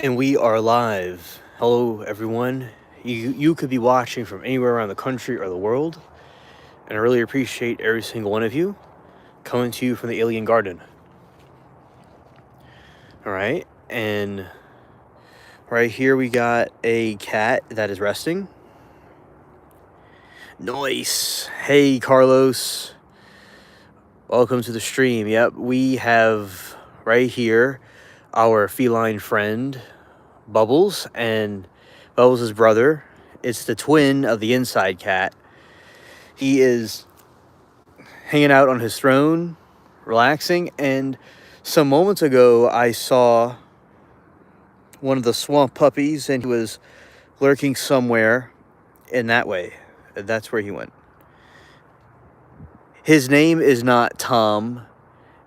And we are live. Hello, everyone. You could be watching from anywhere around the country or the world, and I really appreciate every single one of you coming to you from the Alien Garden. All right, and right here we got a cat that is resting. Nice. Hey, Carlos. Welcome to the stream. Yep, we have right here our feline friend, Bubbles, and Bubbles' brother. It's the twin of the inside cat. He is hanging out on his throne, relaxing, and some moments ago I saw one of the swamp puppies, and he was lurking somewhere in that way. That's where he went. His name is not Tom.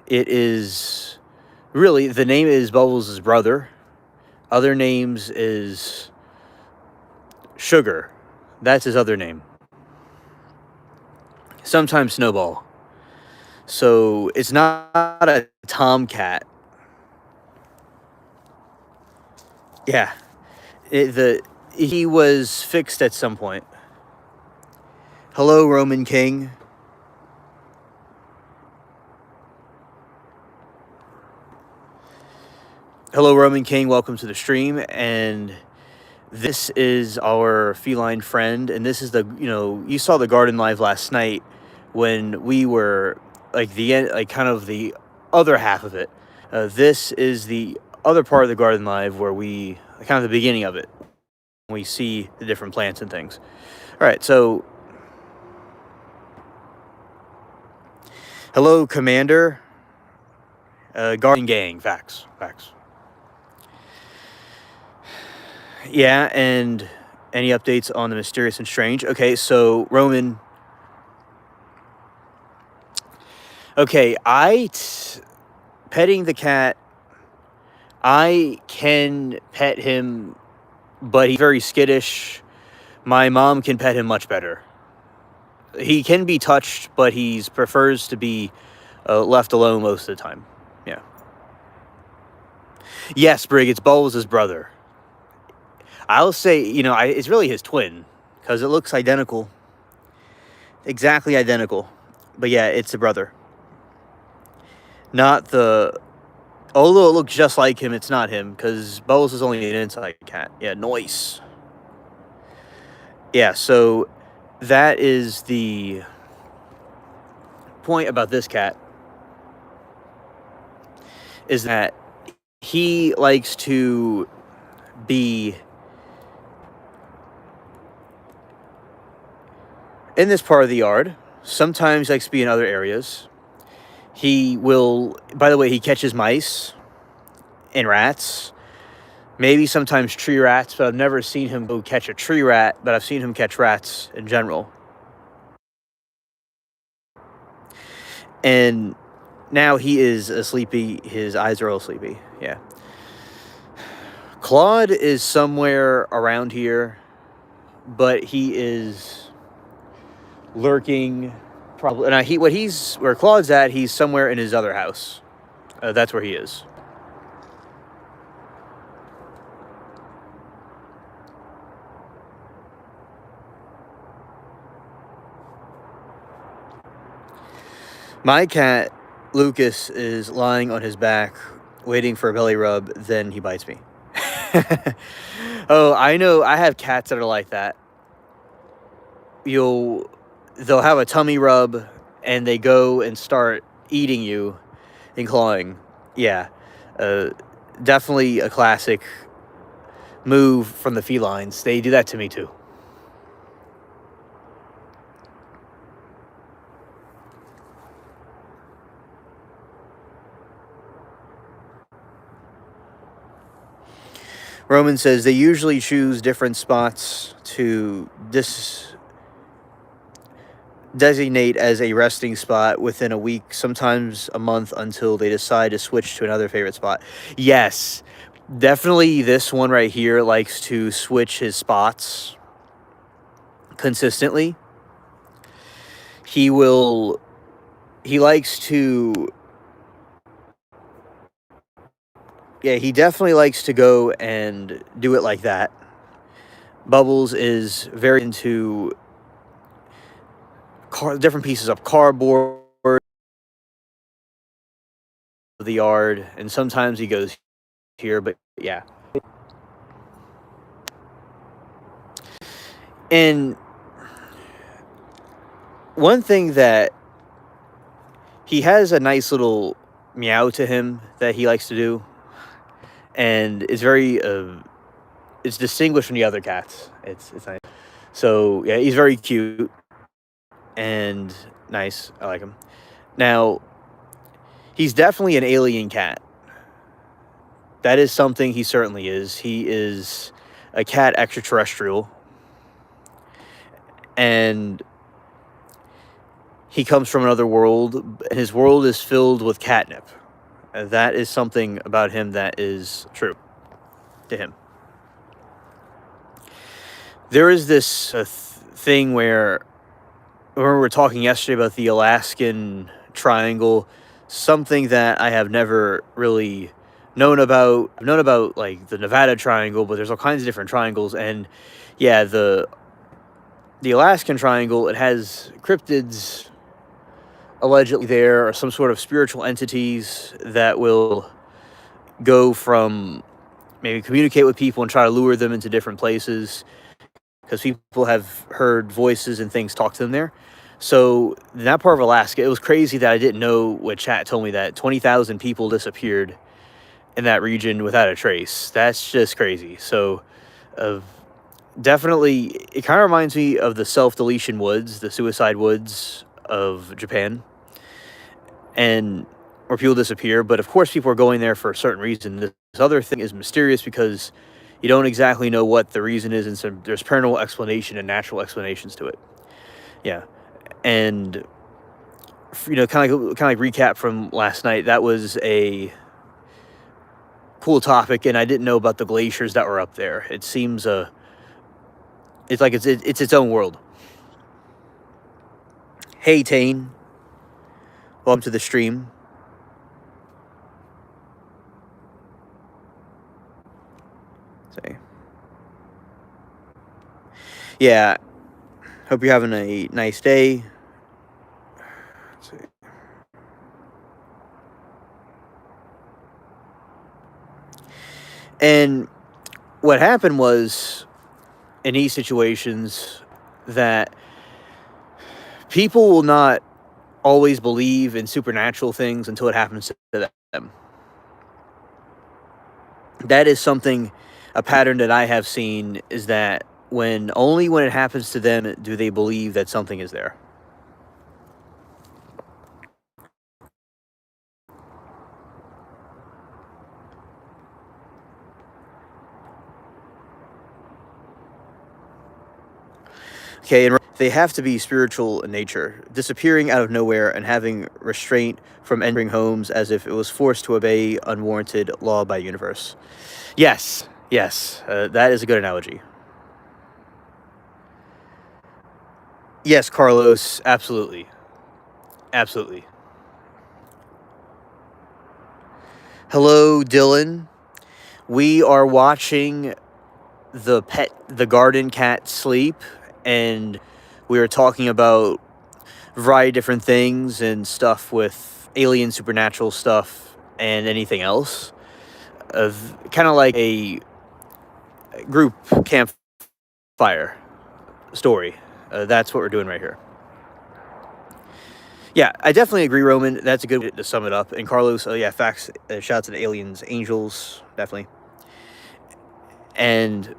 It is really, the name is Bubbles' brother. Other names is Sugar. That's his other name. Sometimes Snowball. So it's not a tomcat. Yeah. He was fixed at some point. Hello, Roman King. Hello, Roman King. Welcome to the stream. And this is our feline friend. And this is you saw the garden live last night when we were like the end, like kind of the other half of it. This is the other part of the garden live where we kind of the beginning of it. We see the different plants and things. All right, so hello, Commander. Garden Gang, facts. Yeah, and any updates on the mysterious and strange? Okay, so Roman. Okay, petting the cat. I can pet him, but he's very skittish. My mom can pet him much better. He can be touched, but he prefers to be left alone most of the time. Yeah. Yes, Brig, it's Bubbles' brother. I'll say, it's really his twin, because it looks identical. Exactly identical. But yeah, it's a brother. Not the... Although it looks just like him, it's not him, because Bubbles is only an inside cat. Yeah, nice. Yeah, so that is the point about this cat, is that he likes to be in this part of the yard. Sometimes likes to be in other areas. He will, by the way, he catches mice and rats. Maybe sometimes tree rats, but I've never seen him go catch a tree rat, but I've seen him catch rats in general. And now he is sleepy. His eyes are all sleepy. Yeah. Claude is somewhere around here, but he is lurking. Probably. Now where Claude's at, he's somewhere in his other house. That's where he is. My cat, Lucas, is lying on his back, waiting for a belly rub, then he bites me. Oh, I know. I have cats that are like that. They'll have a tummy rub, and they go and start eating you and clawing. Yeah. Definitely a classic move from the felines. They do that to me, too. Roman says they usually choose different spots to designate as a resting spot within a week, sometimes a month, until they decide to switch to another favorite spot. Yes, definitely this one right here likes to switch his spots consistently. He likes to yeah, he definitely likes to go and do it like that. Bubbles is very into different pieces of cardboard of the yard, and sometimes he goes here, but yeah. And one thing that he has a nice little meow to him that he likes to do, and it's very it's distinguished from the other cats. It's nice. So yeah, he's very cute and nice. I like him. Now, he's definitely an alien cat. That is something he certainly is. He is a cat extraterrestrial, and he comes from another world. His world is filled with catnip. That is something about him that is true to him. There is this thing where, remember we were talking yesterday about the Alaskan Triangle, something that I have never really known about. I've known about like the Nevada Triangle, but there's all kinds of different triangles, and yeah, the Alaskan Triangle, it has cryptids allegedly there, or some sort of spiritual entities that will go from maybe communicate with people and try to lure them into different places, because people have heard voices and things talk to them there. So in that part of Alaska, it was crazy that I didn't know, what chat told me, that 20,000 people disappeared in that region without a trace. That's just crazy. So definitely, it kind of reminds me of the self-deletion woods, the suicide woods of Japan, and where people disappear. But of course, people are going there for a certain reason. This other thing is mysterious because you don't exactly know what the reason is, and so there's paranormal explanation and natural explanations to it. Yeah, and kind of like recap from last night. That was a cool topic, and I didn't know about the glaciers that were up there. It seems it's like it's its own world. Hey Tane, welcome to the stream. Say, yeah. Hope you're having a nice day. Let's see. And what happened was, in these situations, that people will not always believe in supernatural things until it happens to them. That is something, a pattern that I have seen, is that only when it happens to them do they believe that something is there. Okay, and they have to be spiritual in nature, disappearing out of nowhere and having restraint from entering homes as if it was forced to obey unwarranted law by the universe. Yes, yes, that is a good analogy. Yes, Carlos, absolutely. Absolutely. Hello, Dylan. We are watching the garden cat sleep, and we were talking about a variety of different things and stuff with alien supernatural stuff and anything else. Of kind of like a group campfire story. That's what we're doing right here. Yeah, I definitely agree, Roman. That's a good way to sum it up. And Carlos, yeah, facts. Shouts to aliens, angels, definitely. And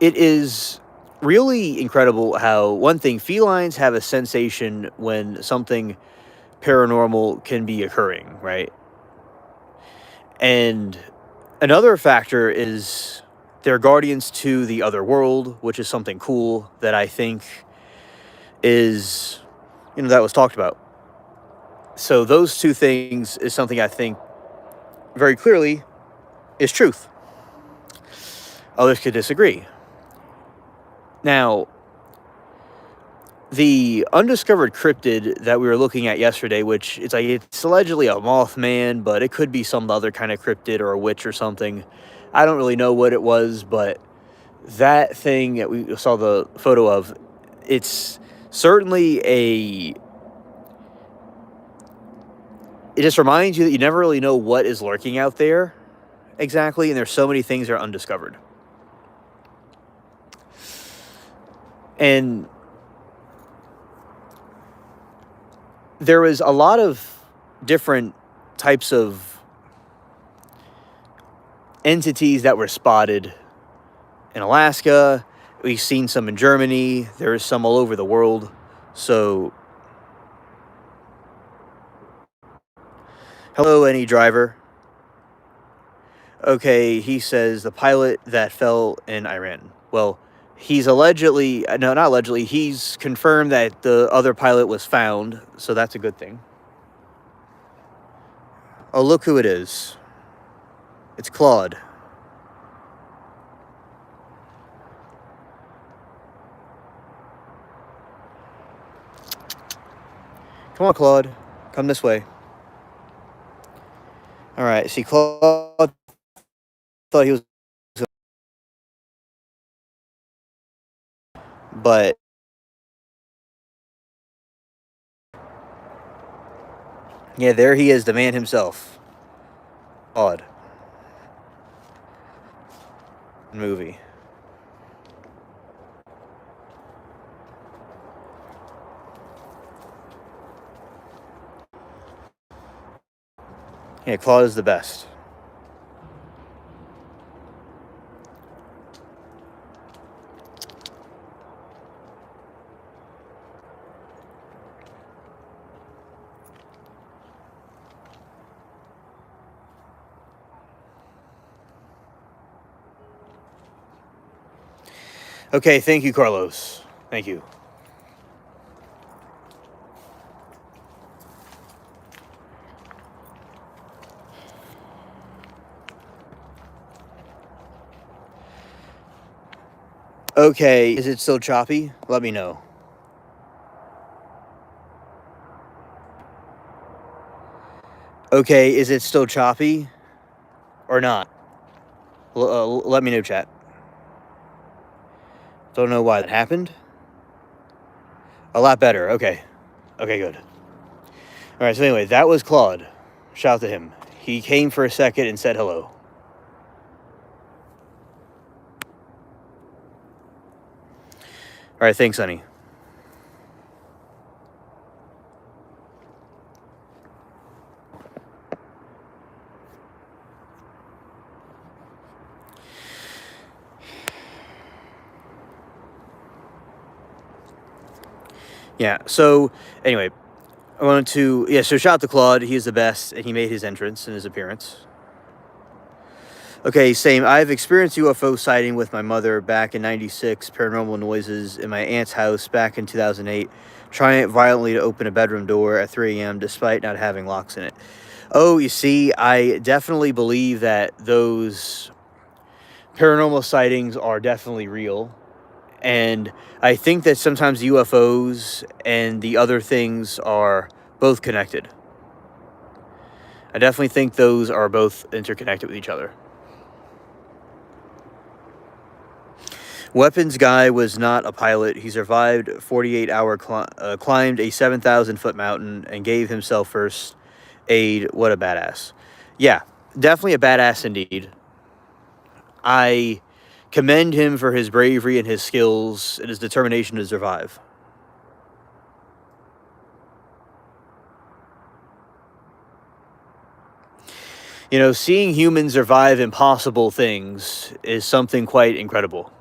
it is really incredible how, one thing, felines have a sensation when something paranormal can be occurring, right? And another factor is they're guardians to the other world, which is something cool that I think is, that was talked about. So those two things is something I think very clearly is truth. Others could disagree. Now, the undiscovered cryptid that we were looking at yesterday, which it's allegedly a Mothman, but it could be some other kind of cryptid or a witch or something. I don't really know what it was, but that thing that we saw the photo of, it's certainly it just reminds you that you never really know what is lurking out there exactly, and there's so many things that are undiscovered. And there was a lot of different types of entities that were spotted in Alaska. We've seen some in Germany. There's some all over the world. So, hello, any driver. Okay, he says the pilot that fell in Iran. Well, he's allegedly, no, not allegedly, he's confirmed that the other pilot was found, so that's a good thing. Oh, look who it is. It's Claude. Come on, Claude. Come this way. All right, see, Claude thought he was, but yeah, there he is, the man himself. Claude. Movie. Yeah, Claude is the best. Okay, thank you, Carlos. Thank you. Okay, is it still choppy? Let me know. Okay, is it still choppy or not? Let me know, chat. Don't know why that happened. A lot better. Okay. Okay, good. All right, so anyway, that was Claude. Shout out to him. He came for a second and said hello. All right, thanks, honey. Yeah, so anyway, I wanted to, so shout out to Claude. He is the best, and he made his entrance and his appearance. Okay, same. I've experienced UFO sighting with my mother back in '96, paranormal noises in my aunt's house back in 2008, trying violently to open a bedroom door at 3 a.m. despite not having locks in it. Oh, you see, I definitely believe that those paranormal sightings are definitely real. And I think that sometimes UFOs and the other things are both connected. I definitely think those are both interconnected with each other. Weapons guy was not a pilot. He survived 48-hour climbed a 7,000-foot mountain and gave himself first aid. What a badass. Yeah, definitely a badass indeed. I commend him for his bravery and his skills and his determination to survive. You know, seeing humans survive impossible things is something quite incredible.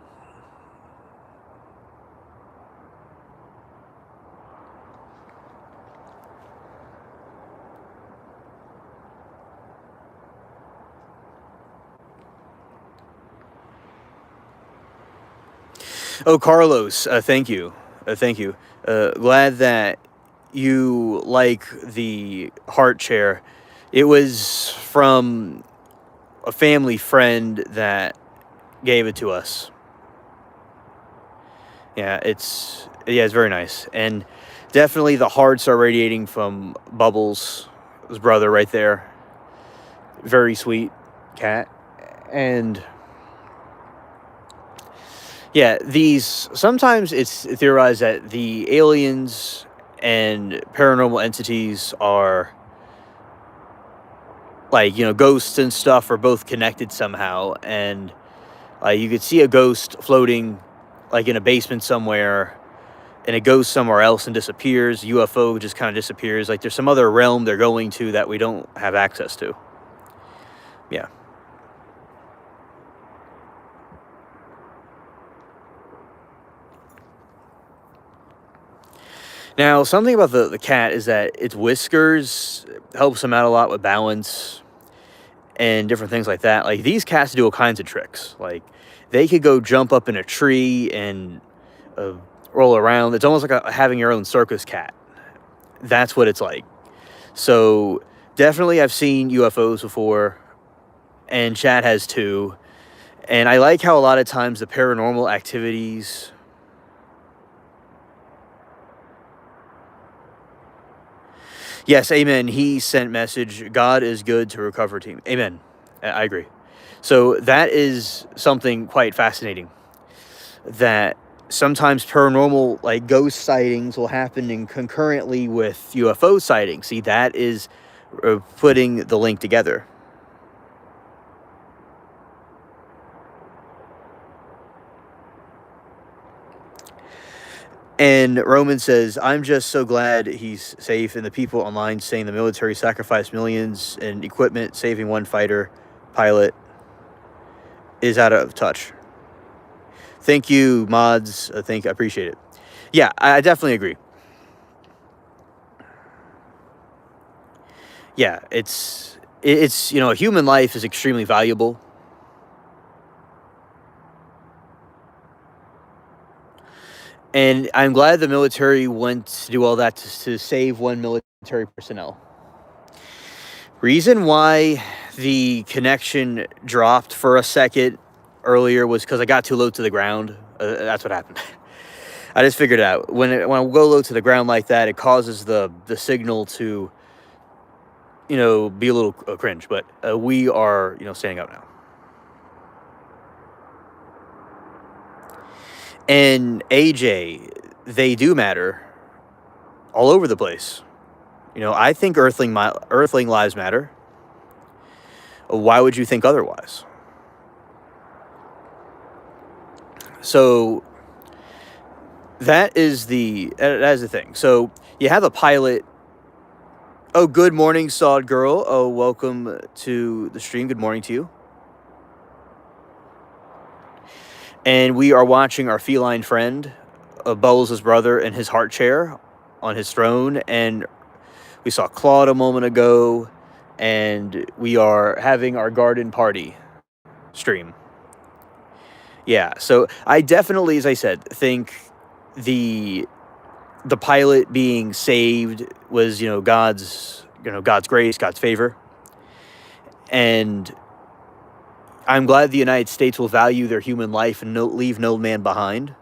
Oh, Carlos, thank you. Thank you. Glad that you like the heart chair. It was from a family friend that gave it to us. Yeah, Yeah, it's very nice. And definitely the hearts are radiating from Bubbles, his brother right there. Very sweet cat. And yeah, these sometimes it's theorized that the aliens and paranormal entities are like, ghosts and stuff are both connected somehow. And you could see a ghost floating like in a basement somewhere, and it goes somewhere else and disappears. UFO just kind of disappears. Like there's some other realm they're going to that we don't have access to. Yeah. Now, something about the cat is that its whiskers helps him out a lot with balance and different things like that. Like these cats do all kinds of tricks. Like they could go jump up in a tree and uh, roll around. It's almost like having your own circus cat. That's what it's like. So definitely, I've seen UFOs before, and Chad has too. And I like how a lot of times the paranormal activities. Yes, amen. He sent message. God is good to recover team. Amen. I agree. So that is something quite fascinating. That sometimes paranormal, like ghost sightings, will happen in concurrently with UFO sightings. See, that is putting the link together. And Roman says, I'm just so glad he's safe. And the people online saying the military sacrificed millions in equipment, saving one fighter pilot is out of touch. Thank you, mods. I appreciate it. Yeah, I definitely agree. Yeah, it's human life is extremely valuable. And I'm glad the military went to do all that to save one military personnel. Reason why the connection dropped for a second earlier was because I got too low to the ground. That's what happened. I just figured it out. When I go low to the ground like that, it causes the signal to, be a little cringe. But we are, standing up now. And AJ, they do matter all over the place. I think Earthling lives matter. Why would you think otherwise? So that is the thing. So you have a pilot. Oh, good morning, Sod Girl. Oh, welcome to the stream. Good morning to you. And we are watching our feline friend, Bubbles' brother, in his heart chair on his throne. And we saw Claude a moment ago. And we are having our garden party stream. Yeah, so I definitely, as I said, think the pilot being saved was, God's grace, God's favor. And I'm glad the United States will value their human life and leave no man behind.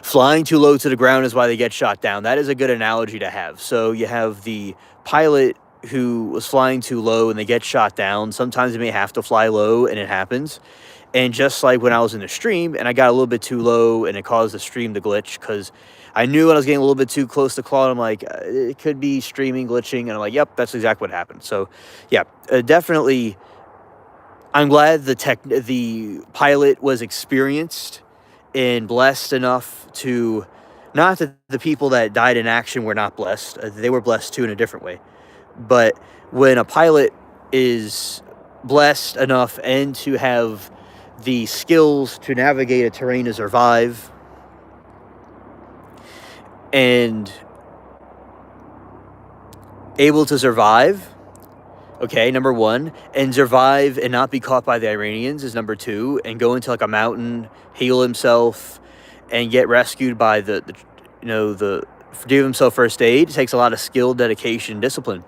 Flying too low to the ground is why they get shot down. That is a good analogy to have. So you have the pilot who was flying too low and they get shot down. Sometimes they may have to fly low, and it happens. And just like when I was in the stream and I got a little bit too low and it caused the stream to glitch because I knew when I was getting a little bit too close to Claude, I'm like, it could be streaming glitching. And I'm like, yep, that's exactly what happened. So yeah, definitely. I'm glad the pilot was experienced and blessed enough to, not that the people that died in action were not blessed. They were blessed too in a different way. But when a pilot is blessed enough and to have the skills to navigate a terrain to survive and able to survive, okay, number one, and survive and not be caught by the Iranians is number two, and go into like a mountain, heal himself, and get rescued by the give himself first aid. It takes a lot of skill, dedication, discipline.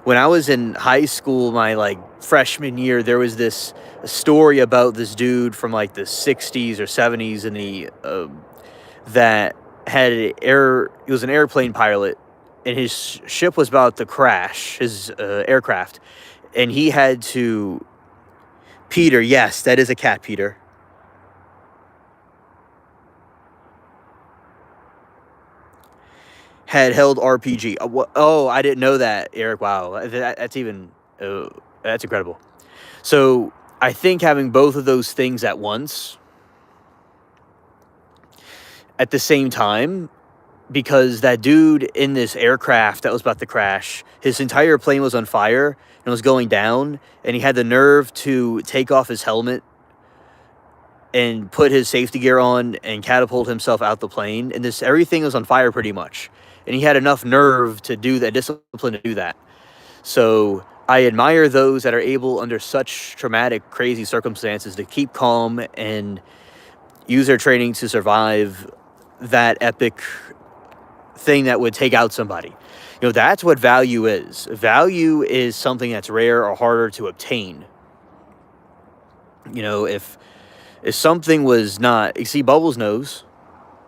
When I was in high school, my freshman year, there was this story about this dude from like the 60s or 70s, and that had he was an airplane pilot, and his ship was about to crash, his aircraft, and he had to, Peter, yes, that is a cat, Peter. Had held RPG. Oh, I didn't know that, Eric. Wow, that's even that's incredible. So I think having both of those things at once, at the same time, because that dude in this aircraft that was about to crash, his entire plane was on fire and was going down, and he had the nerve to take off his helmet and put his safety gear on and catapult himself out the plane, and everything was on fire pretty much, and he had enough nerve to do that, discipline to do that. So I admire those that are able, under such traumatic, crazy circumstances, to keep calm and use their training to survive that epic thing that would take out somebody. You know, that's what value is. Value is something that's rare or harder to obtain. You know, if something was not, you see, Bubbles knows.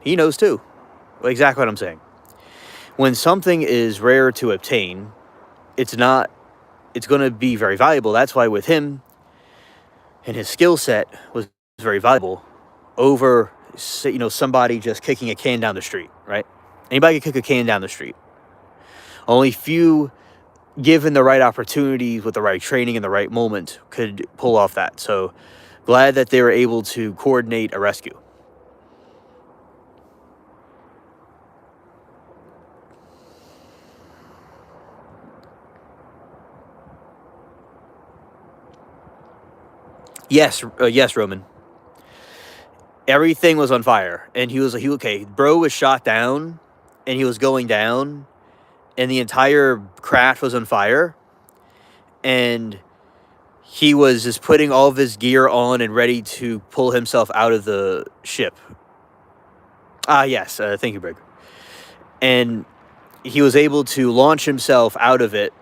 He knows too. Exactly what I'm saying. When something is rare to obtain, it's going to be very valuable. That's why with him, and his skill set was very valuable over, you know, somebody just kicking a can down the street, right? Anybody can kick a can down the street. Only few, given the right opportunities with the right training in the right moment, could pull off that. So glad that they were able to coordinate a rescue. Yes, yes, Roman. Everything was on fire, and he okay. Bro was shot down, and he was going down, and the entire craft was on fire, and he was just putting all of his gear on and ready to pull himself out of the ship. Yes, thank you, Brig. And he was able to launch himself out of it.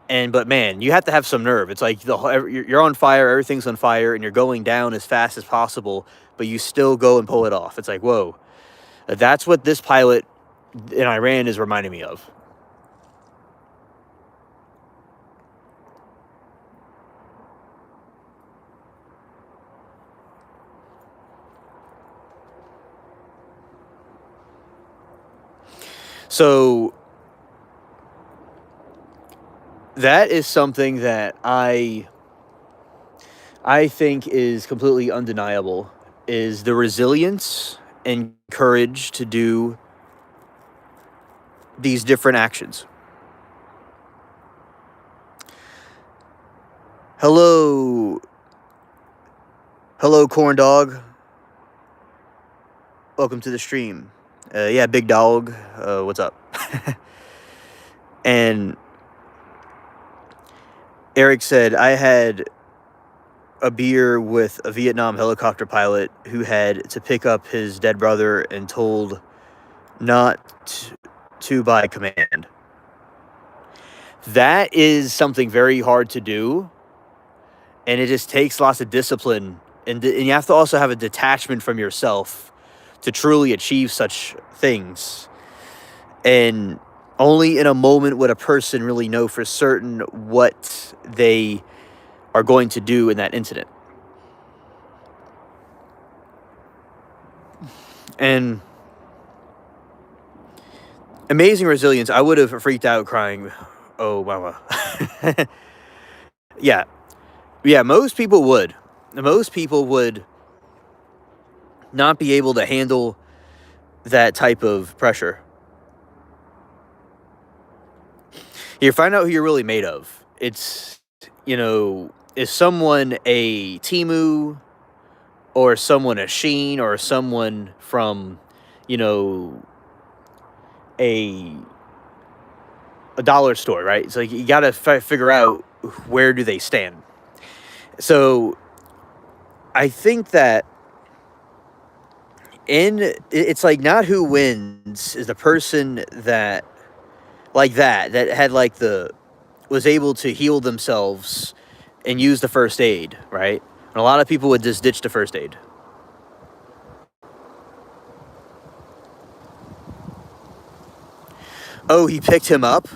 But man, you have to have some nerve. It's like you're on fire, everything's on fire, and you're going down as fast as possible, but you still go and pull it off. It's like, whoa. That's what this pilot in Iran is reminding me of. So that is something that I think is completely undeniable, is the resilience and courage to do these different actions. Hello, corn dog. Welcome to the stream. Yeah, big dog. What's up? And Eric said, I had a beer with a Vietnam helicopter pilot who had to pick up his dead brother and told not to by command. That is something very hard to do, and it just takes lots of discipline, and you have to also have a detachment from yourself to truly achieve such things. And only in a moment would a person really know for certain what they are going to do in that incident. And amazing resilience. I would have freaked out crying, oh mama. Yeah, most people would not be able to handle that type of pressure. You find out who you're really made of. It's, you know, is someone a Temu, or someone a Sheen, or someone from, you know, a dollar store, right? It's like you got to figure out where do they stand. So I think that it's like not who wins is the person that had like the was able to heal themselves and use the first aid, right? And a lot of people would just ditch the first aid. Oh, he picked him up?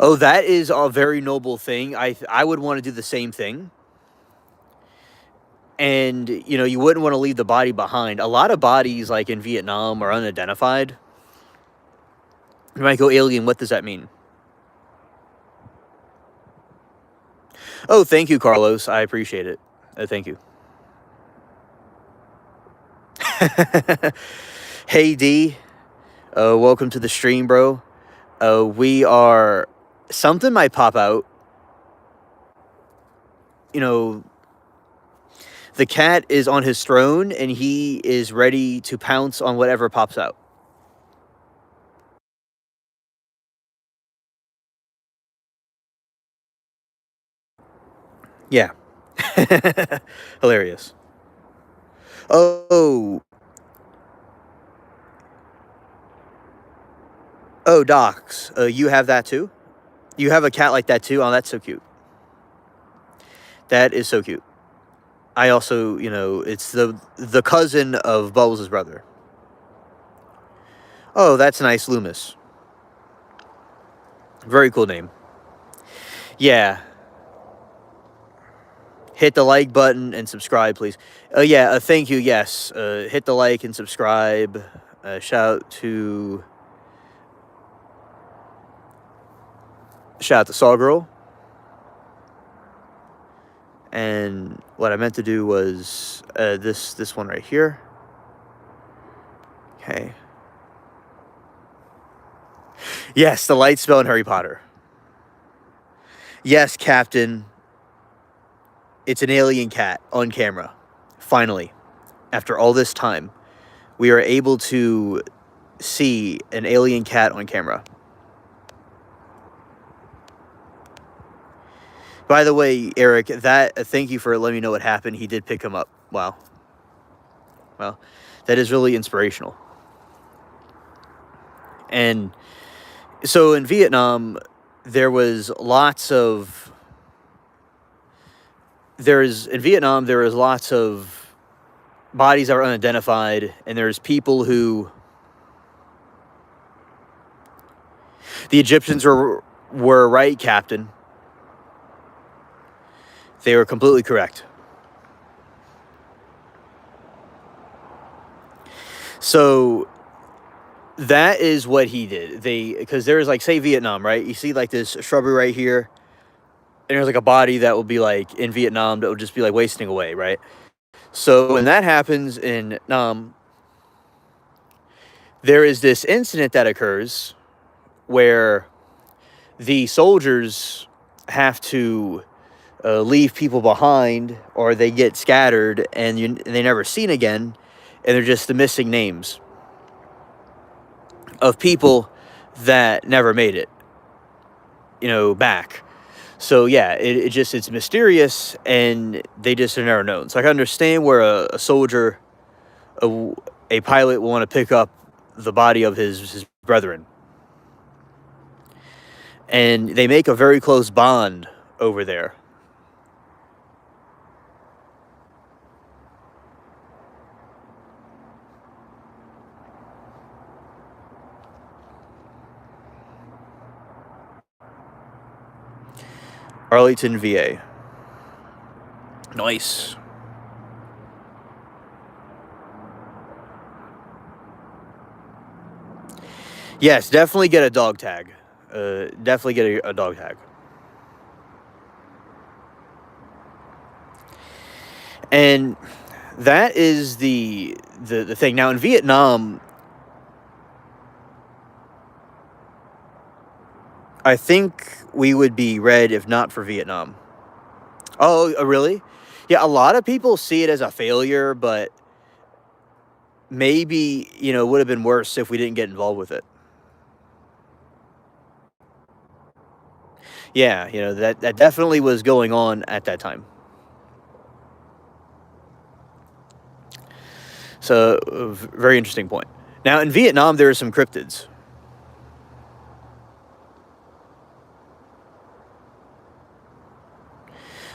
Oh, that is a very noble thing. I would want to do the same thing. And, you know, you wouldn't want to leave the body behind. A lot of bodies, like in Vietnam, are unidentified. You might go, alien, what does that mean? Oh, thank you, Carlos. I appreciate it. Thank you. Hey, D. Welcome to the stream, bro. We are... Something might pop out. You know, the cat is on his throne, and he is ready to pounce on whatever pops out. Yeah. Hilarious. Oh. Oh, Docs. You have that too? You have a cat like that too? Oh, that's so cute. That is so cute. I also, you know, it's the cousin of Bubbles' brother. Oh, that's nice, Loomis. Very cool name. Yeah. Hit the like button and subscribe, please. Yeah, thank you, yes. Hit the like and subscribe. Shout out to Saw Girl. And what I meant to do was this one right here. Okay. Yes, the light spell in Harry Potter. Yes, Captain. It's an alien cat on camera. Finally, after all this time, we are able to see an alien cat on camera. By the way, Eric, thank you for letting me know what happened. He did pick him up. Wow. Well, that is really inspirational. And so in Vietnam, there was lots of... there is lots of bodies that are unidentified, and there's people who... The Egyptians were right, Captain. They were completely correct. So that is what he did. Because there's like, say Vietnam, right? You see like this shrubbery right here, and there's like a body that will be like in Vietnam that will just be like wasting away, right? So when that happens in Vietnam, there is this incident that occurs where the soldiers have to leave people behind, or they get scattered and they're never seen again, and they're just the missing names of people that never made it, you know, back. So yeah, it's mysterious, and they just are never known. So I can understand where a soldier, a pilot, will want to pick up the body of his brethren, and they make a very close bond over there. Arlington, VA. Nice. Yes, definitely get a dog tag. Definitely get a dog tag. And that is the thing. Now in Vietnam, I think we would be red if not for Vietnam. Oh, really? Yeah, a lot of people see it as a failure, but maybe, you know, it would have been worse if we didn't get involved with it. Yeah, you know, that definitely was going on at that time. So, very interesting point. Now, in Vietnam, there are some cryptids.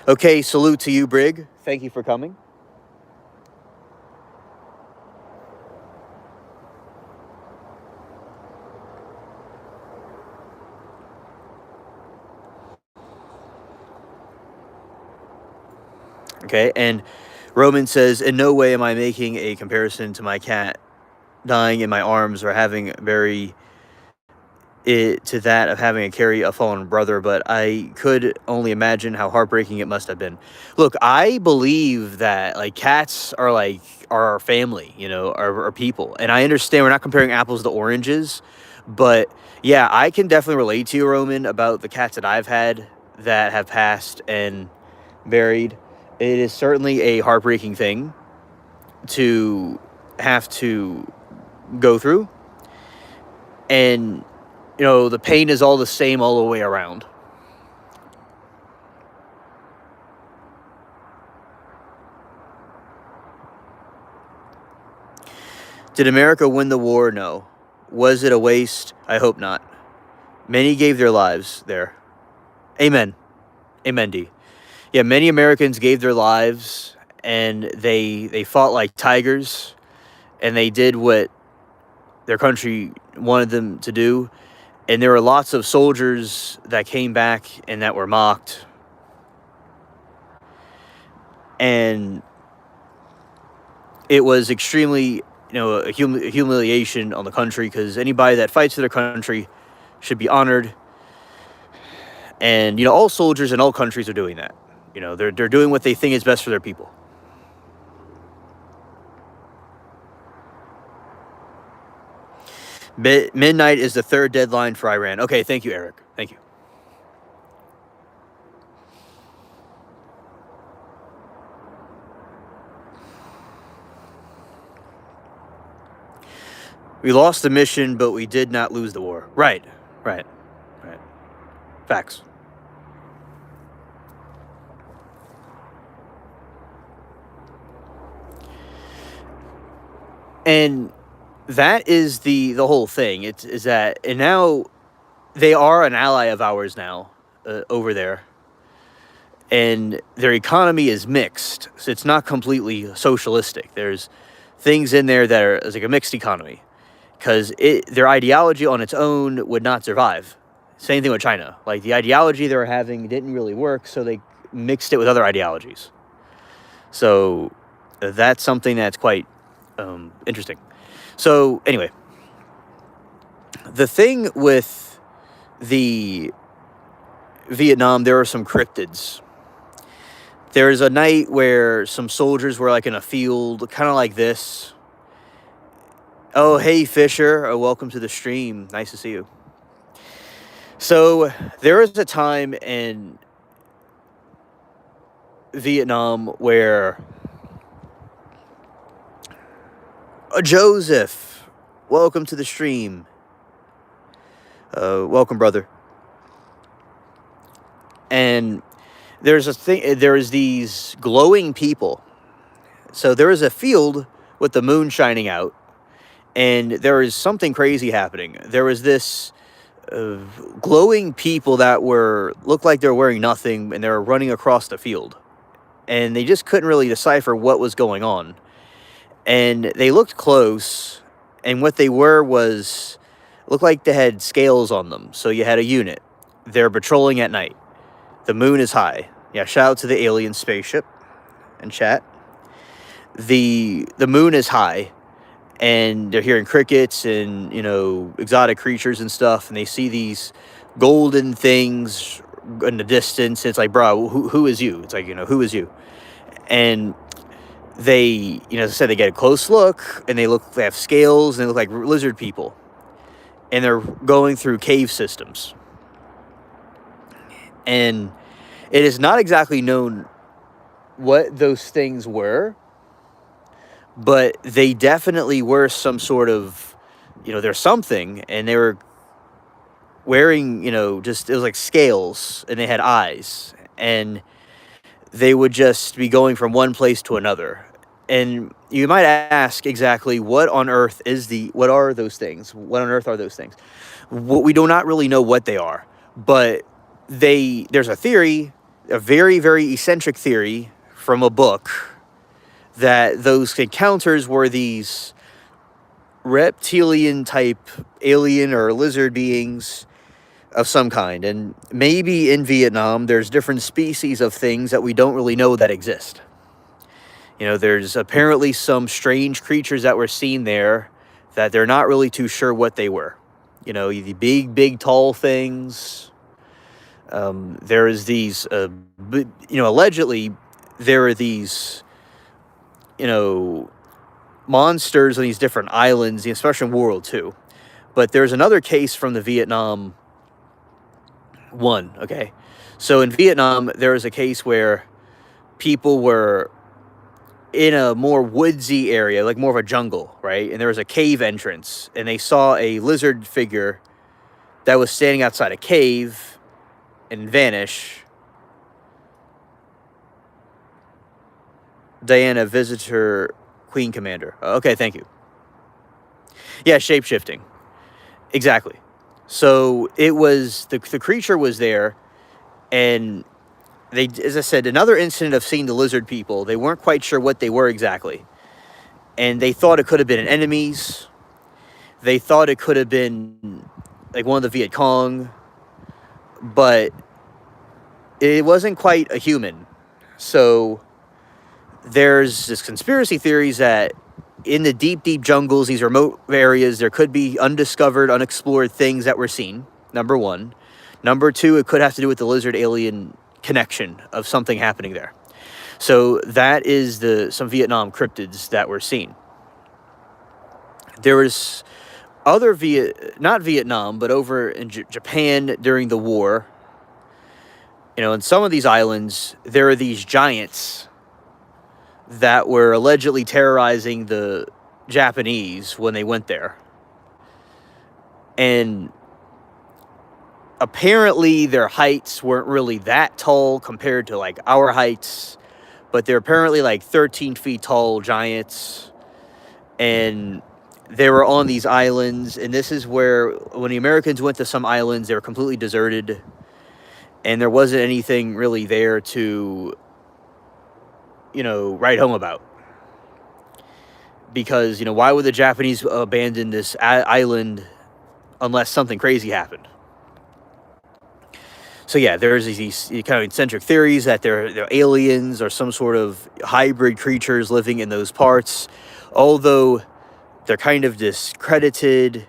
Okay, salute to you, Brig. Thank you for coming. Okay, and Roman says, in no way am I making a comparison to my cat dying in my arms or having very it to that of having to carry a fallen brother, but I could only imagine how heartbreaking it must have been. Look, I believe that like cats are our family, our people, and I understand we're not comparing apples to oranges, but yeah, I can definitely relate to you, Roman, about the cats that I've had that have passed and buried. It is certainly a heartbreaking thing to have to go through, and the pain is all the same all the way around. Did America win the war? No. Was it a waste? I hope not. Many gave their lives there. Amen. Amen, D. Yeah, many Americans gave their lives, and they fought like tigers, and they did what their country wanted them to do. And there were lots of soldiers that came back and that were mocked. And it was extremely, a humiliation on the country, because anybody that fights for their country should be honored. And, all soldiers in all countries are doing that. They're doing what they think is best for their people. Midnight is the third deadline for Iran. Okay, thank you, Eric. Thank you. We lost the mission, but we did not lose the war. Right, right, right. Facts. And that is the whole thing. Is that, and now they are an ally of ours now, over there, and their economy is mixed, so it's not completely socialistic. There's things in there that are like a mixed economy, because their ideology on its own would not survive. Same thing with China. Like, the ideology they were having didn't really work, so they mixed it with other ideologies. So that's something that's quite interesting. So anyway, the thing with the Vietnam, there are some cryptids. There's a night where some soldiers were like in a field, kind of like this. Oh, hey, Fisher. Oh, welcome to the stream. Nice to see you. So there was a time in Vietnam where Joseph, welcome to the stream. Welcome, brother. And there's these glowing people. So there is a field with the moon shining out, and there is something crazy happening. There was this glowing people that looked like they were wearing nothing, and they were running across the field, and they just couldn't really decipher what was going on. And they looked close, and what they looked like they had scales on them. So you had a unit. They're patrolling at night. The moon is high. Yeah, shout out to the alien spaceship and chat. The moon is high, and they're hearing crickets and, exotic creatures and stuff, and they see these golden things in the distance. And it's like, bro, who is you? It's like, who is you? And they, as I said, they get a close look, and they have scales, and they look like lizard people. And they're going through cave systems. And it is not exactly known what those things were, but they definitely were some sort of, there's something, and they were wearing, it was like scales, and they had eyes, and they would just be going from one place to another. And you might ask exactly what on earth what are those things? What on earth are those things? We do not really know what they are, but there's a theory, a very, very eccentric theory from a book, that those encounters were these reptilian type alien or lizard beings of some kind. And maybe in Vietnam, there's different species of things that we don't really know that exist. There's apparently some strange creatures that were seen there that they're not really too sure what they were. The big, big, tall things. There is these, allegedly, there are these, monsters on these different islands, especially in World War II. But there's another case from the Vietnam one, okay? So in Vietnam, there was a case where people were in a more woodsy area, like more of a jungle, right? And there was a cave entrance, and they saw a lizard figure that was standing outside a cave and vanish. Diana, visitor, Queen Commander. Okay, thank you. Yeah, shape-shifting. Exactly. So it was, the creature was there, and they, as I said, another incident of seeing the lizard people. They weren't quite sure what they were exactly. And they thought it could have been enemies. They thought it could have been like one of the Viet Cong, but it wasn't quite a human. So there's this conspiracy theories that in the deep, deep jungles, these remote areas, there could be undiscovered, unexplored things that were seen, number one. Number two, it could have to do with the lizard alien connection of something happening there. So that is some Vietnam cryptids that were seen. There was other not Vietnam, but over in Japan during the war. In some of these islands, there are these giants that were allegedly terrorizing the Japanese when they went there. And apparently their heights weren't really that tall compared to like our heights, but they're apparently like 13 feet tall giants. And they were on these islands, and this is where, when the Americans went to some islands, they were completely deserted, and there wasn't anything really there to, write home about. Because, why would the Japanese abandon this island unless something crazy happened? So yeah, there's these kind of eccentric theories that they're aliens or some sort of hybrid creatures living in those parts, although they're kind of discredited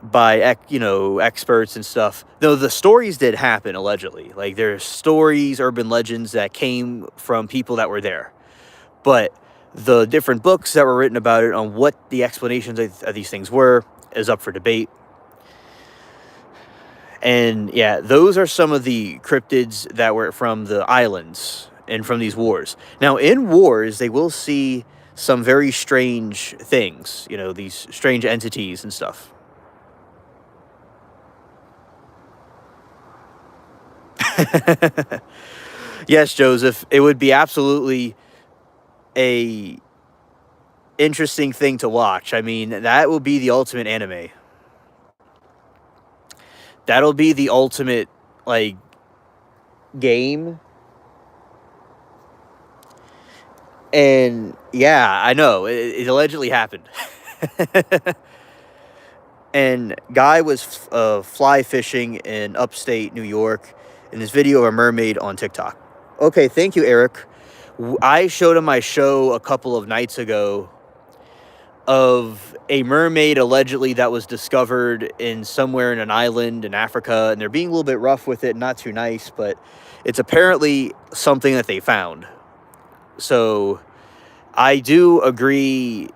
by experts and stuff. Though the stories did happen, allegedly. Like, there's stories, urban legends that came from people that were there, but the different books that were written about it on what the explanations of these things were is up for debate. And yeah, those are some of the cryptids that were from the islands and from these wars. Now, in wars, they will see some very strange things, these strange entities and stuff. Yes, Joseph, it would be absolutely a interesting thing to watch. I mean, that will be the ultimate anime. That'll be the ultimate, like, game. And yeah, I know, it allegedly happened. And guy was fly fishing in upstate New York in this video of a mermaid on TikTok. Okay, thank you, Eric. I showed him my show a couple of nights ago of a mermaid allegedly that was discovered in somewhere in an island in Africa, and they're being a little bit rough with it, not too nice, but it's apparently something that they found. So I do agree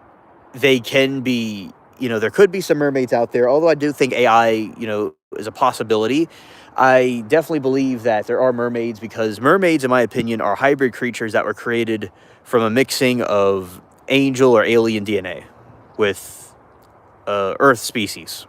they can be, there could be some mermaids out there, although I do think AI, is a possibility. I definitely believe that there are mermaids, because mermaids, in my opinion, are hybrid creatures that were created from a mixing of angel or alien DNA with Earth species.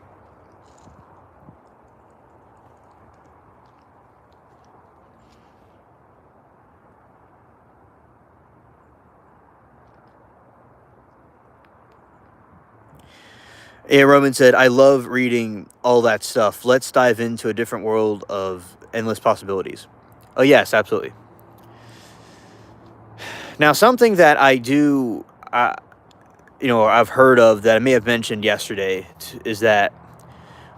Yeah, Roman said, I love reading all that stuff. Let's dive into a different world of endless possibilities. Oh, yes, absolutely. Now, something that I do, I've heard of that I may have mentioned yesterday is that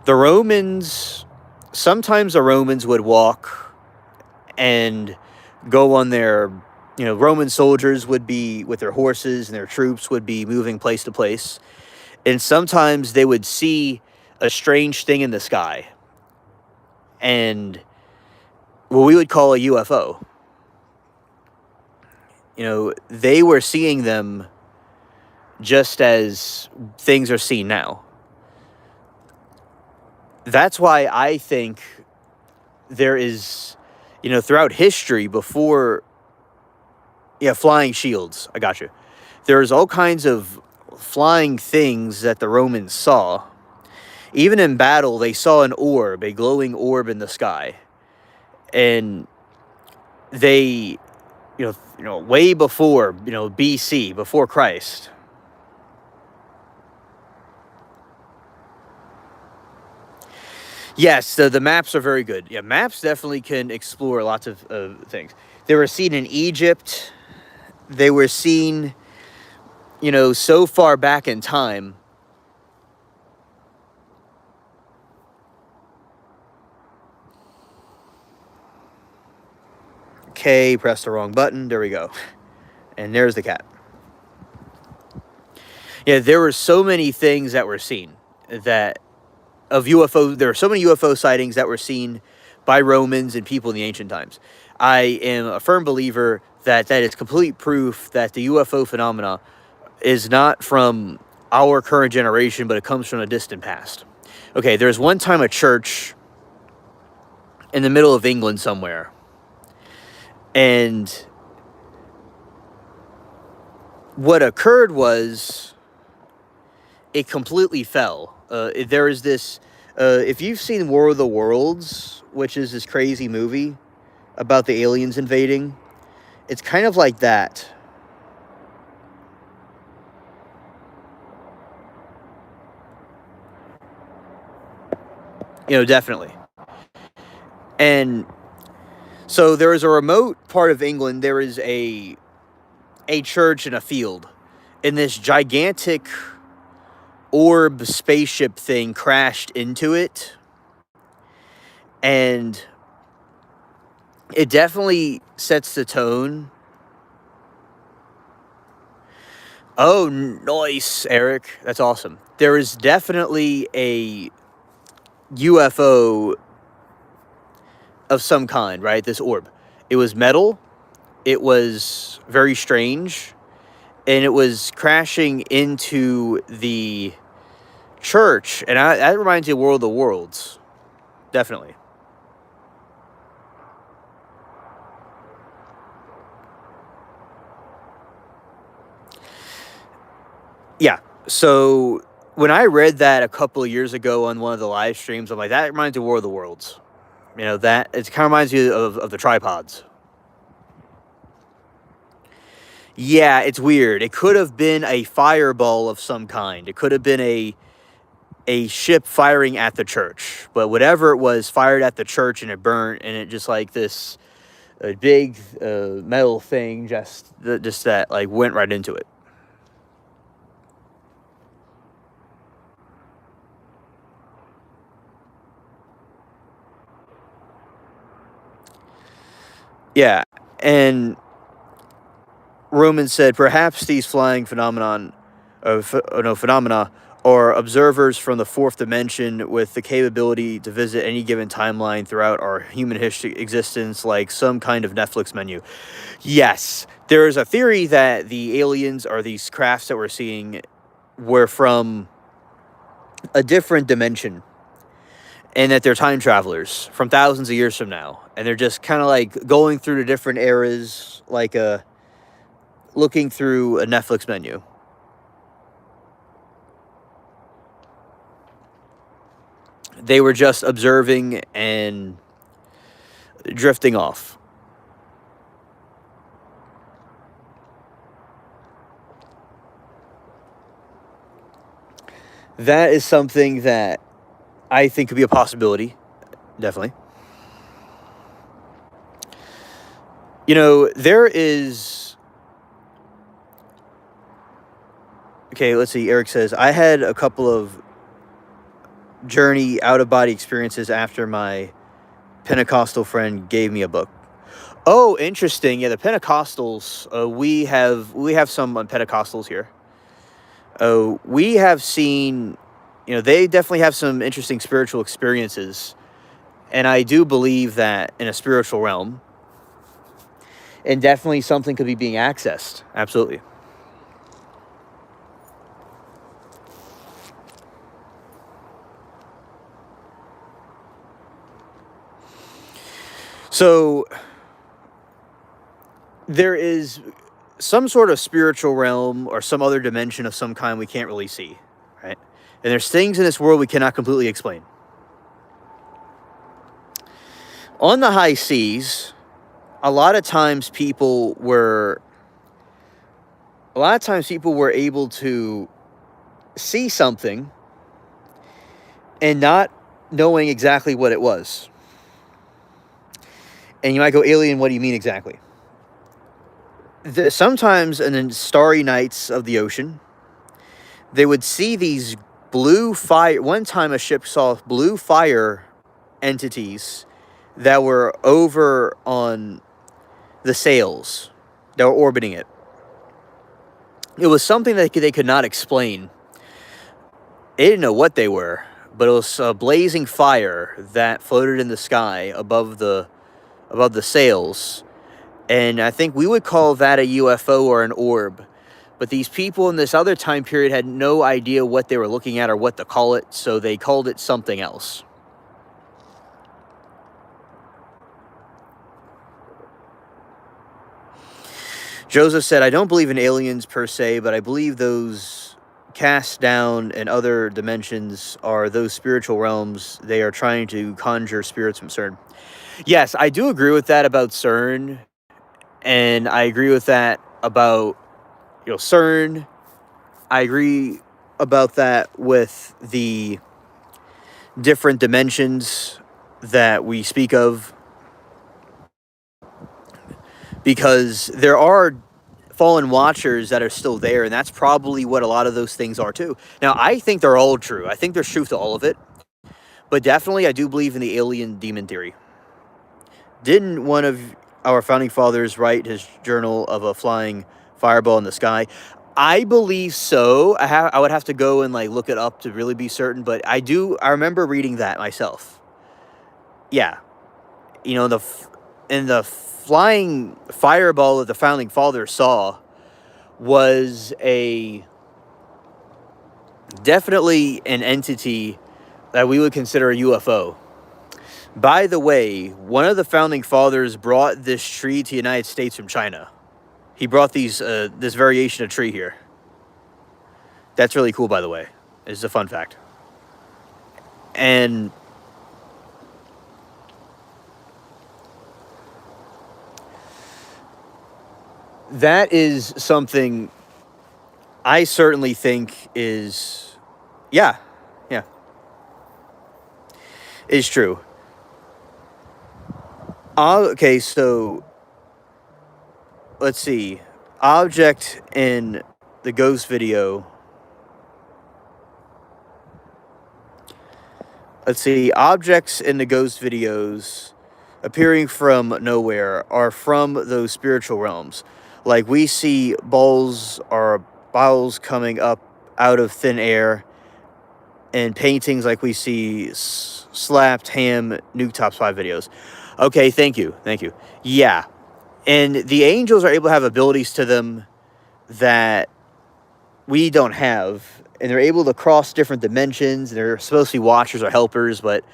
the Romans, sometimes the Romans would walk and go on their, Roman soldiers would be with their horses and their troops would be moving place to place. And sometimes they would see a strange thing in the sky and what we would call a UFO. They were seeing them just as things are seen now. That's why I think there is, throughout history before, flying shields. I got you. There's all kinds of flying things that the Romans saw. Even in battle, they saw an orb, a glowing orb in the sky. And they, way before, BC, before Christ. Yes, the maps are very good. Yeah, maps definitely can explore lots of things. They were seen in Egypt. They were seen, so far back in time. Okay, press the wrong button. There we go. And there's the cat. Yeah, there were so many things that were seen that of UFO. There are so many UFO sightings that were seen by Romans and people in the ancient times. I am a firm believer that is complete proof that the UFO phenomena is not from our current generation, but it comes from a distant past. Okay, there's one time a church in the middle of England somewhere, and what occurred was it completely fell. There is this, if you've seen War of the Worlds, which is this crazy movie about the aliens invading, it's kind of like that. Definitely. And so there is a remote part of England, there is a church in a field, and this gigantic orb spaceship thing crashed into it, and it definitely sets the tone. Oh, nice, Eric. That's awesome. There is definitely a UFO of some kind, right? This orb. It was metal. It was very strange. And it was crashing into the church. And that reminds me of World of the Worlds. Definitely. Yeah. So when I read that a couple of years ago on one of the live streams, I'm like, that reminds me of War of the Worlds. That it kind of reminds me of the tripods. Yeah, it's weird. It could have been a fireball of some kind. It could have been a ship firing at the church. But whatever it was fired at the church and it burnt, and it just like this a big metal thing just that like went right into it. Yeah, and Roman said perhaps these flying phenomena are observers from the fourth dimension with the capability to visit any given timeline throughout our human history existence, like some kind of Netflix menu. Yes, there is a theory that the aliens or these crafts that we're seeing were from a different dimension, and that they're time travelers from thousands of years from now, and they're just kind of like going through the different eras, like looking through a Netflix menu. They were just observing and drifting off. That is something that I think could be a possibility. Definitely. There is... Okay, let's see. Eric says, I had a couple of journey out-of-body experiences after my Pentecostal friend gave me a book. Oh, interesting. Yeah, the Pentecostals. We have some Pentecostals here. Oh, we have seen. They definitely have some interesting spiritual experiences, and I do believe that in a spiritual realm, and definitely something could be being accessed. Absolutely. So there is some sort of spiritual realm or some other dimension of some kind we can't really see, right? And there's things in this world we cannot completely explain. On the high seas, a lot of times people were able to see something and not knowing exactly what it was. And you might go, alien, what do you mean exactly? Sometimes in the starry nights of the ocean, they would see these blue fire. One time a ship saw blue fire entities that were over on the sails that were orbiting it. It was something that they could not explain. They didn't know what they were, but it was a blazing fire that floated in the sky above the sails. And I think we would call that a UFO or an orb. But these people in this other time period had no idea what they were looking at or what to call it, so they called it something else. Joseph said, I don't believe in aliens per se, but I believe those cast down in other dimensions are those spiritual realms. They are trying to conjure spirits from CERN. Yes, I do agree with that about CERN, and I agree with that about CERN. I agree about that with the different dimensions that we speak of, because there are fallen watchers that are still there, and that's probably what a lot of those things are too. Now, I think they're all true. I think there's truth to all of it, but definitely I do believe in the alien demon theory. Didn't one of our founding fathers write his journal of a flying fireball in the sky? I believe so. I would have to go and look it up to really be certain, but I remember reading that myself. Yeah, the flying fireball that the founding fathers saw was definitely an entity that we would consider a UFO. By the way, one of the founding fathers brought this tree to the United States from China. He brought this variation of tree here. That's really cool, by the way. It's a fun fact. And that is something I certainly think is, yeah, is true. Okay, so let's see. Object in the ghost video. Let's see. Objects in the ghost videos appearing from nowhere are from those spiritual realms. Like we see balls or bowels coming up out of thin air, and paintings like we see slapped ham nuke tops 5 videos. Okay, thank you. Yeah. And the angels are able to have abilities to them that we don't have, and they're able to cross different dimensions, and they're supposed to be watchers or helpers, but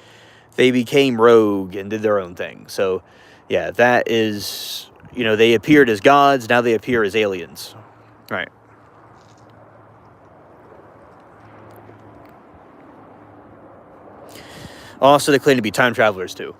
they became rogue and did their own thing. So yeah, that is, they appeared as gods, now they appear as aliens. Right. Also, they claim to be time travelers too.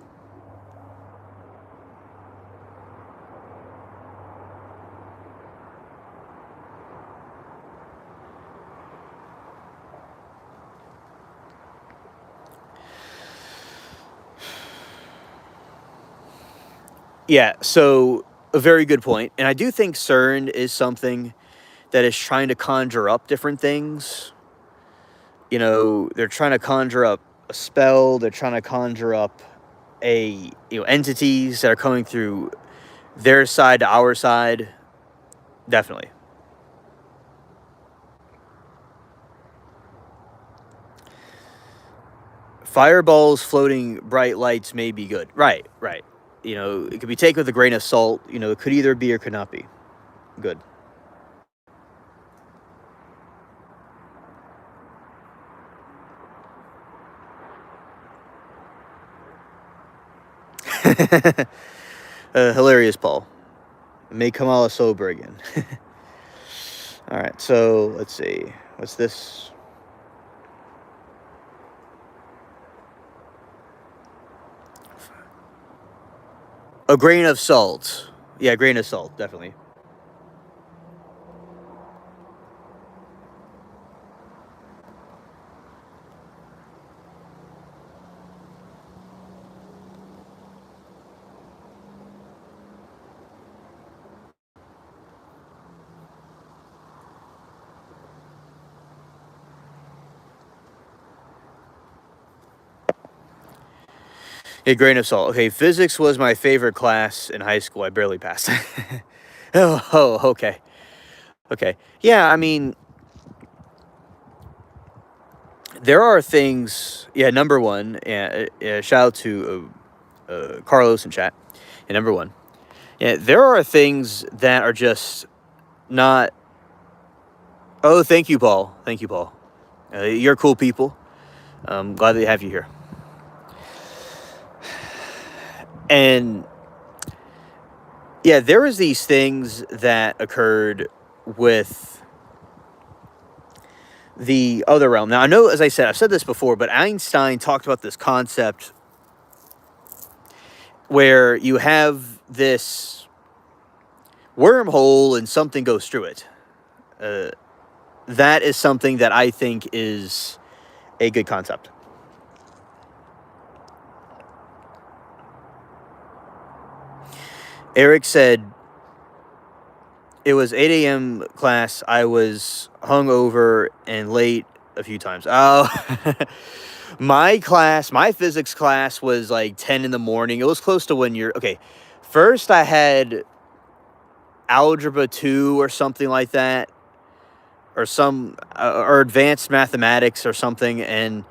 Yeah, so a very good point. And I do think CERN is something that is trying to conjure up different things. You know, they're trying to conjure up a spell, they're trying to conjure up entities that are coming through their side to our side. Definitely. Fireballs floating bright lights may be good. Right, right. You know, it could be taken with a grain of salt. You know, it could either be or could not be. Good. Hilarious, Paul. May Kamala sober again. All right, so let's see. What's this? A grain of salt. Yeah, grain of salt, definitely. A grain of salt. Okay, physics was my favorite class in high school. I barely passed. Okay. Okay. Yeah, I mean, there are things. Yeah, number one, shout out to Carlos in chat. And number one, yeah, there are things that are just not. Oh, thank you, Paul. Thank you, Paul. You're cool people. I'm glad they have you here. And yeah, there was these things that occurred with the other realm. Now, I know, as I said, I've said this before, but Einstein talked about this concept where you have this wormhole and something goes through it. Uh, that is something that I think is a good concept. Eric said it was 8 a.m. class. I was hungover and late a few times. Oh, my class, my physics class was like 10 in the morning. It was close to when you're okay. First, I had algebra 2 or something like that, or or advanced mathematics or something. And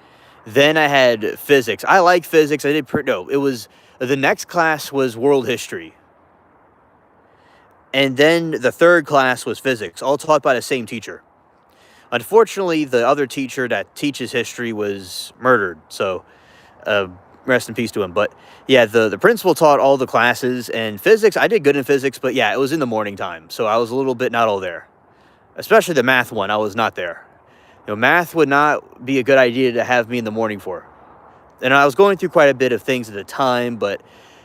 then I had physics. I like physics. No, it was the next class was world history. And then the third class was physics, all taught by the same teacher. Unfortunately, the other teacher that teaches history was murdered. So, uh, rest in peace to him. But yeah, the principal taught all the classes, and physics, I did good in physics, but yeah, it was in the morning time. So I was a little bit not all there. Especially the math one, I was not there. You know, math would not be a good idea to have me in the morning for. And I was going through quite a bit of things at the time, but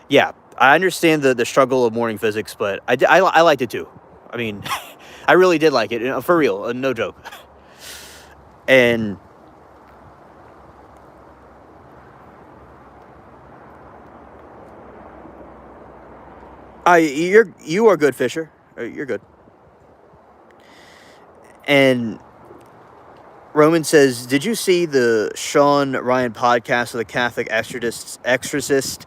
yeah, I understand the struggle of morning physics, but I liked it too. I mean, I really did like it, for real, no joke. And you are good, Fisher. You're good. And Roman says, "Did you see the Sean Ryan podcast of the Catholic exorcist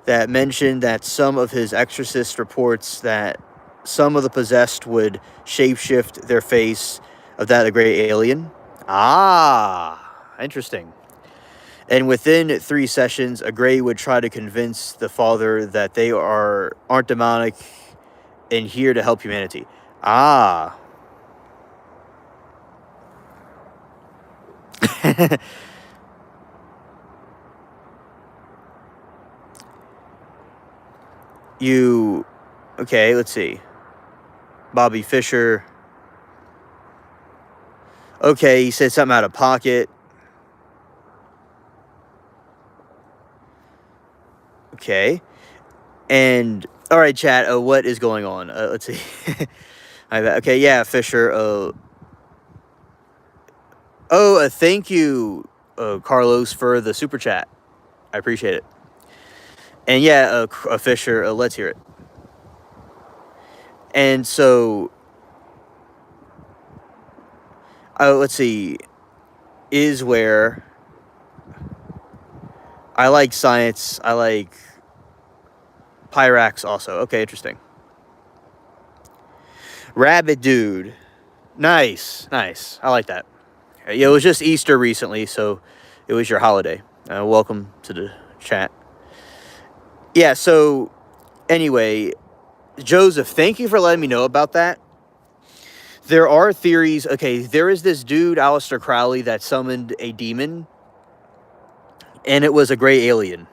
that mentioned that some of his exorcist reports that some of the possessed would shapeshift their face of that a gray alien?" Ah, interesting. And within 3 sessions, a gray would try to convince the father that they aren't demonic and here to help humanity. Ah. You okay, let's see. Bobby Fischer. Okay, he said something out of pocket. Okay. And all right, chat. What is going on? Let's see. Okay, yeah, Fisher. Thank you, Carlos, for the super chat. I appreciate it. And yeah, Fisher, let's hear it. And so, let's see, is where I like science. I like Pyrax also. Okay, interesting. Rabbit Dude. Nice, nice. I like that. Yeah, it was just Easter recently, so it was your holiday. Welcome to the chat. Yeah, so anyway, Joseph, thank you for letting me know about that. There are theories. Okay, there is this dude, Aleister Crowley, that summoned a demon, and it was a gray alien.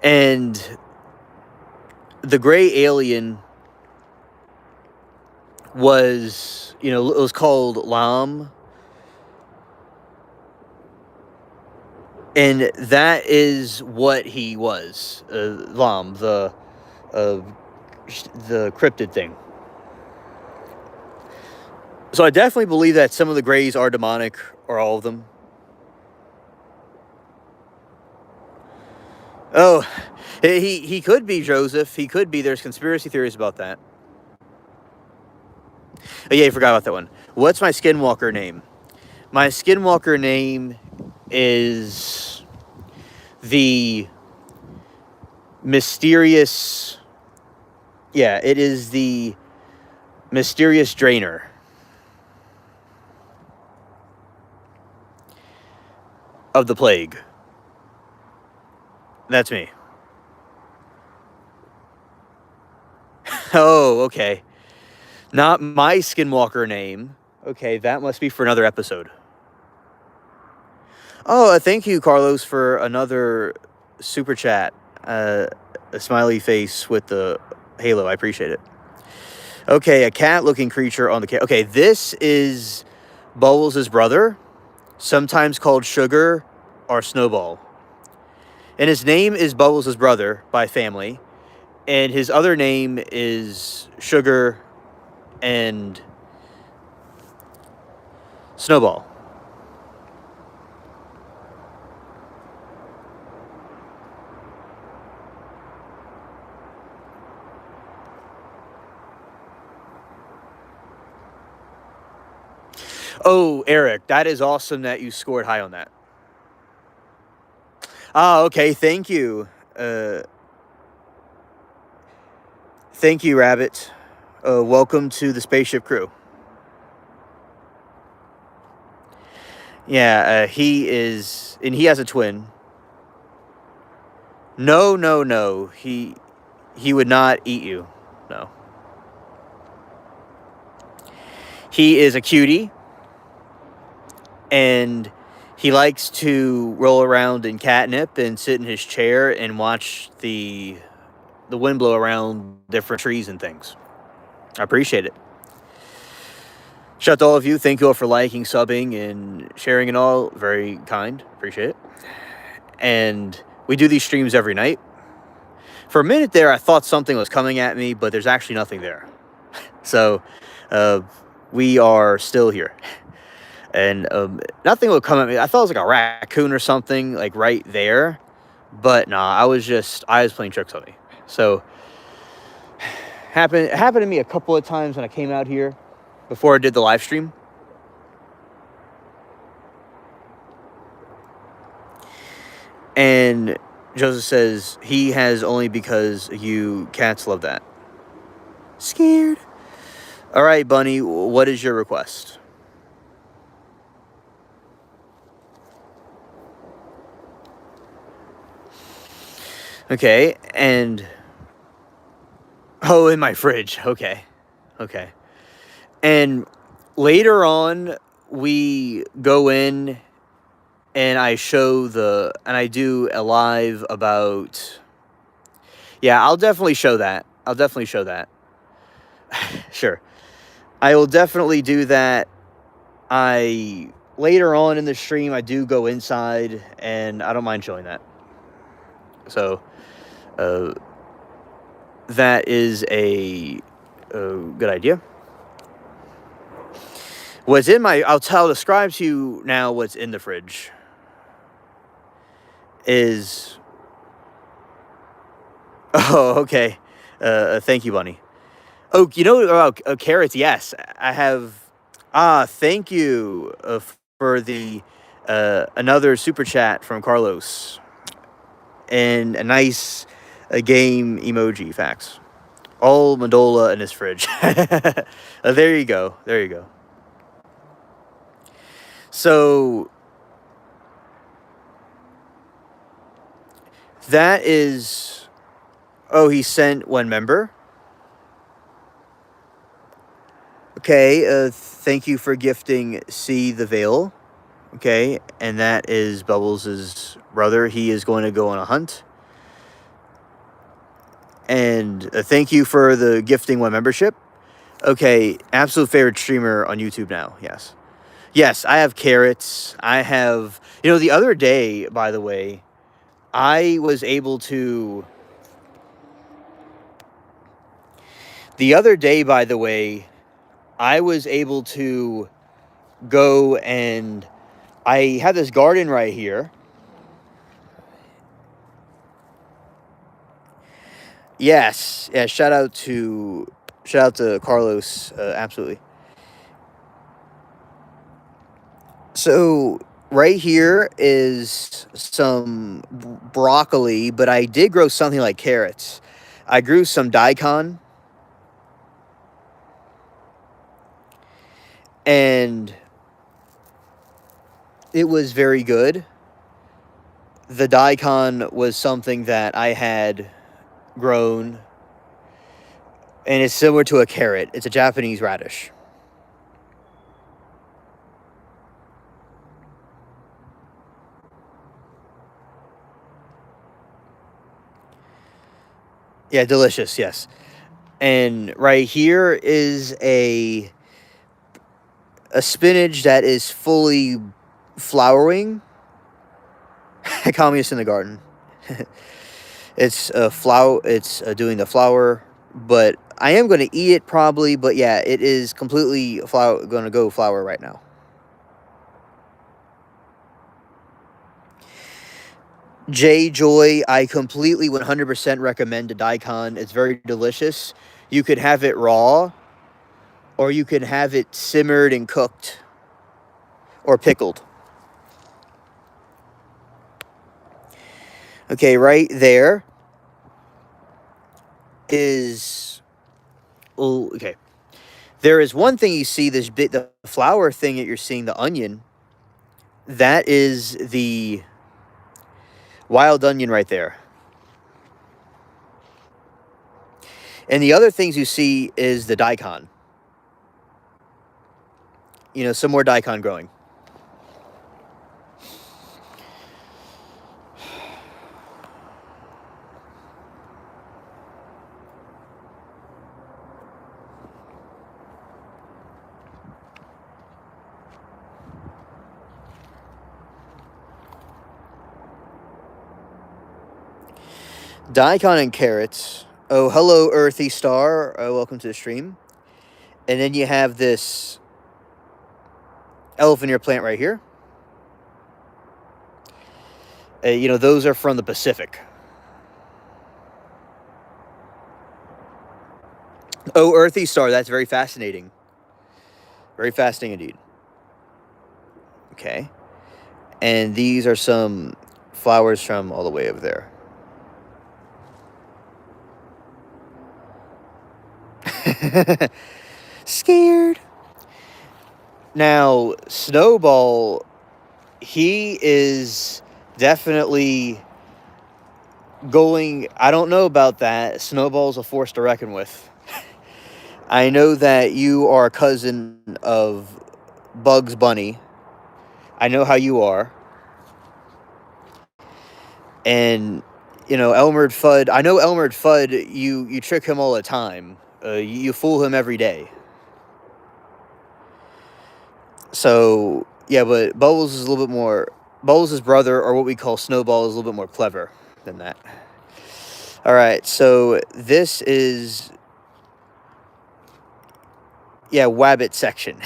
And the gray alien was, it was called Lam. And that is what he was, Lam, the cryptid thing. So I definitely believe that some of the grays are demonic, or all of them. Oh, he could be, Joseph. He could be. There's conspiracy theories about that. Oh, yeah, I forgot about that one. What's my skinwalker name? My skinwalker name is the mysterious... Yeah, it is the mysterious drainer. Of the plague. That's me. Oh, okay. Not my skinwalker name. Okay, that must be for another episode. Oh, thank you, Carlos, for another super chat. A smiley face with the halo. I appreciate it. Okay, a cat-looking creature on the cat. Okay, this is Bubbles' brother, sometimes called Sugar or Snowball. And his name is Bubbles' brother by family. And his other name is Sugar and Snowball. Oh, Eric, that is awesome that you scored high on that. Ah, okay, thank you. Thank you, Rabbit. Welcome to the spaceship crew. Yeah, he is, and he has a twin. No, no, no. He would not eat you. No. He is a cutie, and he likes to roll around in catnip and sit in his chair and watch the wind blow around different trees and things. I appreciate it. Shout out to all of you. Thank you all for liking, subbing, and sharing and all. Very kind. Appreciate it. And we do these streams every night. For a minute there, I thought something was coming at me, but there's actually nothing there. So, we are still here. And nothing would come at me. I thought it was like a raccoon or something, like right there. But nah, I was playing tricks on me. So, happened to me a couple of times when I came out here before I did the live stream. And Joseph says he has only because you cats love that. Scared. All right, Bunny, what is your request? Okay, and... Oh, in my fridge. Okay. And later on, we go in and I do a live about... Yeah, I'll definitely show that. Sure. I will definitely do that. Later on in the stream, I do go inside, and I don't mind showing that. So, that is a good idea. I'll describe to you now what's in the fridge. is... Oh, okay. Thank you, Bunny. Oh, you know about carrots? Yes, I have. Ah, thank you for the another super chat from Carlos and a nice game emoji. Facts. All Mandola in his fridge. There you go. There you go. So that is. Oh, he sent one member. Okay. Thank you for gifting See the Veil. Okay, and that is Bubbles' brother. He is going to go on a hunt. And thank you for the gifting one membership. Okay, absolute favorite streamer on YouTube now. Yes. Yes, I have carrots. I have... You know, the other day, by the way, I was able to... The other day, by the way, I was able to go and... I have this garden right here. Yes. Yeah, shout out to Carlos. Absolutely. So right here is some broccoli, but I did grow something like carrots. I grew some daikon, and it was very good. The daikon was something that I had grown, and it's similar to a carrot. It's a Japanese radish. Yeah, delicious, yes. And right here is a spinach that is fully flowering. Communist in the garden. It's a flower. It's doing the flower, but I am going to eat it probably. But yeah, it is completely flower. Going to go flower right now. J Joy, I completely 100% recommend the daikon. It's very delicious. You could have it raw, or you could have it simmered and cooked, or pickled. Okay, right there is... Oh, okay. There is one thing you see, this bit, the flower thing that you're seeing, the onion. That is the wild onion right there. And the other things you see is the daikon. You know, some more daikon growing. Daikon and carrots. Oh, hello, Earthy Star. Welcome to the stream. And then you have this elephant ear plant right here. You know, those are from the Pacific. Oh, Earthy Star. That's very fascinating. Very fascinating indeed. Okay. And these are some flowers from all the way over there. Scared. Now, Snowball, he is definitely going... I don't know about that. Snowball's a force to reckon with. I know that you are a cousin of Bugs Bunny. I know how you are. And, you know, Elmer Fudd... I know Elmer Fudd, you trick him all the time. You fool him every day. So, yeah, but Bubbles is a little bit more... Bubbles' brother, or what we call Snowball, is a little bit more clever than that. Alright, so this is... Yeah, Wabbit section.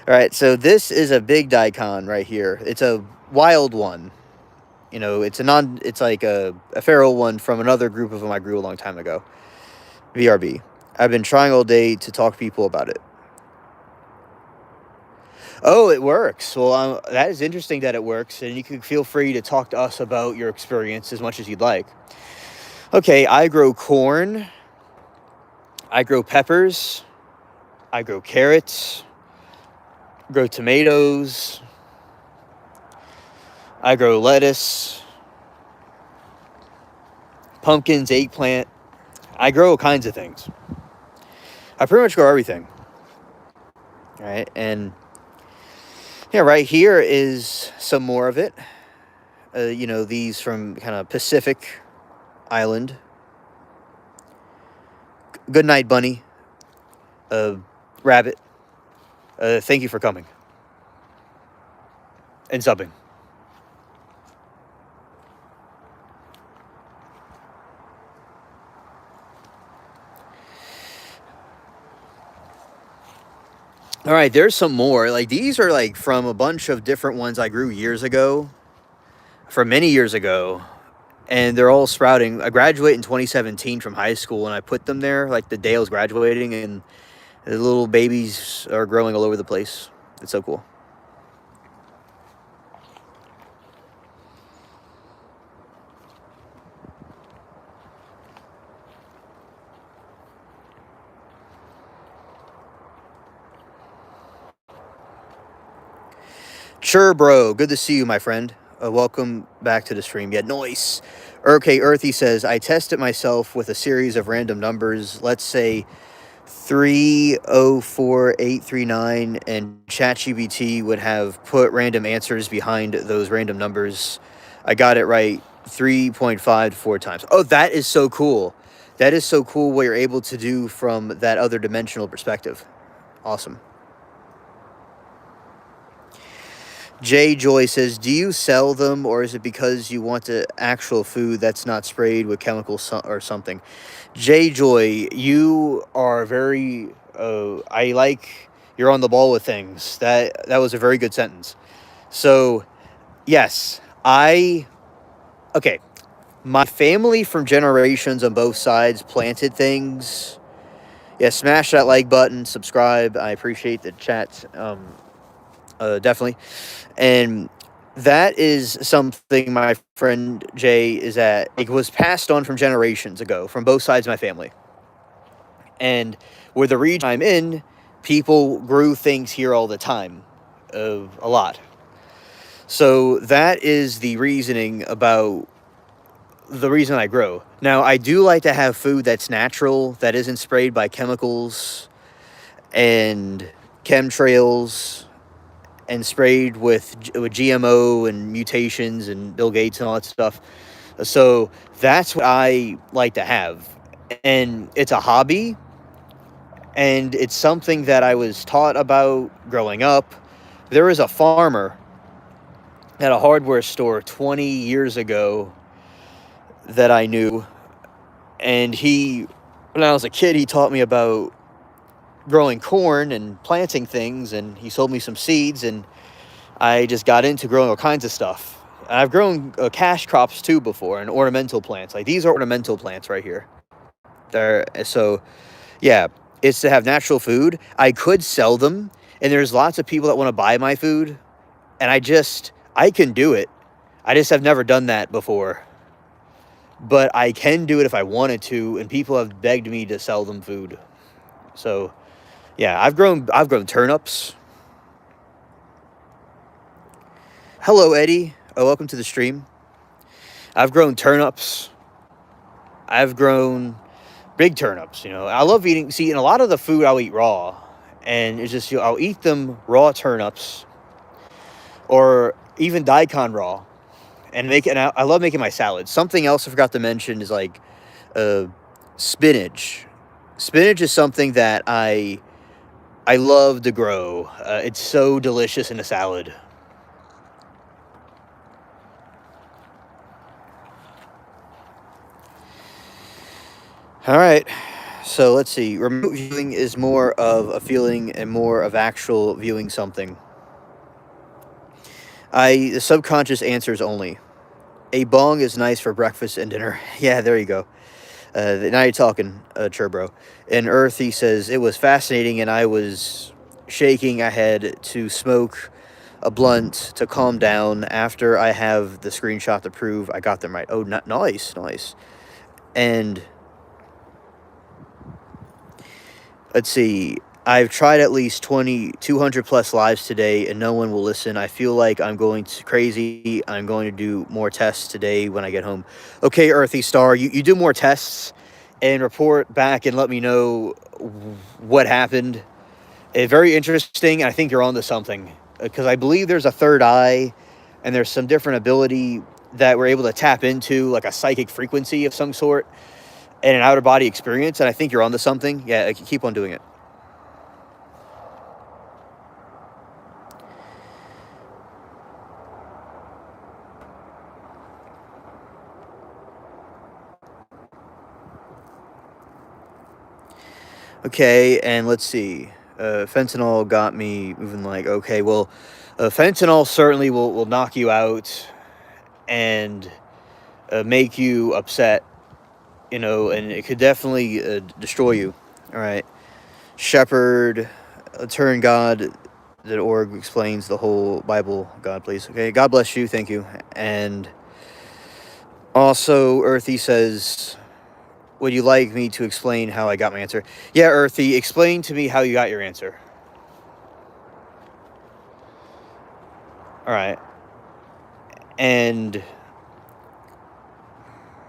Alright, so this is a big daikon right here. It's a wild one. It's like a feral one from another group of them I grew a long time ago. VRB. I've been trying all day to talk to people about it. Oh, it works. Well, that is interesting that it works, and you can feel free to talk to us about your experience as much as you'd like. Okay, I grow corn. I grow peppers. I grow carrots. Grow tomatoes. I grow lettuce. Pumpkins, eggplant. I grow all kinds of things. I pretty much grow everything. All right, and yeah, right here is some more of it. These from kind of Pacific Island. Good night, bunny. Rabbit. Thank you for coming and subbing. All right, there's some more. Like, these are like from a bunch of different ones I grew years ago, from many years ago, and they're all sprouting. I graduated in 2017 from high school, and I put them there like the day I was graduating, and the little babies are growing all over the place. It's so cool. Sure, bro. Good to see you, my friend. Welcome back to the stream. Yeah, nice. Okay, Earthy says, I tested myself with a series of random numbers. Let's say 304839, and ChatGPT would have put random answers behind those random numbers. I got it right 3.5 to 4 times. Oh, that is so cool. That is so cool what you're able to do from that other dimensional perspective. Awesome. Jay Joy says, do you sell them, or is it because you want the actual food that's not sprayed with chemicals or something? Jay Joy, you are very, you're on the ball with things. That was a very good sentence. So, yes, okay, my family from generations on both sides planted things. Yeah, smash that like button, subscribe. I appreciate the chat, definitely. And that is something my friend Jay is at. It was passed on from generations ago, from both sides of my family. And where the region I'm in, people grew things here all the time, a lot. So that is the reasoning about the reason I grow. Now, I do like to have food that's natural, that isn't sprayed by chemicals and chemtrails and sprayed with GMO and mutations and Bill Gates and all that stuff. So that's what I like to have. And it's a hobby, and it's something that I was taught about growing up. There was a farmer at a hardware store 20 years ago that I knew, and when I was a kid, he taught me about growing corn and planting things, and he sold me some seeds, and I just got into growing all kinds of stuff. I've grown cash crops too before, and ornamental plants. Like, these are ornamental plants right here. So yeah, it's to have natural food. I could sell them, and there's lots of people that want to buy my food, and I can do it. I just have never done that before. But I can do it if I wanted to, and people have begged me to sell them food. So yeah, I've grown turnips. Hello, Eddie. Oh, welcome to the stream. I've grown turnips. I've grown big turnips. I love eating a lot of the food I'll eat raw, and it's just, I'll eat them raw turnips, or even daikon raw, and I love making my salads. Something else I forgot to mention is like spinach. Spinach is something that I love to grow. It's so delicious in a salad. All right, so let's see. Remote viewing is more of a feeling and more of actual viewing something. The subconscious answers only. A bong is nice for breakfast and dinner. Yeah, there you go. Now you're talking, Churbro. And Earthy says, it was fascinating and I was shaking. I had to smoke a blunt to calm down after I have the screenshot to prove I got them right. Oh, nice, nice. And let's see. I've tried at least 200 plus lives today and no one will listen. I feel like I'm going crazy. I'm going to do more tests today when I get home. Okay, Earthy Star, you do more tests and report back and let me know what happened. Very interesting. I think you're onto something because I believe there's a third eye and there's some different ability that we're able to tap into, like a psychic frequency of some sort and an outer body experience. And I think you're onto something. Yeah, keep on doing it. Okay, and let's see. Fentanyl got me moving like, okay, well, fentanyl certainly will knock you out and make you upset, and it could definitely destroy you. All right. Shepherd, turn God.org explains the whole Bible. God, please. Okay, God bless you. Thank you. And also, Earthy says, would you like me to explain how I got my answer? Yeah, Earthy, explain to me how you got your answer. All right. And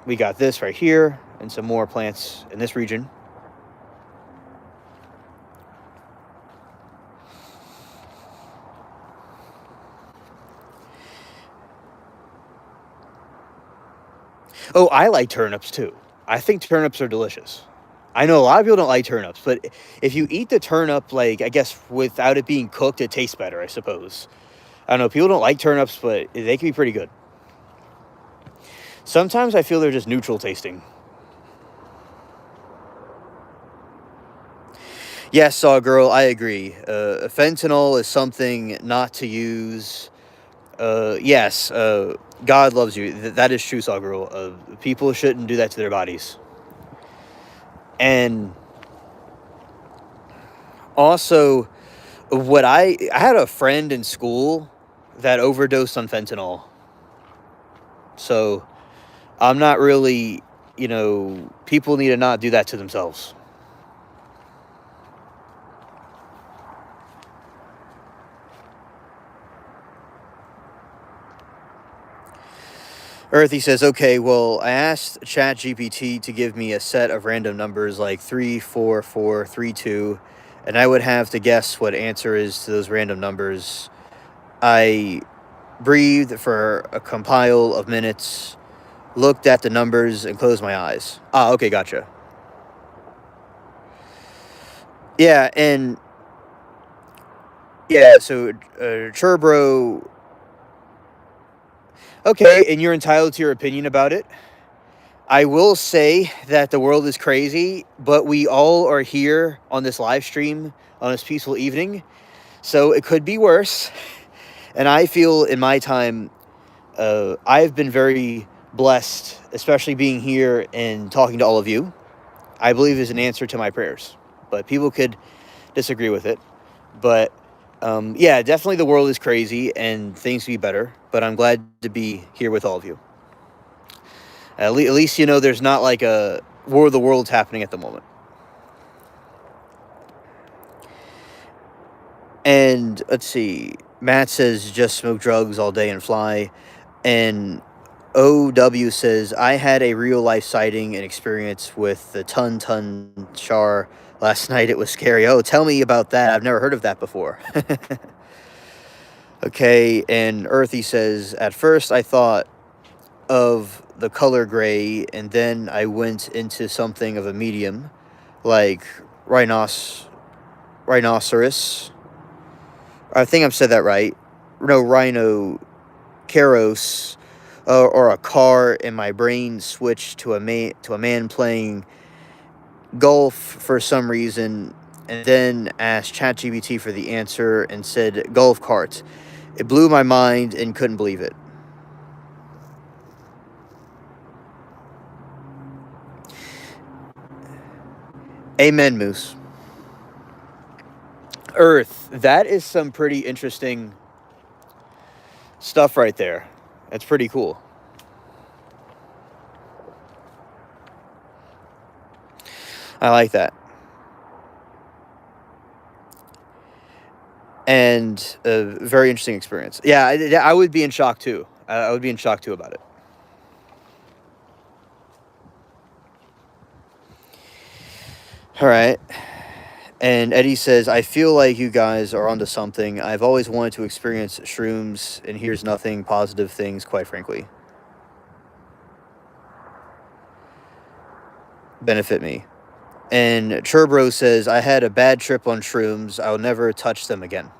we got this right here and some more plants in this region. Oh, I like turnips too. I think turnips are delicious. I know a lot of people don't like turnips, but if you eat the turnip, like, I guess without it being cooked, it tastes better, I suppose. I don't know, people don't like turnips, but they can be pretty good. Sometimes I feel they're just neutral tasting. Yes, Saw Girl, I agree. Fentanyl is something not to use. Yes, God loves you. That is true, Saw Girl. People shouldn't do that to their bodies. And also, I had a friend in school that overdosed on fentanyl. So I'm not really, people need to not do that to themselves. Earthy says, okay, well, I asked ChatGPT to give me a set of random numbers like 3, 4, 4, 3, 2, and I would have to guess what answer is to those random numbers. I breathed for a compile of minutes, looked at the numbers, and closed my eyes. Ah, okay, gotcha. Yeah, and yeah, so Turbro. Okay, and you're entitled to your opinion about it. I will say that the world is crazy, but we all are here on this live stream on this peaceful evening, so it could be worse. And I feel in my time, I've been very blessed, especially being here and talking to all of you. I believe is an answer to my prayers, but people could disagree with it. But yeah, definitely the world is crazy and things could be better, but I'm glad to be here with all of you. At least there's not like a War of the Worlds happening at the moment. And let's see, Matt says just smoke drugs all day and fly. And OW says, I had a real life sighting and experience with the Ton Char last night. It was scary. Oh, tell me about that. I've never heard of that before. Okay, and Earthy says, at first I thought of the color gray, and then I went into something of a medium, like rhinoceros. I think I've said that right. No, rhinoceros, or a car, and my brain switched to a man playing golf for some reason, and then asked ChatGPT for the answer and said golf cart. It blew my mind and couldn't believe it. Amen, Moose. Earth, that is some pretty interesting stuff right there. That's pretty cool. I like that. And a very interesting experience. Yeah, I would be in shock too. I would be in shock too about it. All right. And Eddie says, I feel like you guys are onto something. I've always wanted to experience shrooms, and here's nothing positive things, quite frankly. Benefit me. And Churbro says, I had a bad trip on shrooms. I'll never touch them again.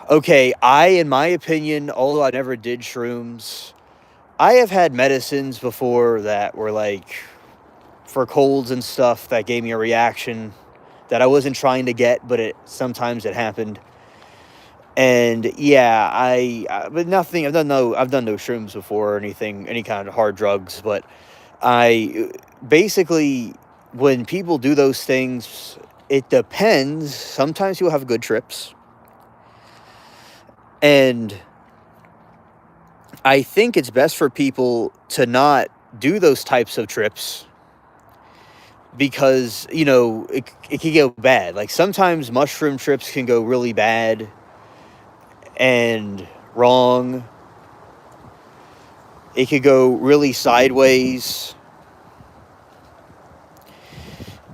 Okay, in my opinion, although I never did shrooms, I have had medicines before that were like for colds and stuff that gave me a reaction that I wasn't trying to get, but sometimes it happened. And yeah, but nothing. I've done no shrooms before or anything, any kind of hard drugs. But basically, when people do those things, it depends. Sometimes you'll have good trips, and I think it's best for people to not do those types of trips because it can go bad. Like sometimes mushroom trips can go really bad and wrong. It could go really sideways.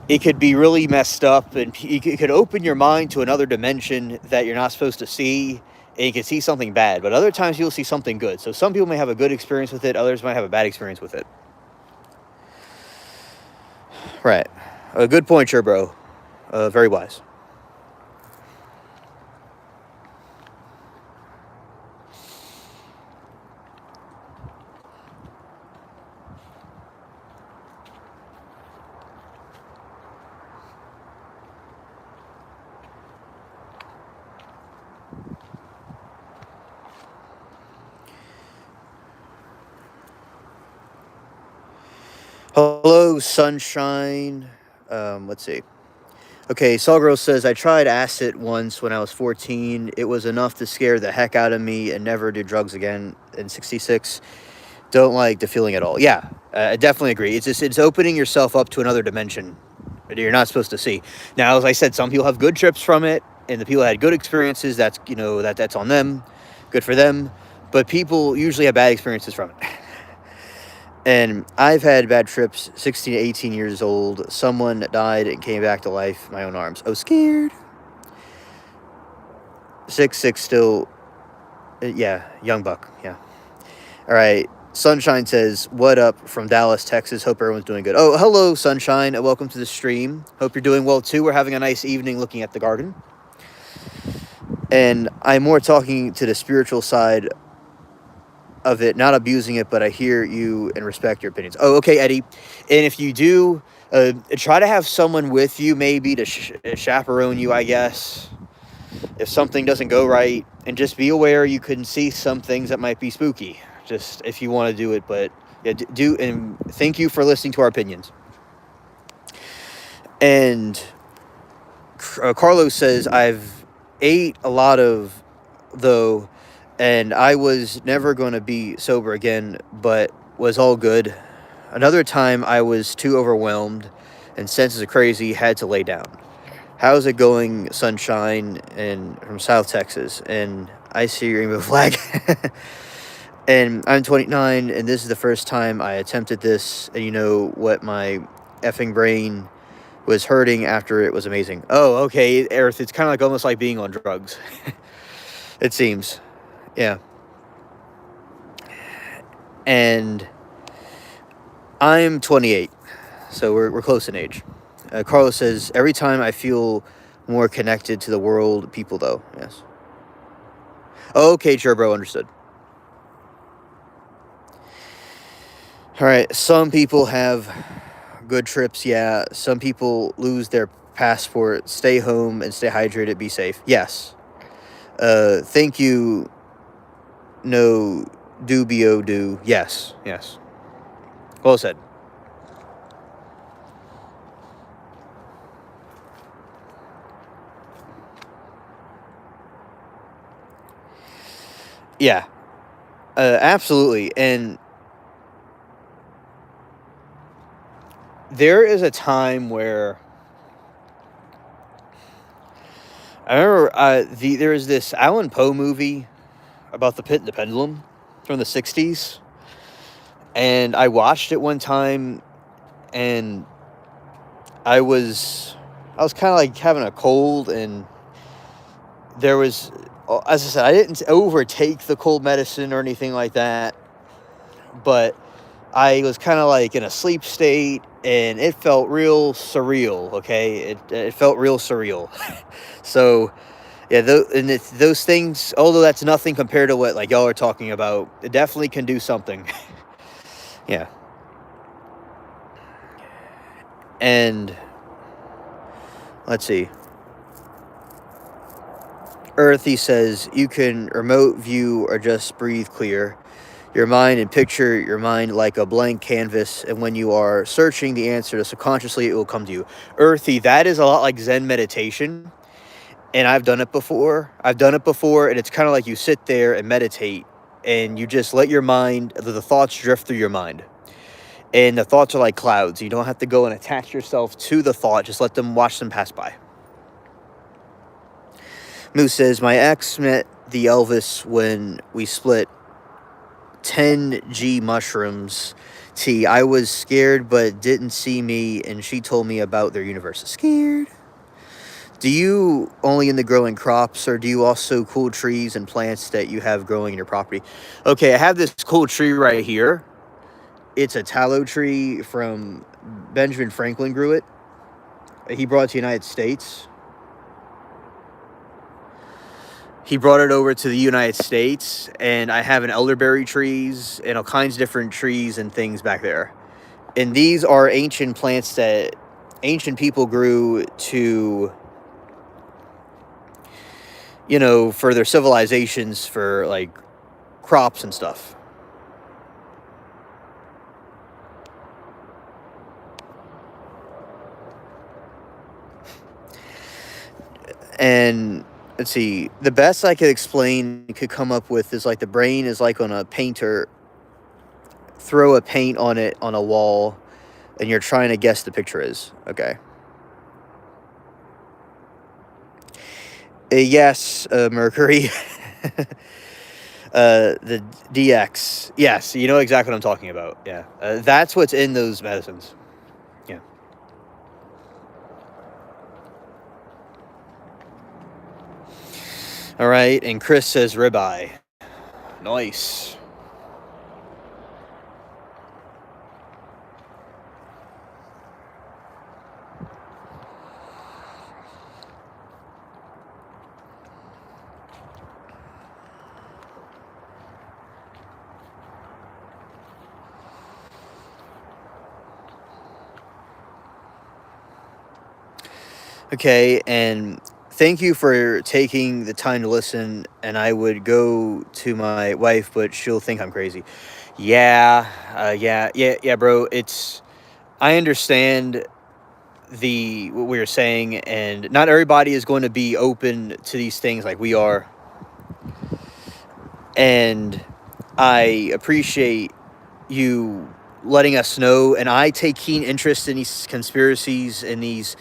It could be really messed up, and it could open your mind to another dimension that you're not supposed to see, and you can see something bad. But other times you'll see something good. So some people may have a good experience with it, others might have a bad experience with it. Right. A good point, sure, bro. Very wise. Hello, sunshine. Let's see. Okay, Sawgirl says, I tried acid once when I was 14. It was enough to scare the heck out of me and never do drugs again. In 66, don't like the feeling at all. Yeah, I definitely agree. It's opening yourself up to another dimension that you're not supposed to see. Now, as I said, some people have good trips from it, and the people that had good experiences, that's on them. Good for them. But people usually have bad experiences from it. And I've had bad trips, 16 to 18 years old. Someone died and came back to life in my own arms. I was scared. 6'6" still, yeah, young buck, yeah. All right, Sunshine says, what up from Dallas, Texas? Hope everyone's doing good. Oh, hello, Sunshine. Welcome to the stream. Hope you're doing well, too. We're having a nice evening looking at the garden. And I'm more talking to the spiritual side of it, not abusing it, but I hear you and respect your opinions. Oh, okay, Eddie. And if you do, try to have someone with you maybe to chaperone you, I guess, if something doesn't go right. And just be aware you can see some things that might be spooky, just if you want to do it. But yeah, and thank you for listening to our opinions. And Carlos says, I've ate a lot of, though, and I was never going to be sober again, but was all good. Another time I was too overwhelmed and senses of crazy, had to lay down. How's it going, Sunshine, and from South Texas? And I see your rainbow flag. And I'm 29, and this is the first time I attempted this, and you know what, my effing brain was hurting after it was amazing. Oh, okay, Earth, it's kind of like almost like being on drugs. It seems. Yeah. And I'm 28, so we're close in age. Carlos says, every time I feel more connected to the world, people, though. Yes. Okay, sure, bro, understood. All right, some people have good trips, yeah. Some people lose their passport. Stay home and stay hydrated, be safe. Yes. Thank you, no dubio do. Yes, yes. Well said. Yeah, absolutely. And there is a time where I remember there was this Alan Poe movie about the Pit and the Pendulum from the 60s, and I watched it one time, and I was I was kind of like having a cold, and there was, as I said, I didn't overtake the cold medicine or anything like that, but I was kind of like in a sleep state, and it felt real surreal. Okay, it felt real surreal. So yeah, those things, although that's nothing compared to what like y'all are talking about, it definitely can do something. Yeah, and let's see. Earth, he says, you can remote view or just breathe clear your mind and picture your mind like a blank canvas, and when you are searching the answer subconsciously, it will come to you. Earthy, that is a lot like Zen meditation, and I've done it before. And it's kind of like you sit there and meditate, and you just let your mind, the thoughts drift through your mind. And the thoughts are like clouds. You don't have to go and attach yourself to the thought. Just let them, watch them pass by. Moose says, my ex met the Elvis when we split 10G mushrooms tea. I was scared but didn't see me, and she told me about their universe. Scared? Do you only in the growing crops, or do you also cool trees and plants that you have growing in your property? Okay, I have this cool tree right here. It's a tallow tree from Benjamin Franklin grew it. He brought it to the United States. He brought it over to the United States, and I have an elderberry trees and all kinds of different trees and things back there. And these are ancient plants that ancient people grew to, for their civilizations, for like crops and stuff. And let's see, the best I could come up with is like the brain is like on a painter, throw a paint on it on a wall, and you're trying to guess the picture is. Okay. Yes, Mercury. The DX. Yes, you know exactly what I'm talking about. Yeah. That's what's in those medicines. Yeah. All right. And Chris says ribeye. Nice. Okay. And thank you for taking the time to listen. And I would go to my wife, but she'll think I'm crazy. Yeah. Yeah, bro. I understand what we were saying, and not everybody is going to be open to these things like we are. And I appreciate you letting us know, and I take keen interest in these conspiracies and these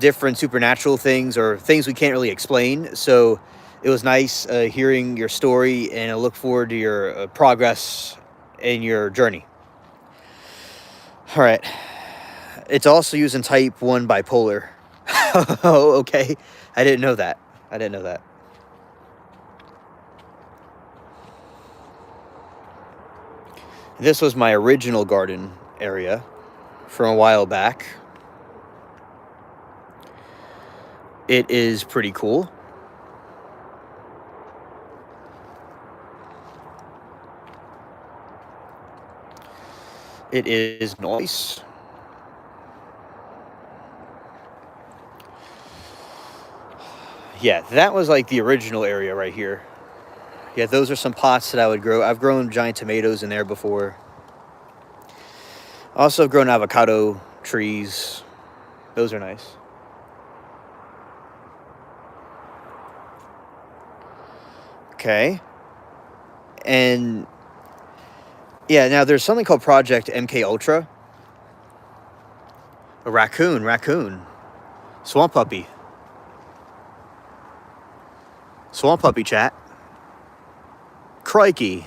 different supernatural things or things we can't really explain. So it was nice hearing your story, and I look forward to your progress in your journey. All right. It's also used in type 1 bipolar. Oh, okay. I didn't know that. I didn't know that. This was my original garden area from a while back. It is pretty cool. It is nice. Yeah, that was like the original area right here. Yeah, those are some pots that I would grow. I've grown giant tomatoes in there before. Also grown avocado trees. Those are nice. Okay. And yeah, now there's something called Project MK Ultra. A raccoon. Swamp puppy. Swamp puppy chat. Crikey.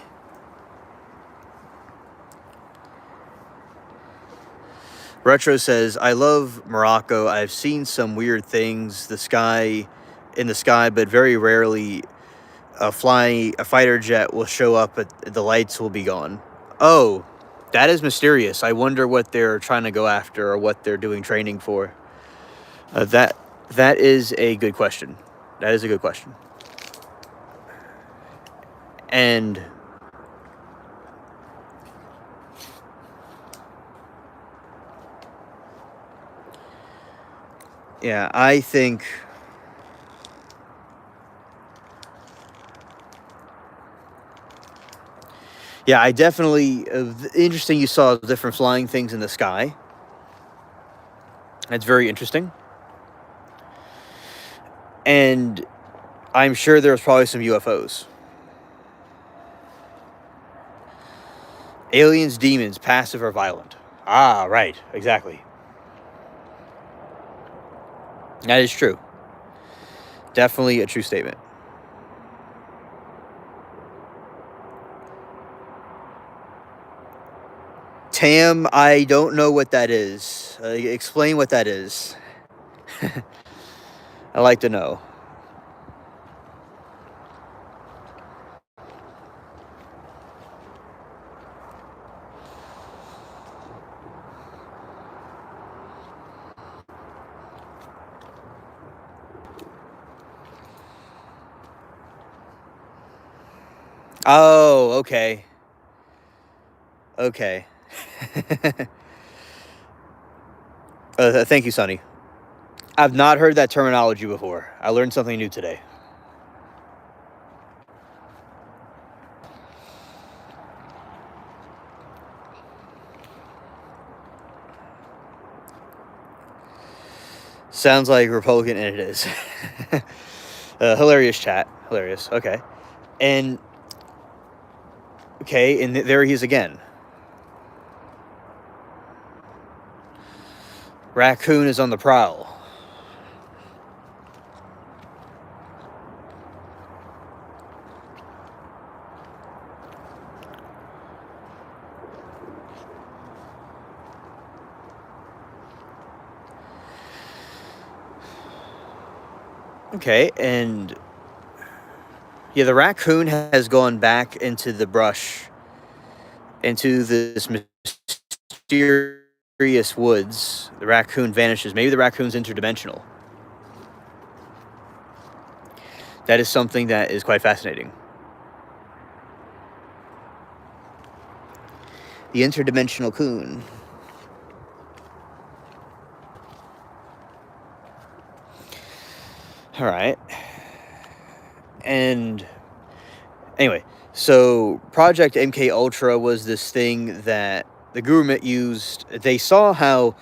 Retro says, I love Morocco. I've seen some weird things in the sky, but very rarely a fighter jet will show up, but the lights will be gone. Oh, that is mysterious. I wonder what they're trying to go after or what they're doing training for. That is a good question. That is a good question. And yeah, I think yeah, I definitely interesting you saw different flying things in the sky. That's very interesting. And I'm sure there was probably some UFOs. Aliens, demons, passive or violent. Ah, right, exactly. That is true. Definitely a true statement. Tam, I don't know what that is. Explain what that is. I'd like to know. Oh, okay. Okay. Thank you, Sonny. I've not heard that terminology before. I learned something new today. Sounds like Republican, and it is. Hilarious chat. Hilarious. Okay. And okay, and there he is again. Raccoon is on the prowl. Okay, and yeah, the raccoon has gone back into the brush, into this mysterious woods. The raccoon vanishes. Maybe the raccoon's interdimensional. That is something that is quite fascinating. The interdimensional coon. All right. And anyway, so Project MK Ultra was this thing that the government used. They saw how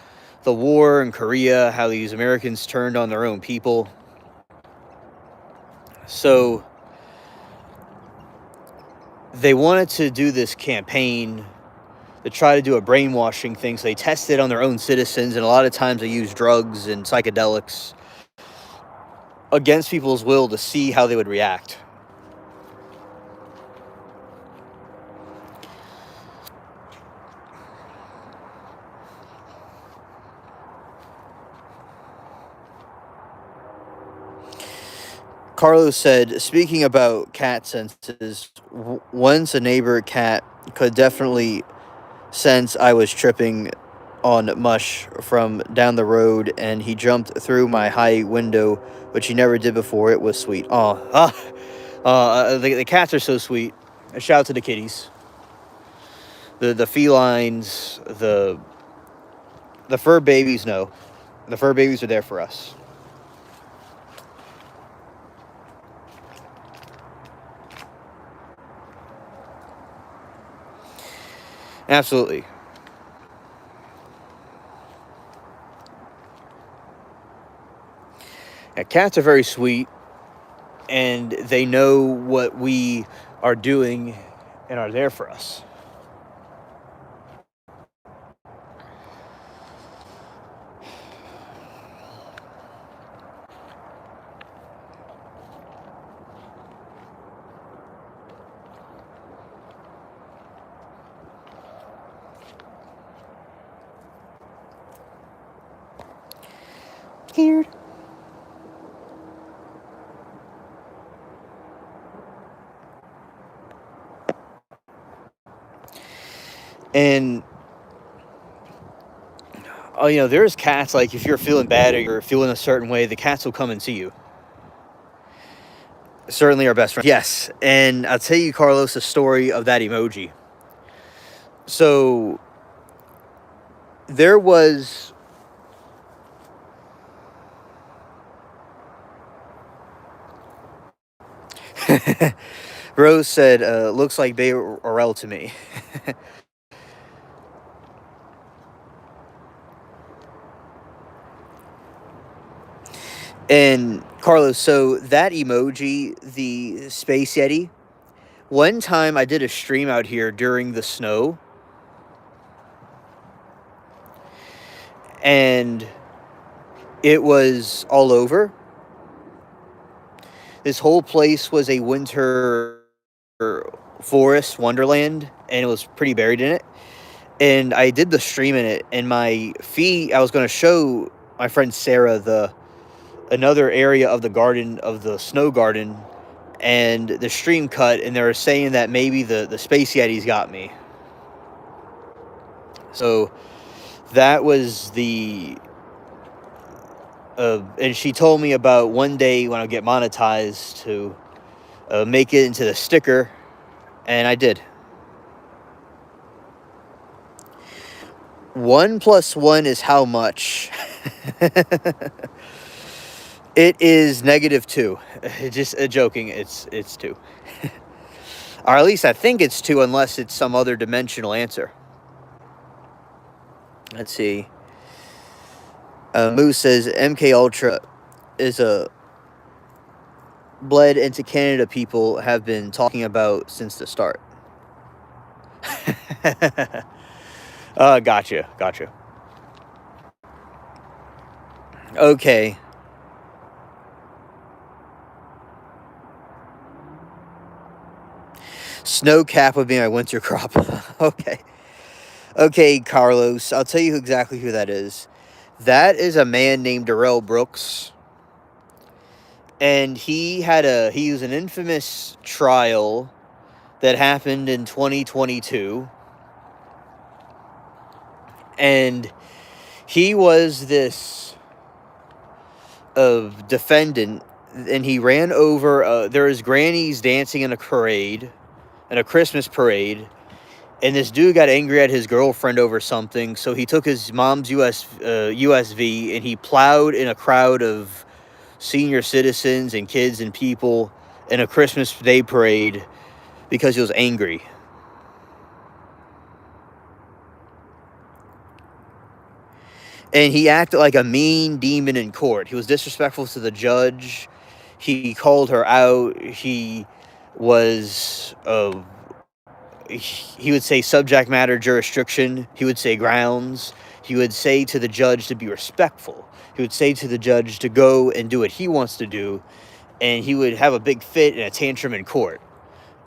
the war in Korea, how these Americans turned on their own people. So they wanted to do this campaign to try to do a brainwashing thing. So they tested on their own citizens, and a lot of times they used drugs and psychedelics against people's will to see how they would react. Carlos said, speaking about cat senses, once a neighbor cat could definitely sense I was tripping on mush from down the road, and he jumped through my high window, which he never did before. It was sweet. The cats are so sweet. A shout out to the kitties. The felines, the fur babies, no. The fur babies are there for us. Absolutely. Yeah, cats are very sweet, and they know what we are doing, and are there for us. Scared. And there's cats, like, if you're feeling bad or you're feeling a certain way, the cats will come and see you. Certainly our best friend. Yes, and I'll tell you, Carlos, the story of that emoji. So there was Rose said, looks like Bay Orel to me. And Carlos, so that emoji, the Space Yeti, one time I did a stream out here during the snow, and it was all over. This whole place was a winter forest wonderland, and it was pretty buried in it. And I did the stream in it, and my feed, I was going to show my friend Sarah another area of the garden, of the snow garden, and the stream cut, and they were saying that maybe the Space Yeti's got me. So that was the and she told me about one day when I get monetized to make it into the sticker, and I did. 1 + 1 is how much? It is -2. Just joking. It's 2. Or at least I think it's 2, unless it's some other dimensional answer. Let's see. Moose says MK Ultra is a bled into Canada people have been talking about since the start. Gotcha. Okay. Snow cap would be my winter crop. Okay, Carlos. I'll tell you exactly who that is. That is a man named Darrell Brooks. And he was an infamous trial that happened in 2022. And he was this defendant, and he ran over, there was grannies dancing in a Christmas parade, and this dude got angry at his girlfriend over something, so he took his mom's USV, and he plowed in a crowd of senior citizens and kids and people in a Christmas Day parade because he was angry. And he acted like a mean demon in court. He was disrespectful to the judge. He called her out. He was, he would say subject matter jurisdiction. He would say grounds. He would say to the judge to be respectful. He would say to the judge to go and do what he wants to do. And he would have a big fit and a tantrum in court.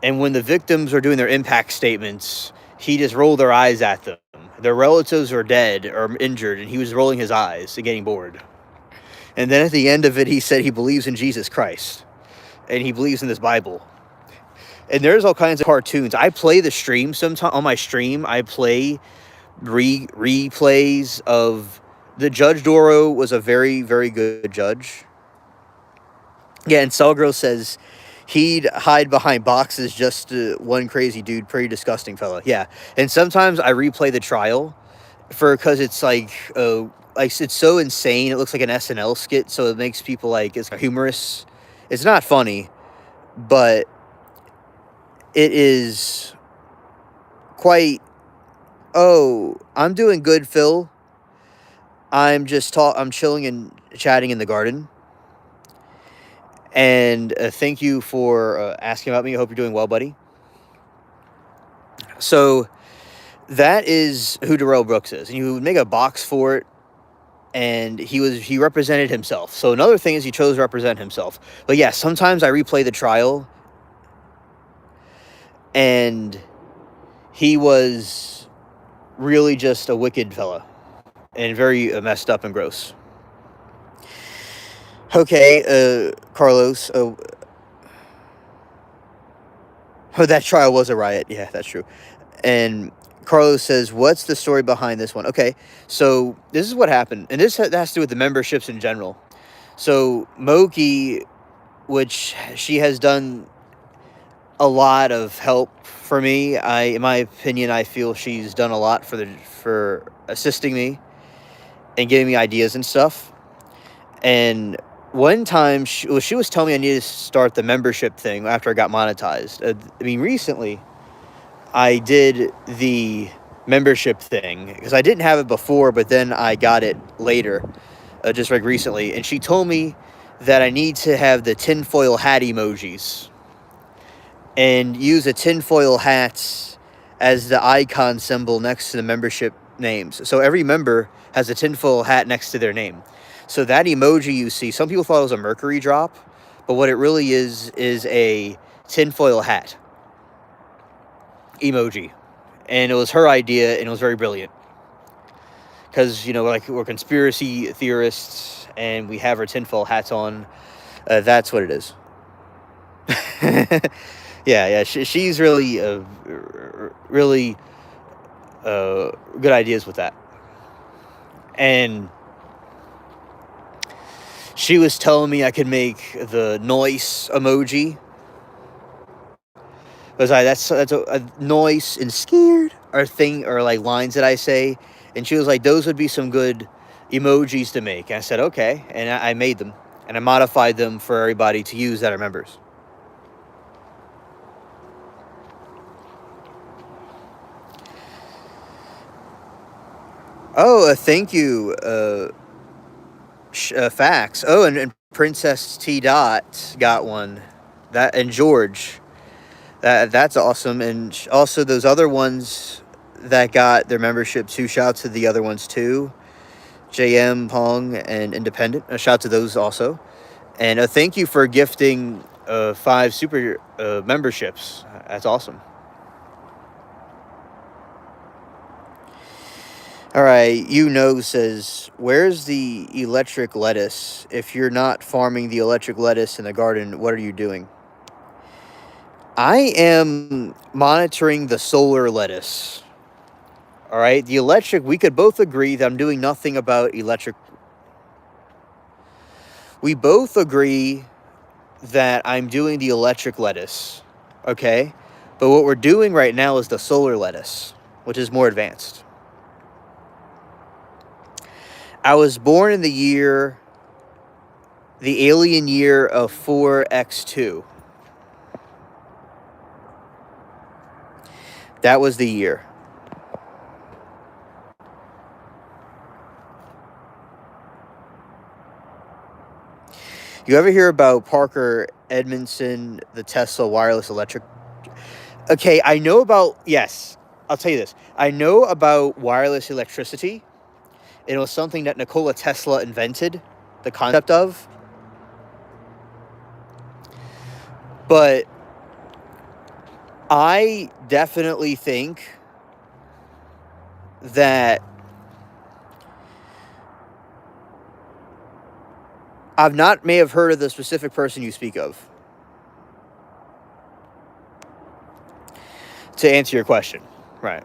And when the victims were doing their impact statements, he just rolled their eyes at them. Their relatives were dead or injured, and he was rolling his eyes and getting bored. And then at the end of it, he said he believes in Jesus Christ, and he believes in this Bible. And there's all kinds of cartoons. I play the stream sometimes. On my stream, I play replays of the Judge Doro was a very, very good judge. Yeah, and Selgro says he'd hide behind boxes just one crazy dude, pretty disgusting fella. Yeah, and sometimes I replay the trial because it's like it's so insane. It looks like an SNL skit, so it makes people like it's humorous. It's not funny, but it is quite. Oh, I'm doing good, Phil. I'm chilling and chatting in the garden. And thank you for asking about me. I hope you're doing well, buddy. So that is who Darrell Brooks is, and you would make a box for it, and he represented himself. So another thing is he chose to represent himself. But yeah, sometimes I replay the trial, and he was really just a wicked fella and very messed up and gross. Okay, Carlos. Oh, that trial was a riot. Yeah, that's true. And Carlos says, "What's the story behind this one?" Okay, so this is what happened, and this has to do with the memberships in general. So Moki, which she has done a lot of help for me. In my opinion, I feel she's done a lot for assisting me and giving me ideas and stuff. And one time, she was telling me I needed to start the membership thing after I got monetized. I mean, recently, I did the membership thing because I didn't have it before, but then I got it later, just like recently. And she told me that I need to have the tinfoil hat emojis and use a tinfoil hat as the icon symbol next to the membership names. So every member has a tinfoil hat next to their name. So that emoji you see, some people thought it was a mercury drop, but what it really is a tinfoil hat emoji. And it was her idea, and it was very brilliant. Because, like, we're conspiracy theorists, and we have our tinfoil hats on. That's what it is. Yeah. She's really, really good ideas with that. And she was telling me I could make the noise emoji. Because that's a noise and scared or like lines that I say. And she was like, those would be some good emojis to make. And I said, okay. And I made them. And I modified them for everybody to use that are members. Oh, thank you, Fax. Oh, and Princess T. Dot got one. And George. That's awesome. And also those other ones that got their membership too. Shout out to the other ones too. JM, Pong, and Independent. A shout out to those also. And thank you for gifting 5 super memberships. That's awesome. All right, says, where's the electric lettuce? If you're not farming the electric lettuce in the garden, what are you doing? I am monitoring the solar lettuce. All right, the electric, we could both agree that I'm doing nothing about electric. We both agree that I'm doing the electric lettuce, okay? But what we're doing right now is the solar lettuce, which is more advanced. I was born in the alien year of 4X2. That was the year. You ever hear about Parker Edmondson, the Tesla wireless electric? Okay, I know about, yes, I'll tell you this. I know about wireless electricity. It was something that Nikola Tesla invented, the concept of. But I definitely think that may have heard of the specific person you speak of. To answer your question, right.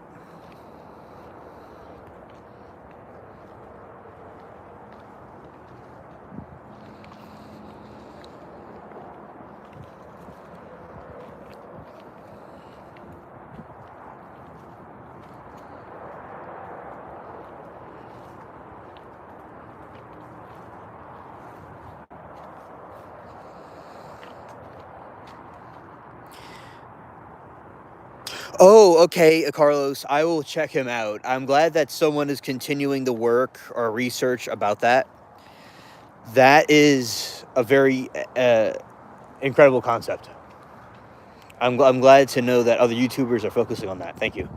Oh, okay, Carlos. I will check him out. I'm glad that someone is continuing the work or research about that. That is a very incredible concept. I'm glad to know that other YouTubers are focusing on that. Thank you.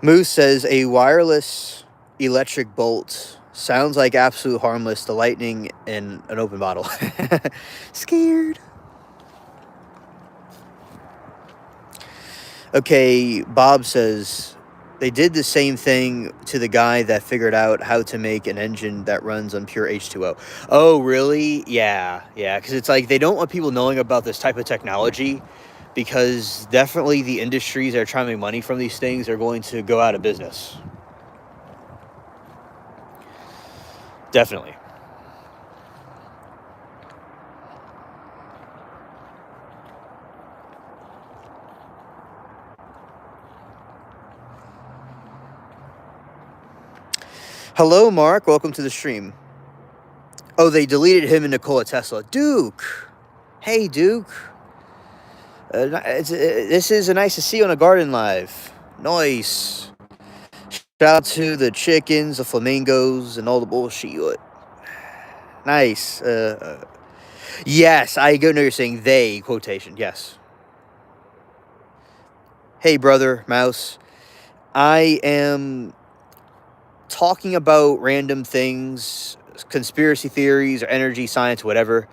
Moose says a wireless electric bolt sounds like absolute harmless. The lightning in an open bottle. Scared. Okay, Bob says they did the same thing to the guy that figured out how to make an engine that runs on pure H2O. Oh, really? Yeah. Because it's like they don't want people knowing about this type of technology, because definitely the industries that are trying to make money from these things are going to go out of business. Definitely. Hello, Mark. Welcome to the stream. Oh, they deleted him and Nikola Tesla. Duke. Hey, Duke. This is nice to see you on a Garden Live. Nice. Shout out to the chickens, the flamingos, and all the bullshit. Nice. Yes, I know you're saying they, quotation. Yes. Hey, brother, Mouse. I am talking about random things, conspiracy theories, or energy, science, whatever.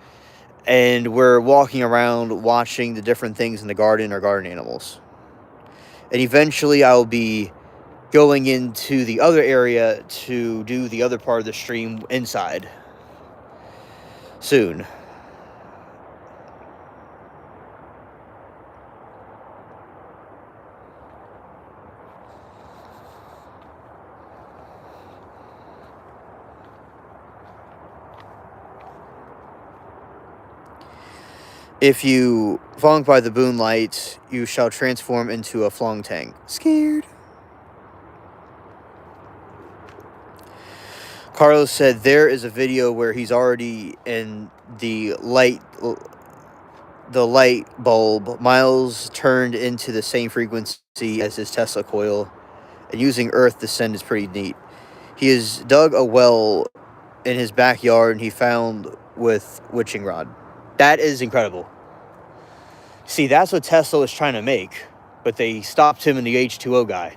And we're walking around watching the different things in the garden or garden animals. And eventually I'll be going into the other area to do the other part of the stream inside soon. If you flung by the moonlight, you shall transform into a flung tang. Scared. Carlos said there is a video where he's already in the light bulb. Miles turned into the same frequency as his Tesla coil, and using Earth to send is pretty neat. He has dug a well in his backyard, and he found with witching rod. That is incredible. See, that's what Tesla was trying to make, but they stopped him and the H2O guy.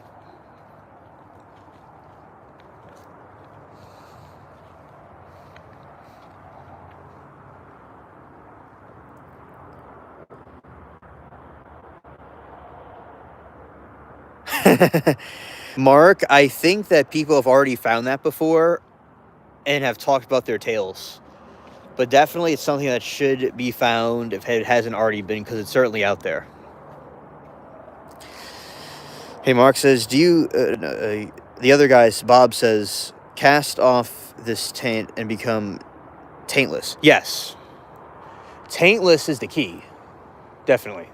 Mark, I think that people have already found that before and have talked about their tales. But definitely it's something that should be found if it hasn't already been, because it's certainly out there. Hey, Mark says, do you... the other guys, Bob says, cast off this taint and become taintless. Yes. Taintless is the key. Definitely.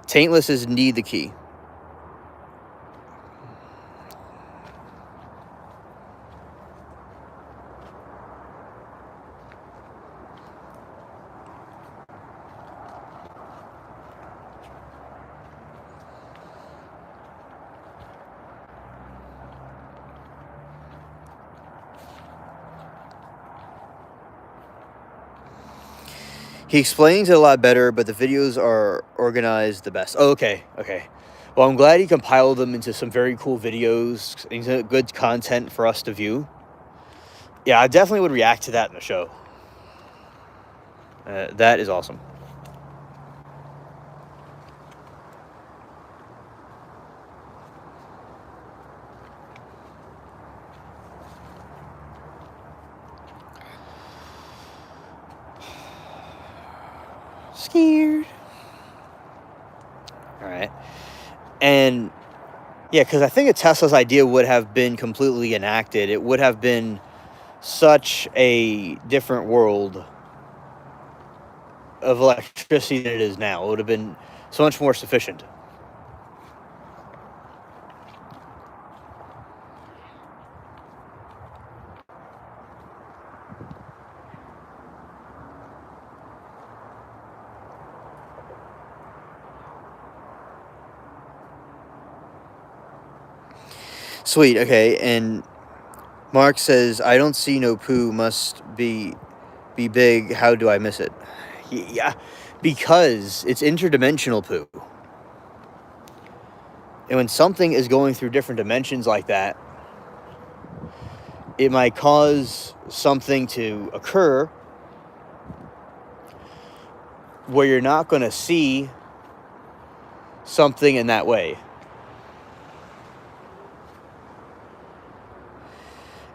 Taintless is indeed the key. He explains it a lot better, but the videos are organized the best. Oh, okay. Well, I'm glad he compiled them into some very cool videos, into good content for us to view. Yeah, I definitely would react to that in the show. That is awesome. Scared. All right. And yeah, because I think a Tesla's idea would have been completely enacted. It would have been such a different world of electricity than it is now. It would have been so much more sufficient. Sweet. Okay. And Mark says, "I don't see no poo. Must be big. How do I miss it?" Yeah, because it's interdimensional poo. And when something is going through different dimensions like that, it might cause something to occur where you're not going to see something in that way.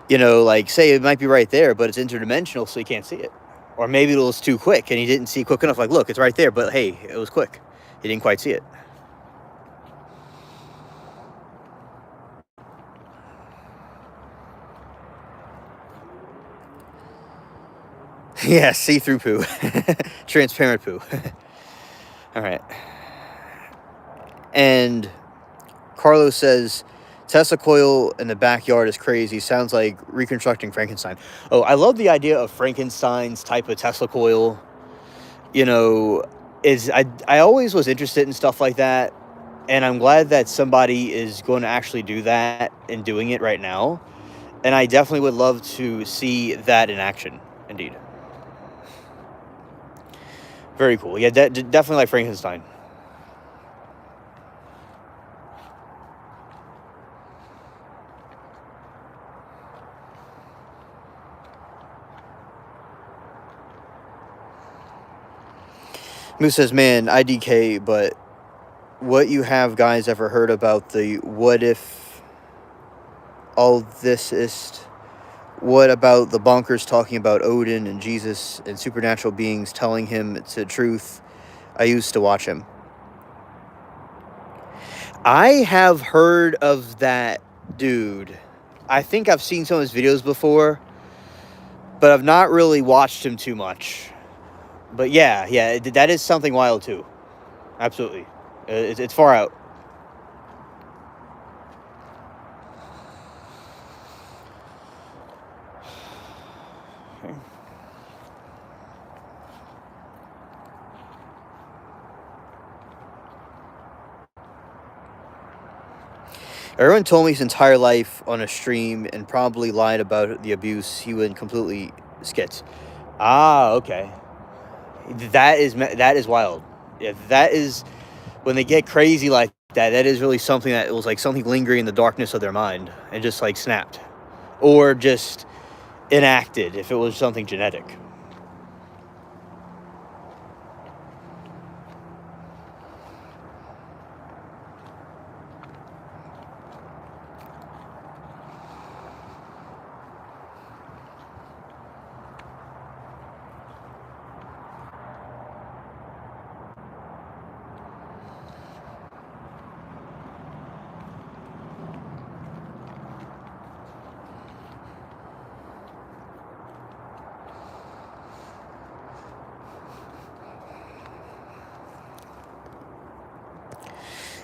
You know, like, say it might be right there, but it's interdimensional, so you can't see it. Or maybe it was too quick and you didn't see quick enough. Like, look, it's right there, but hey, it was quick. You didn't quite see it. Yeah, see-through poo. Transparent poo. All right. And Carlos says, Tesla coil in the backyard is crazy. Sounds like reconstructing Frankenstein. Oh, I love the idea of Frankenstein's type of Tesla coil. You know, I always was interested in stuff like that. And I'm glad that somebody is going to actually do that and doing it right now. And I definitely would love to see that in action. Indeed. Very cool. Yeah, definitely like Frankenstein. Moose says, man, IDK, but what you have guys ever heard about the what if all this is? What about the bonkers talking about Odin and Jesus and supernatural beings telling him it's the truth? I used to watch him. I have heard of that dude. I think I've seen some of his videos before, but I've not really watched him too much. But yeah, that is something wild too. Absolutely. It's far out. Okay. Everyone told me his entire life on a stream and probably lied about the abuse. He went completely skits. Ah, okay. That is wild. Yeah, that is when they get crazy like that. That is really something that was like something lingering in the darkness of their mind and just like snapped, or just enacted if it was something genetic.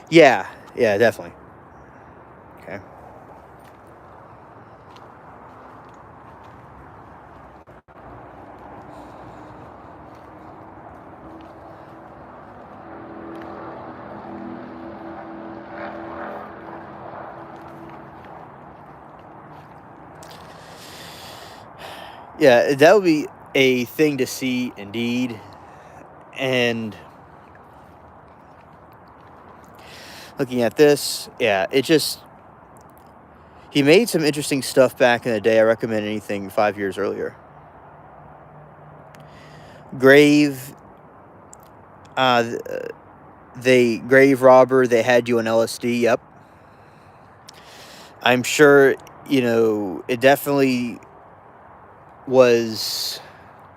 Yeah, definitely. Okay. Yeah, that would be a thing to see indeed. And looking at this, yeah, it just he made some interesting stuff back in the day. I recommend anything 5 years earlier. Grave, uh, they grave robber. They had you on LSD. Yep, I'm sure. You know, it definitely was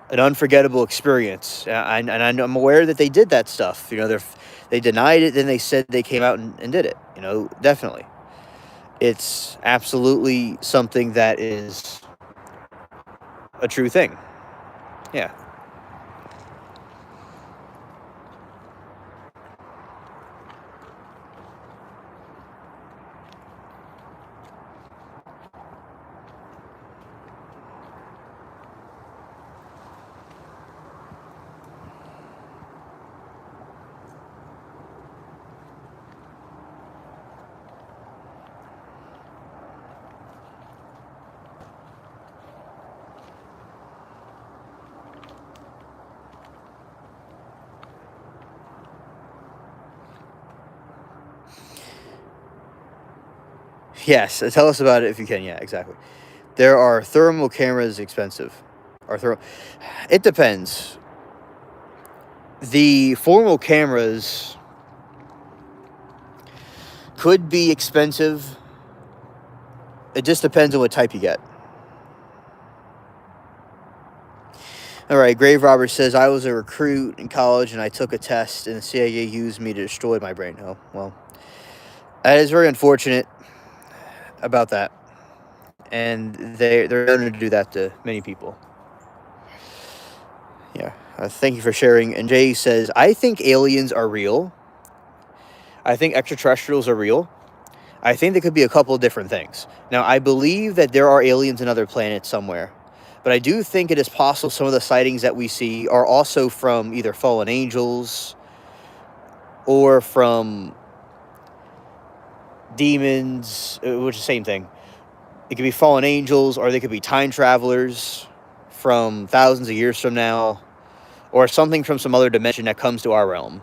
an unforgettable experience. And I'm aware that they did that stuff. You know, they denied it, then they said they came out and did it. You know, definitely. It's absolutely something that is a true thing. Yeah. Yes, tell us about it if you can. Yeah, exactly. There are thermal cameras expensive. It depends. The formal cameras could be expensive. It just depends on what type you get. All right, Grave Robber says, I was a recruit in college and I took a test and the CIA used me to destroy my brain. Oh, well, that is very unfortunate about that. And they're going to do that to many people. Yeah, thank you for sharing. And Jay says, I think aliens are real. I think extraterrestrials are real. I think they could be a couple of different things. Now, I believe that there are aliens in other planets somewhere. But I do think it is possible some of the sightings that we see are also from either fallen angels or from demons, which is the same thing. It could be fallen angels, or they could be time travelers from thousands of years from now, or something from some other dimension that comes to our realm.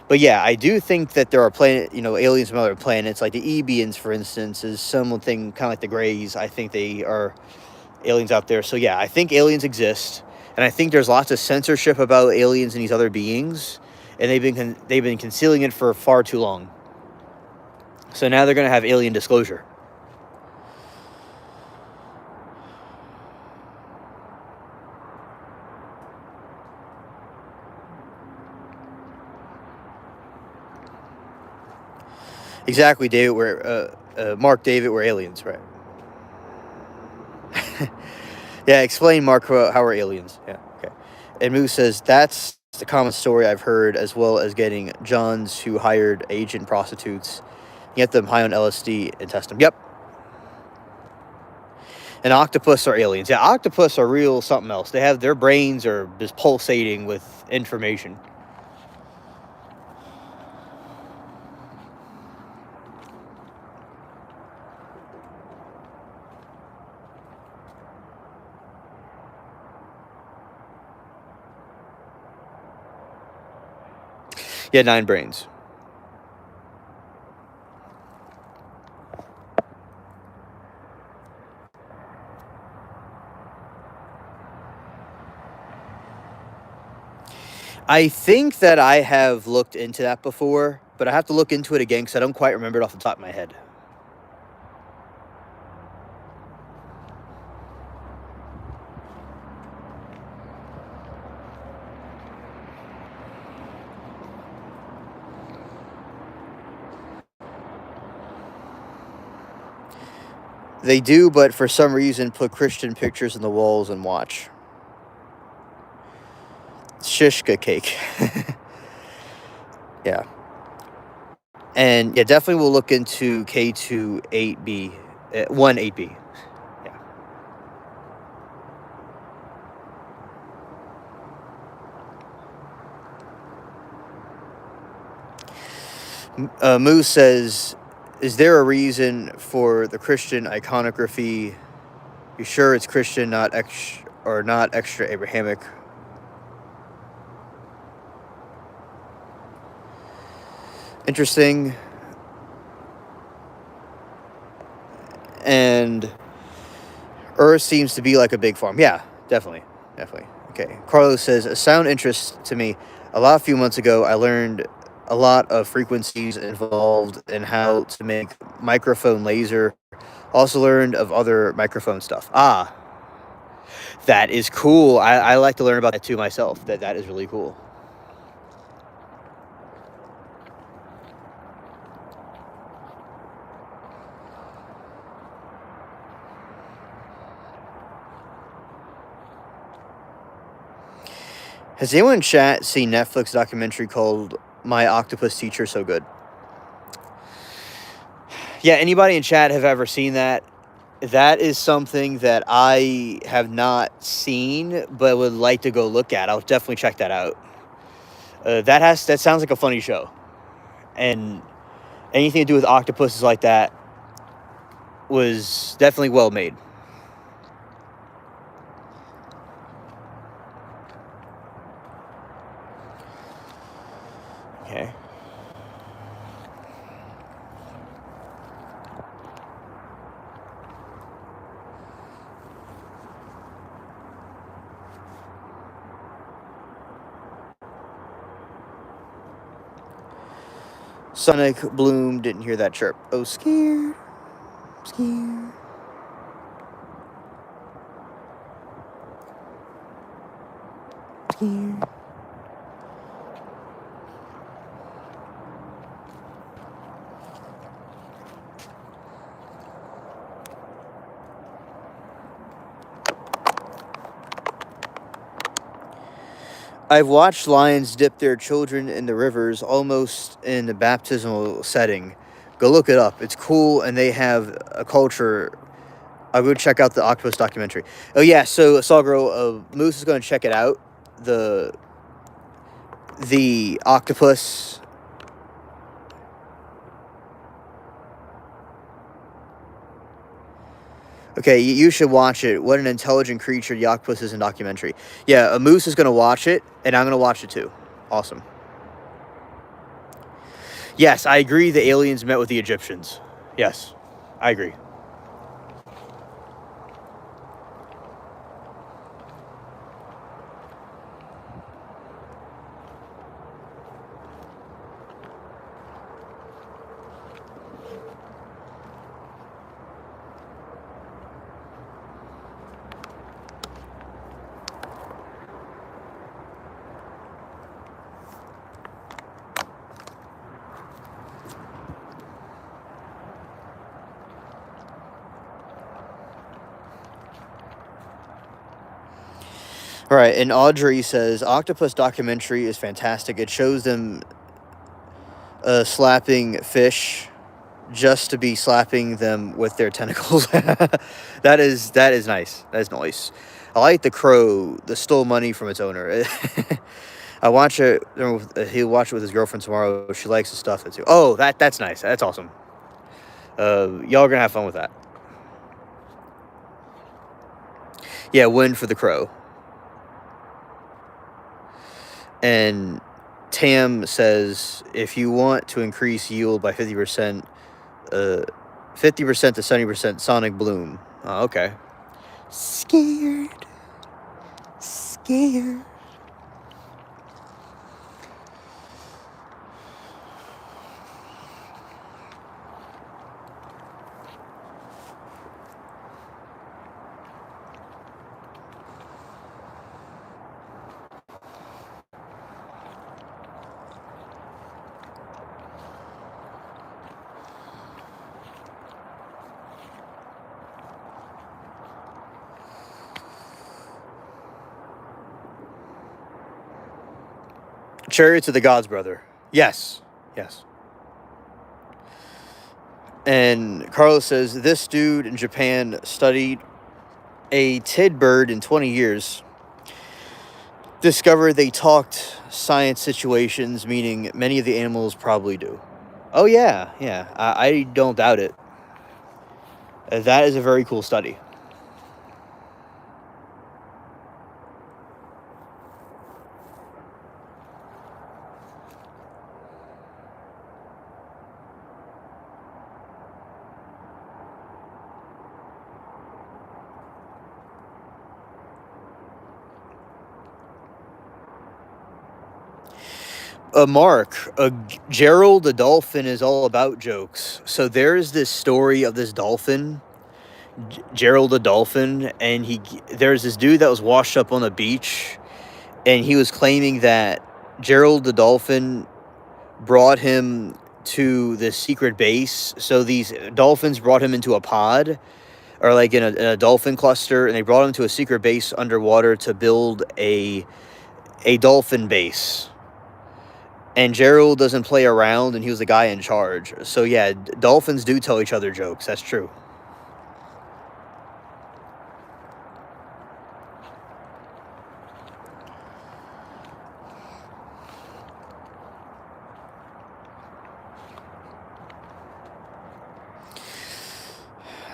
But yeah, I do think that there are aliens from other planets, like the Ebians, for instance, is something kind of like the Greys. I think they are aliens out there. So yeah, I think aliens exist, and I think there's lots of censorship about aliens and these other beings, and they've been concealing it for far too long. So now they're going to have alien disclosure. Exactly, David. Mark, David, we're aliens, right? Yeah, explain, Mark, how we're aliens. Yeah, okay. And Moose says, that's the common story I've heard, as well as getting Johns who hired agent prostitutes, get them high on LSD and test them. Yep. And octopus are aliens. Yeah, octopus are real something else. They have their brains are just pulsating with information. Yeah, 9 brains. I think that I have looked into that before, but I have to look into it again because I don't quite remember it off the top of my head. They do, but for some reason put Christian pictures on the walls and watch. Shishka cake. Yeah. And yeah, definitely we'll look into K2 8B, 1 8B. Yeah. Moose says, is there a reason for the Christian iconography? You sure it's Christian, not extra Abrahamic? Interesting. And Earth seems to be like a big farm. Yeah, definitely. Okay. Carlos says, a sound interest to me. A few months ago, I learned a lot of frequencies involved in how to make microphone laser. Also learned of other microphone stuff. Ah, that is cool. I like to learn about that too myself. That is really cool. Has anyone in chat seen Netflix documentary called My Octopus Teacher So Good? Yeah, anybody in chat have ever seen that? That is something that I have not seen, but would like to go look at. I'll definitely check that out. That sounds like a funny show, and anything to do with octopuses like that was definitely well made. Okay. Sonic Bloom didn't hear that chirp. Oh, scared. Scared. Scared. I've watched lions dip their children in the rivers almost in a baptismal setting. Go look it up. It's cool, and they have a culture. I would check out the octopus documentary. Oh yeah, so Sawgirl, Moose is going to check it out. The octopus. Okay, you should watch it. What an intelligent creature the octopus is in documentary. Yeah, a Moose is going to watch it, and I'm going to watch it too. Awesome. Yes, I agree the aliens met with the Egyptians. Yes, I agree. All right, and Audrey says, octopus documentary is fantastic. It shows them slapping fish just to be slapping them with their tentacles. That is nice. That is nice. I like the crow that stole money from its owner. I watch it. He'll watch it with his girlfriend tomorrow. She likes the stuff too. Oh, that's nice. That's awesome. Y'all are gonna have fun with that. Yeah, win for the crow. And Tam says, if you want to increase yield by 50%, 50% to 70% Sonic Bloom. Oh, okay. Scared. Chariots of the Gods, brother. Yes. And Carlos says, this dude in Japan studied a tid bird in 20 years. Discovered they talked science situations, meaning many of the animals probably do. Oh, yeah. I don't doubt it. That is a very cool study. Mark, Gerald the dolphin is all about jokes. So there's this story of this dolphin, Gerald the dolphin, and there's this dude that was washed up on the beach, and he was claiming that Gerald the dolphin brought him to this secret base. So these dolphins brought him into a pod, or like in a dolphin cluster, and they brought him to a secret base underwater to build a dolphin base. And Gerald doesn't play around, and he was the guy in charge. So yeah, dolphins do tell each other jokes. That's true.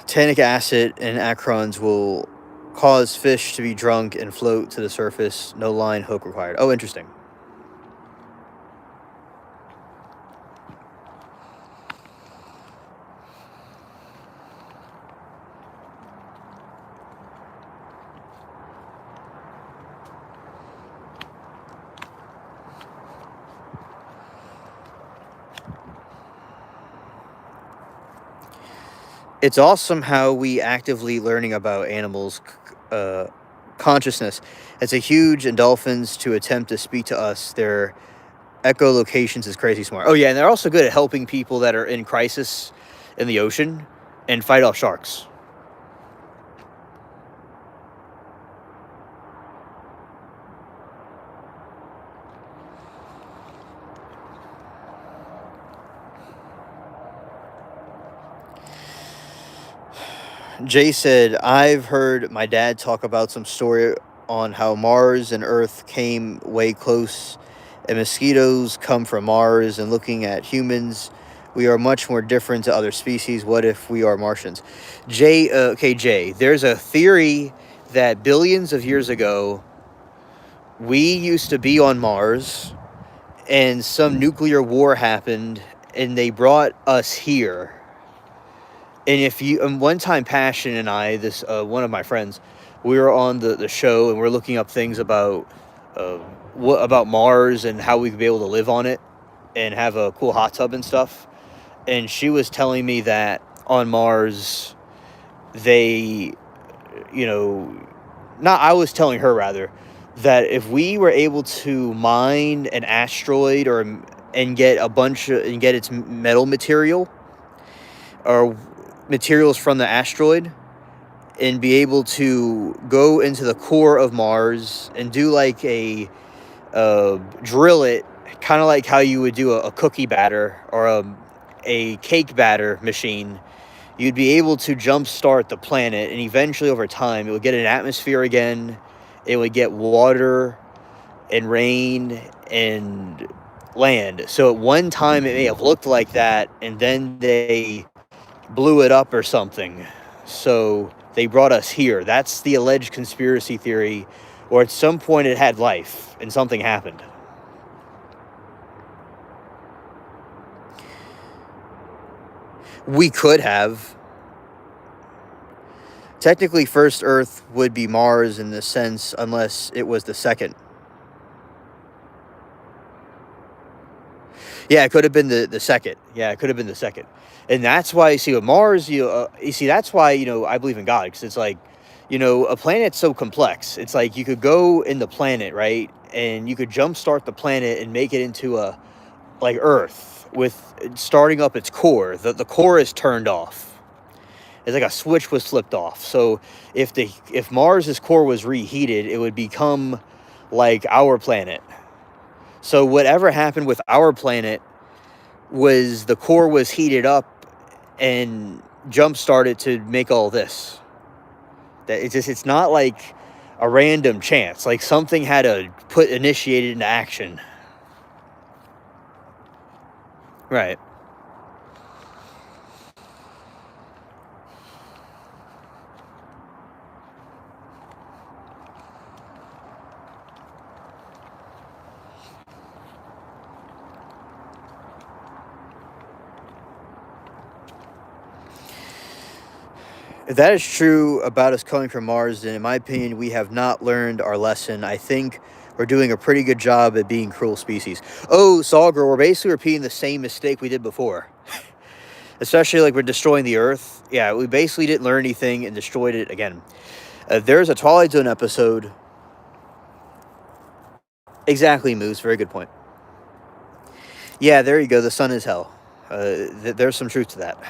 Tannic acid and acrons will cause fish to be drunk and float to the surface. No line hook required. Oh, interesting. It's awesome how we actively learning about animals' consciousness. It's a huge endorphins to attempt to speak to us. Their echolocations is crazy smart. Oh yeah, and they're also good at helping people that are in crisis in the ocean and fight off sharks. Jay said, I've heard my dad talk about some story on how Mars and Earth came way close, and mosquitoes come from Mars, and looking at humans, we are much more different to other species. What if we are Martians? Jay, there's a theory that billions of years ago, we used to be on Mars, and some nuclear war happened, and they brought us here. And if you, one time, Passion and I, this one of my friends, we were on the show and we're looking up things about uh, what about Mars and how we could be able to live on it and have a cool hot tub and stuff. And she was telling me that on Mars, they, you know, not I was telling her rather that if we were able to mine an asteroid and get a bunch of, and get its metal material or materials from the asteroid and be able to go into the core of Mars and do like drill it, kind of like how you would do a cookie batter or a cake batter machine. You'd be able to jumpstart the planet, and eventually over time it would get an atmosphere again. It would get water and rain and land. So at one time it may have looked like that, and then they blew it up or something. So they brought us here. That's the alleged conspiracy theory, or at some point it had life and something happened. We could have. Technically, first Earth would be Mars in this sense, unless it was the second. Yeah, it could have been the second. Yeah, it could have been the second. And that's why, you see, with Mars, you see, that's why, I believe in God, because it's like, a planet's so complex. It's like you could go in the planet, right? And you could jumpstart the planet and make it into like Earth with starting up its core. The core is turned off. It's like a switch was flipped off. So if Mars's core was reheated, it would become like our planet. So whatever happened with our planet was the core was heated up and jump started to make all this. That it's not like a random chance. Like something had to initiate it into action. Right. If that is true about us coming from Mars, then in my opinion, we have not learned our lesson. I think we're doing a pretty good job at being cruel species. Oh, Sawgirl, we're basically repeating the same mistake we did before. Especially like we're destroying the Earth. Yeah, we basically didn't learn anything and destroyed it again. There's a Twilight Zone episode. Exactly, Moose. Very good point. Yeah, there you go. The sun is hell. There's some truth to that.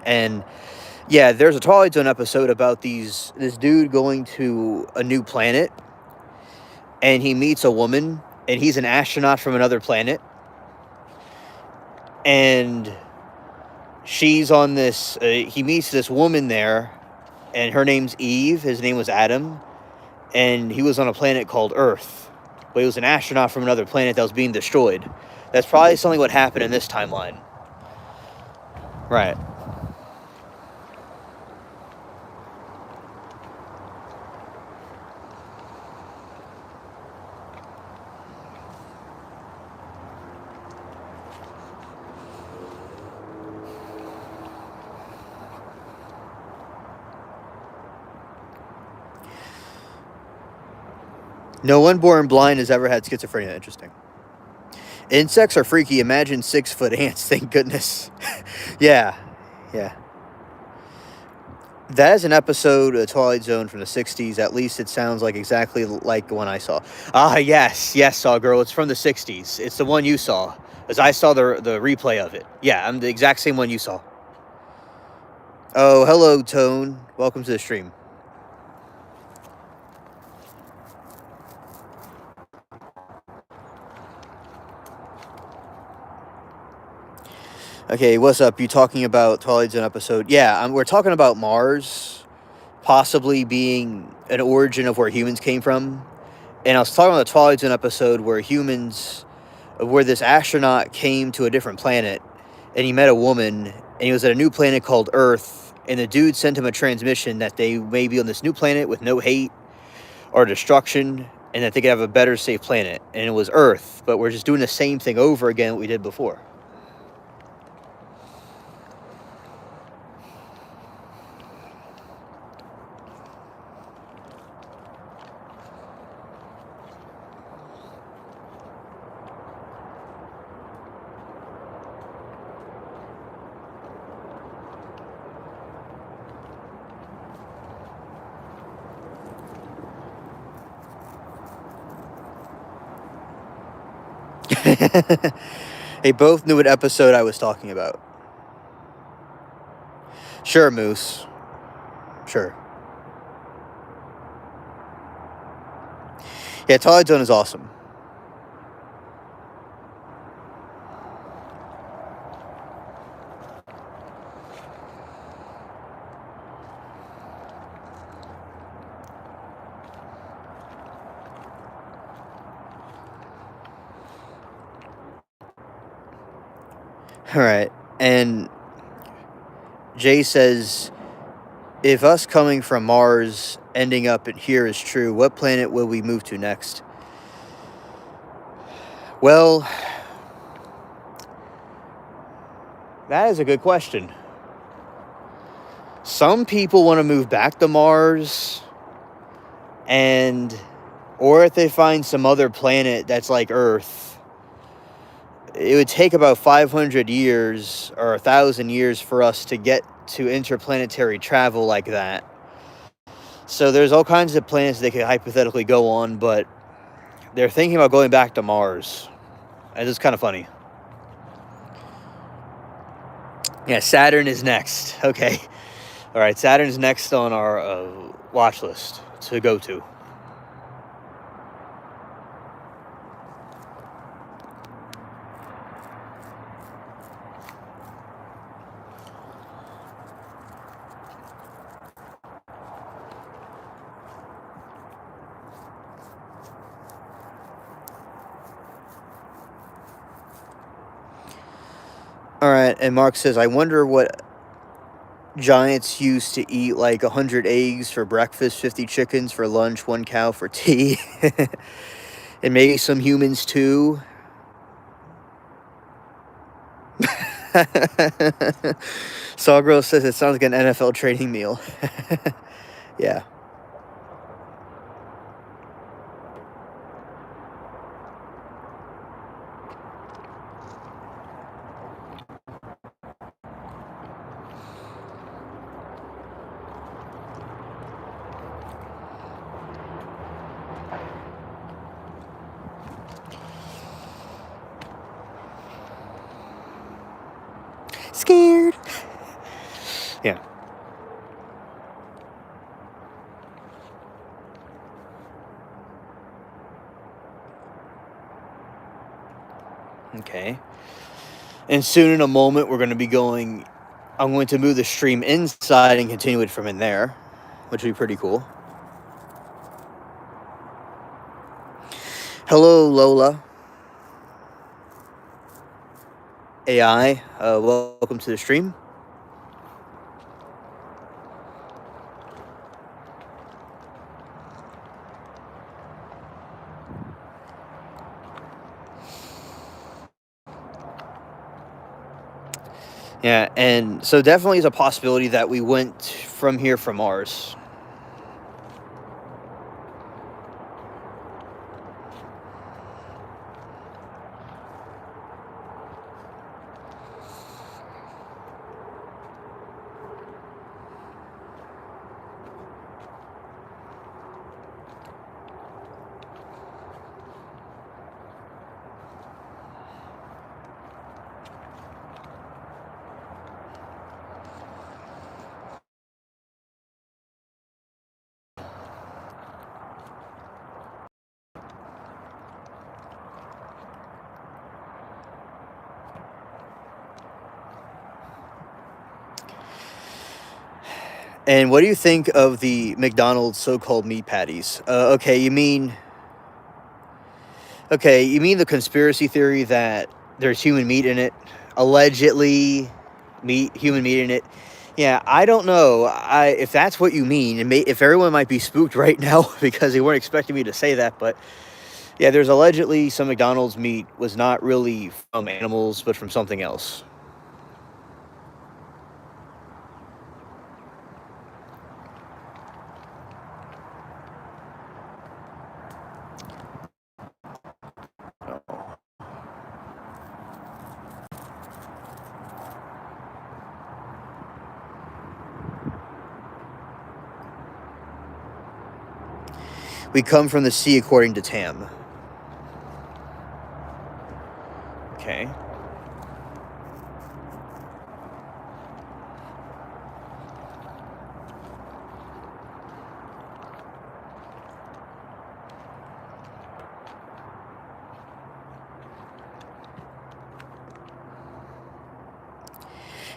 And yeah, there's a Twilight Zone episode about this dude going to a new planet, and he meets a woman, and he's an astronaut from another planet, and she's on this. He meets this woman there, and her name's Eve. His name was Adam, and he was on a planet called Earth, but he was an astronaut from another planet that was being destroyed. That's probably something what happened in this timeline. Right. No one born blind has ever had schizophrenia. Interesting. Insects are freaky. Imagine 6-foot ants. Thank goodness. Yeah. Yeah. That is an episode of Twilight Zone from the 60s. At least it sounds like exactly like the one I saw. Ah, yes, Saw Girl. It's from the 60s. It's the one you saw. As I saw the replay of it. Yeah, I'm the exact same one you saw. Oh, hello, Tone. Welcome to the stream. Okay, what's up? You talking about Twilight Zone episode? Yeah, we're talking about Mars possibly being an origin of where humans came from. And I was talking about the Twilight Zone episode where this astronaut came to a different planet and he met a woman and he was at a new planet called Earth, and the dude sent him a transmission that they may be on this new planet with no hate or destruction and that they could have a better, safe planet. And it was Earth, but we're just doing the same thing over again what we did before. They both knew what episode I was talking about. Sure, Moose. Sure. Yeah, Twilight Zone is awesome. All right. And Jay says, if us coming from Mars ending up here is true, what planet will we move to next? Well, that is a good question. Some people want to move back to Mars, or if they find some other planet that's like Earth, it would take about 500 years or 1,000 years for us to get to interplanetary travel like that. So there's all kinds of planets they could hypothetically go on, but they're thinking about going back to Mars. And it's kind of funny. Yeah, Saturn is next. Okay. All right, Saturn's next on our watch list to go to. All right, and Mark says, I wonder what giants used to eat, like 100 eggs for breakfast, 50 chickens for lunch, 1 cow for tea. And maybe some humans too. Sawgirl says it sounds like an NFL training meal. Yeah. Scared. Yeah. Okay. And soon in a moment, I'm going to move the stream inside and continue it from in there, which would be pretty cool. Hello, Lola. AI, welcome to the stream. Yeah, and so definitely is a possibility that we went from here from Mars. And what do you think of the McDonald's so-called meat patties? Okay, you mean the conspiracy theory that there's human meat in it, allegedly, human meat in it. Yeah, I don't know. If that's what you mean, if everyone might be spooked right now because they weren't expecting me to say that, but yeah, there's allegedly some McDonald's meat was not really from animals, but from something else. We come from the sea, according to Tam. Okay.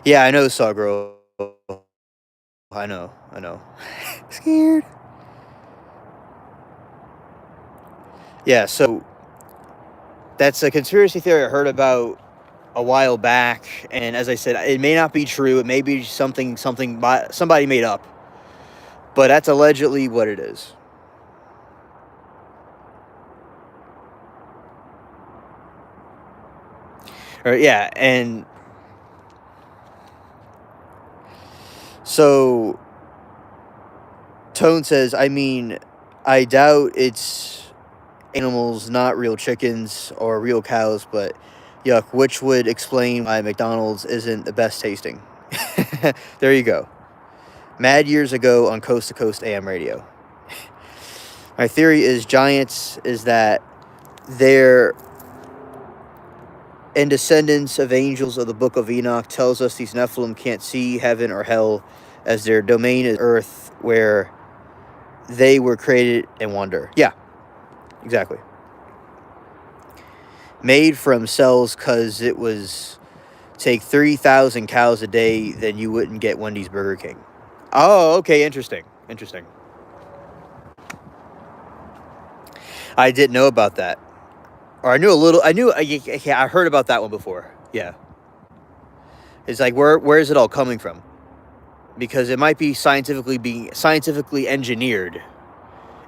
Yeah, I know, Sawgirl. I know. Scared. Yeah, so that's a conspiracy theory I heard about a while back, and as I said, it may not be true. It may be something somebody made up, but that's allegedly what it is. Yeah, and so Tone says, I mean, I doubt it's animals, not real chickens or real cows, but yuck, which would explain why McDonald's isn't the best tasting. There you go. Mad years ago on Coast to Coast AM radio. My theory is giants is that they're and descendants of angels of the book of Enoch tells us these Nephilim can't see heaven or hell as their domain is earth where they were created and wander. Yeah, exactly. Made from cells because it was take 3,000 cows a day, then you wouldn't get Wendy's Burger King. Oh, okay, interesting. I didn't know about that. Or I knew a little, I heard about that one before. Yeah. It's like, where is it all coming from? Because it might be scientifically engineered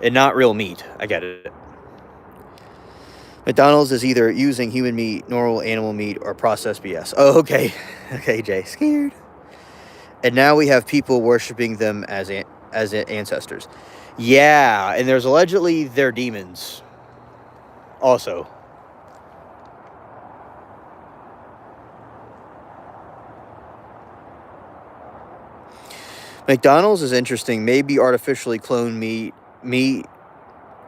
and not real meat. I get it. McDonald's is either using human meat, normal animal meat, or processed BS. Oh, okay. Okay, Jay. Scared. And now we have people worshiping them as ancestors. Yeah, and there's allegedly they're demons. Also. McDonald's is interesting. Maybe artificially cloned meat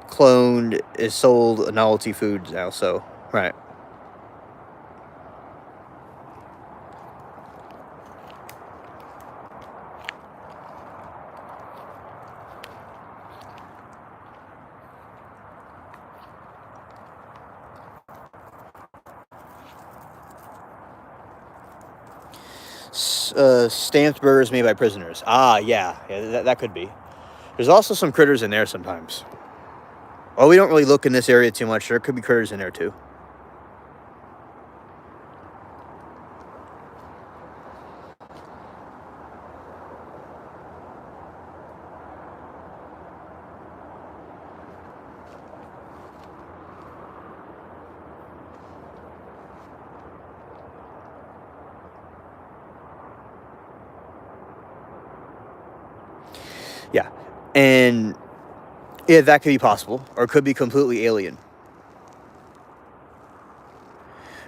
cloned is sold a novelty food now, so right. Stamped burgers made by prisoners. Ah, yeah, that could be. There's also some critters in there sometimes. Well, we don't really look in this area too much. There could be critters in there too. Yeah, and yeah, that could be possible, or it could be completely alien.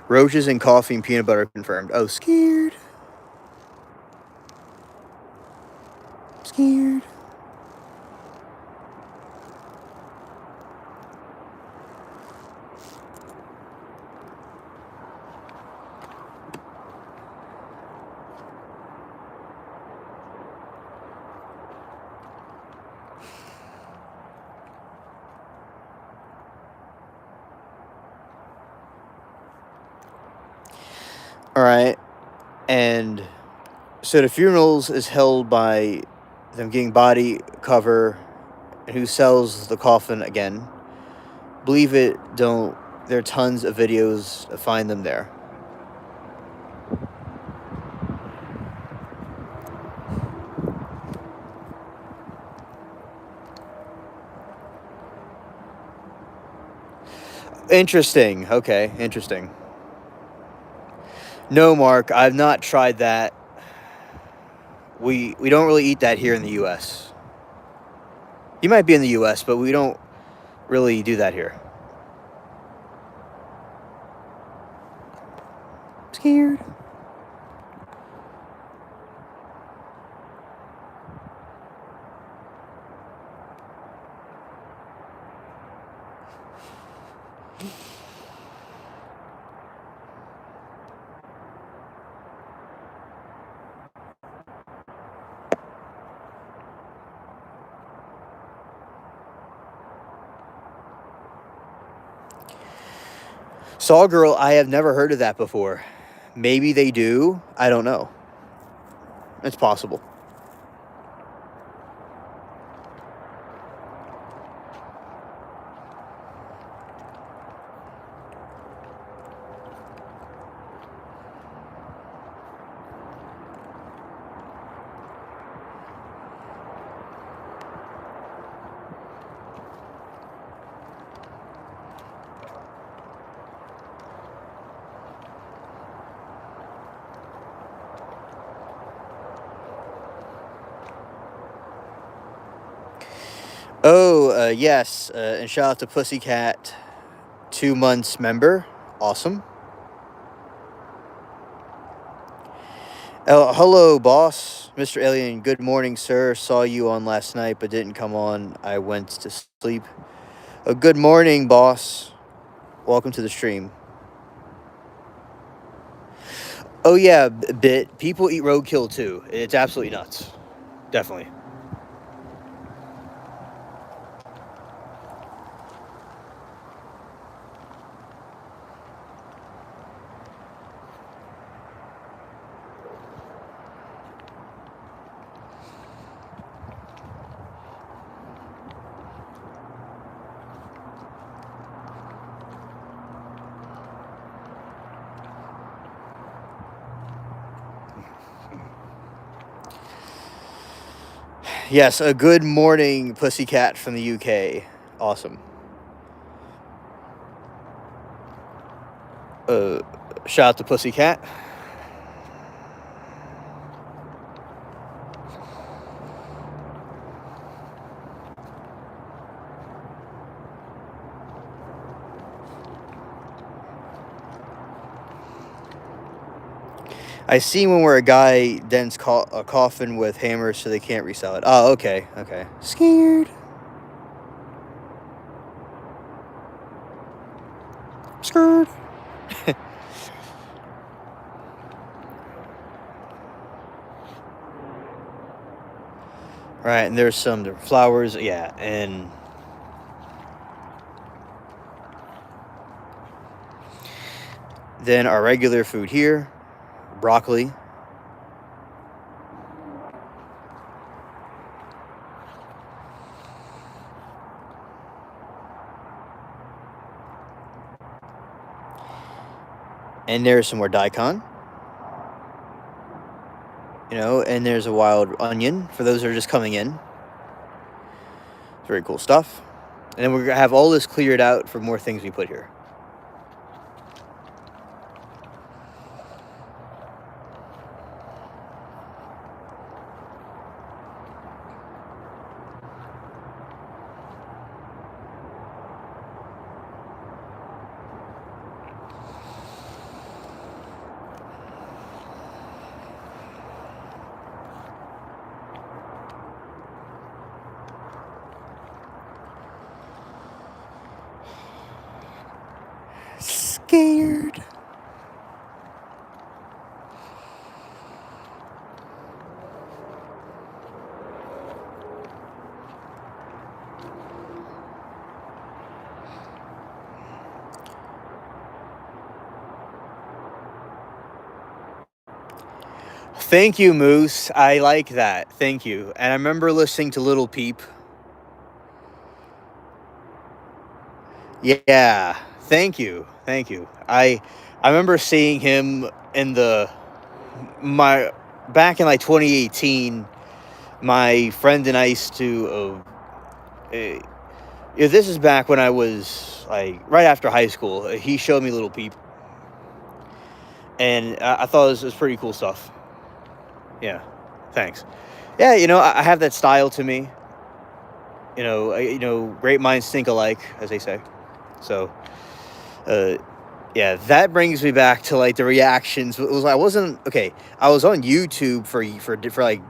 Roaches and coffee and peanut butter confirmed. Oh, scared. Scared. All right, and so the funerals is held by them getting body cover, and who sells the coffin again. Believe it, don't. There are tons of videos to find them there. Interesting. Okay, interesting. No, Mark, I've not tried that. We don't really eat that here in the U.S. You might be in the U.S., but we don't really do that here. Scared. Saw Girl, I have never heard of that before. Maybe they do. I don't know. It's possible. Oh, yes. And shout out to Pussycat, 2 months member. Awesome. Hello, boss. Mr. Alien, good morning, sir. Saw you on last night, but didn't come on. I went to sleep. Good morning, boss. Welcome to the stream. Oh, yeah, Bit. People eat roadkill, too. It's absolutely nuts. Definitely. Yes, a good morning, Pussycat from the UK. Awesome. Shout out to Pussycat. I seen one where a guy dents a coffin with hammers so they can't resell it. Oh, okay, okay. Scared. Scared. Right, and there's some flowers, yeah, and then our regular food here, broccoli. And there's some more daikon. You know, and there's a wild onion for those that are just coming in. Very cool stuff. And then we're gonna have all this cleared out for more things we put here. Scared. Thank you, Moose. I like that. Thank you. And I remember listening to Little Peep. Yeah. Thank you. Thank you. I remember seeing him in the my back in like 2018. My friend and I used to. This is back when I was like right after high school. He showed me Little Peep, and I thought it was pretty cool stuff. Yeah. Thanks. Yeah, I have that style to me. Great minds think alike, as they say. So, uh, yeah, that brings me back to like the reactions. I wasn't okay. I was on YouTube for like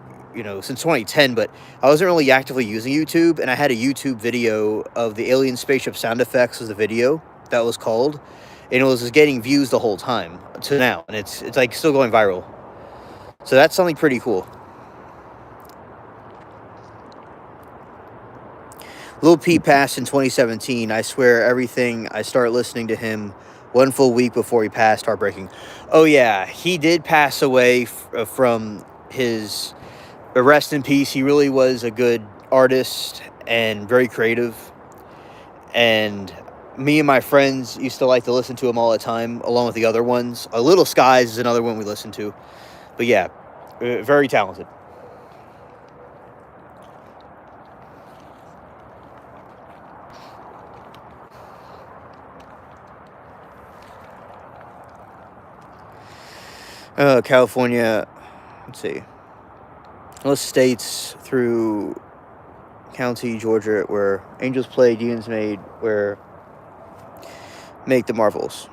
since 2010, but I wasn't really actively using YouTube, and I had a YouTube video of the alien spaceship sound effects as the video that was called, and it was just getting views the whole time to now, and it's like still going viral. So that's something pretty cool. Lil Peep passed in 2017. I swear everything I start listening to him one full week before he passed. Heartbreaking. Oh yeah, he did pass away from his. Rest in peace. He really was a good artist and very creative. And me and my friends used to like to listen to him all the time, along with the other ones. A Little Skies is another one we listen to. But yeah, very talented. California, let's see. Most states through county, Georgia, where angels play, demons made, where make the Marvels.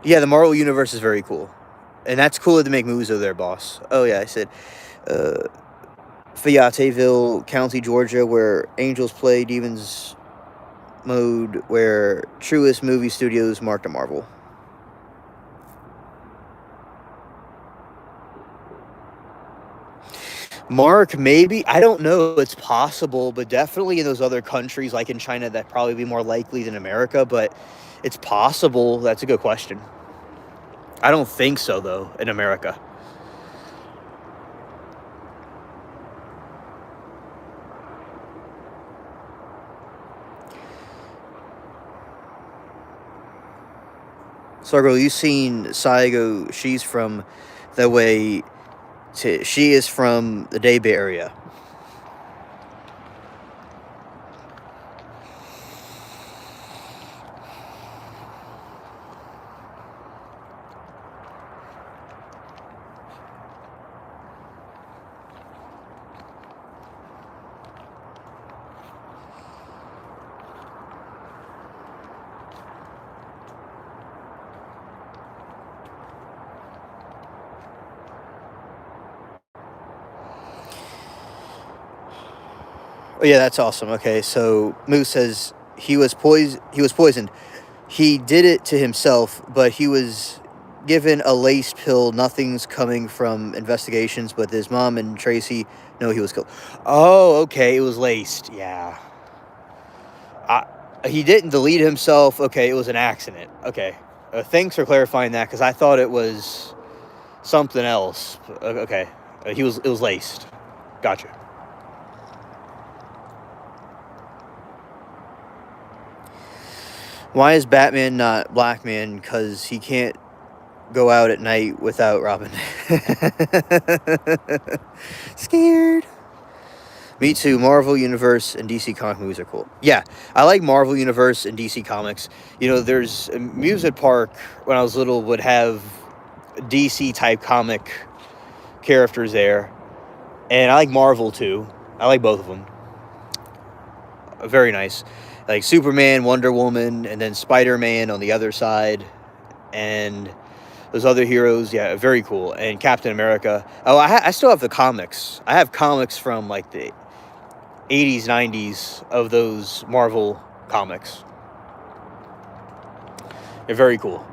Yeah, the Marvel universe is very cool. And that's cooler to make movies of their boss. Oh, yeah, I said Fayetteville County, Georgia, where angels play, demons mode, where truest movie studios mark the Marvel. Mark, maybe. I don't know. It's possible, but definitely in those other countries, like in China, that'd probably be more likely than America, but it's possible. That's a good question. I don't think so, though, in America. Sargo, you seen Saigo? She's from the way. She is from the Day Bay area. Oh yeah, that's awesome. Okay, so Moose says he was poisoned. He did it to himself, but he was given a laced pill. Nothing's coming from investigations, but his mom and Tracy know he was killed. Oh, okay, it was laced. Yeah. I, he didn't delete himself. Okay, it was an accident. Okay. Thanks for clarifying that, because I thought it was something else. Okay. It was laced. Gotcha. Why is Batman not Black Man? Because he can't go out at night without Robin. Scared. Me too. Marvel Universe and DC comic movies are cool. Yeah, I like Marvel Universe and DC Comics. There's amusement park when I was little would have DC type comic characters there, and I like Marvel too. I like both of them. Very nice. Like Superman, Wonder Woman, and then Spider-Man on the other side, and those other heroes. Yeah, very cool. And Captain America. Oh, I still have the comics. I have comics from like the 80s, 90s of those Marvel comics. They're very cool.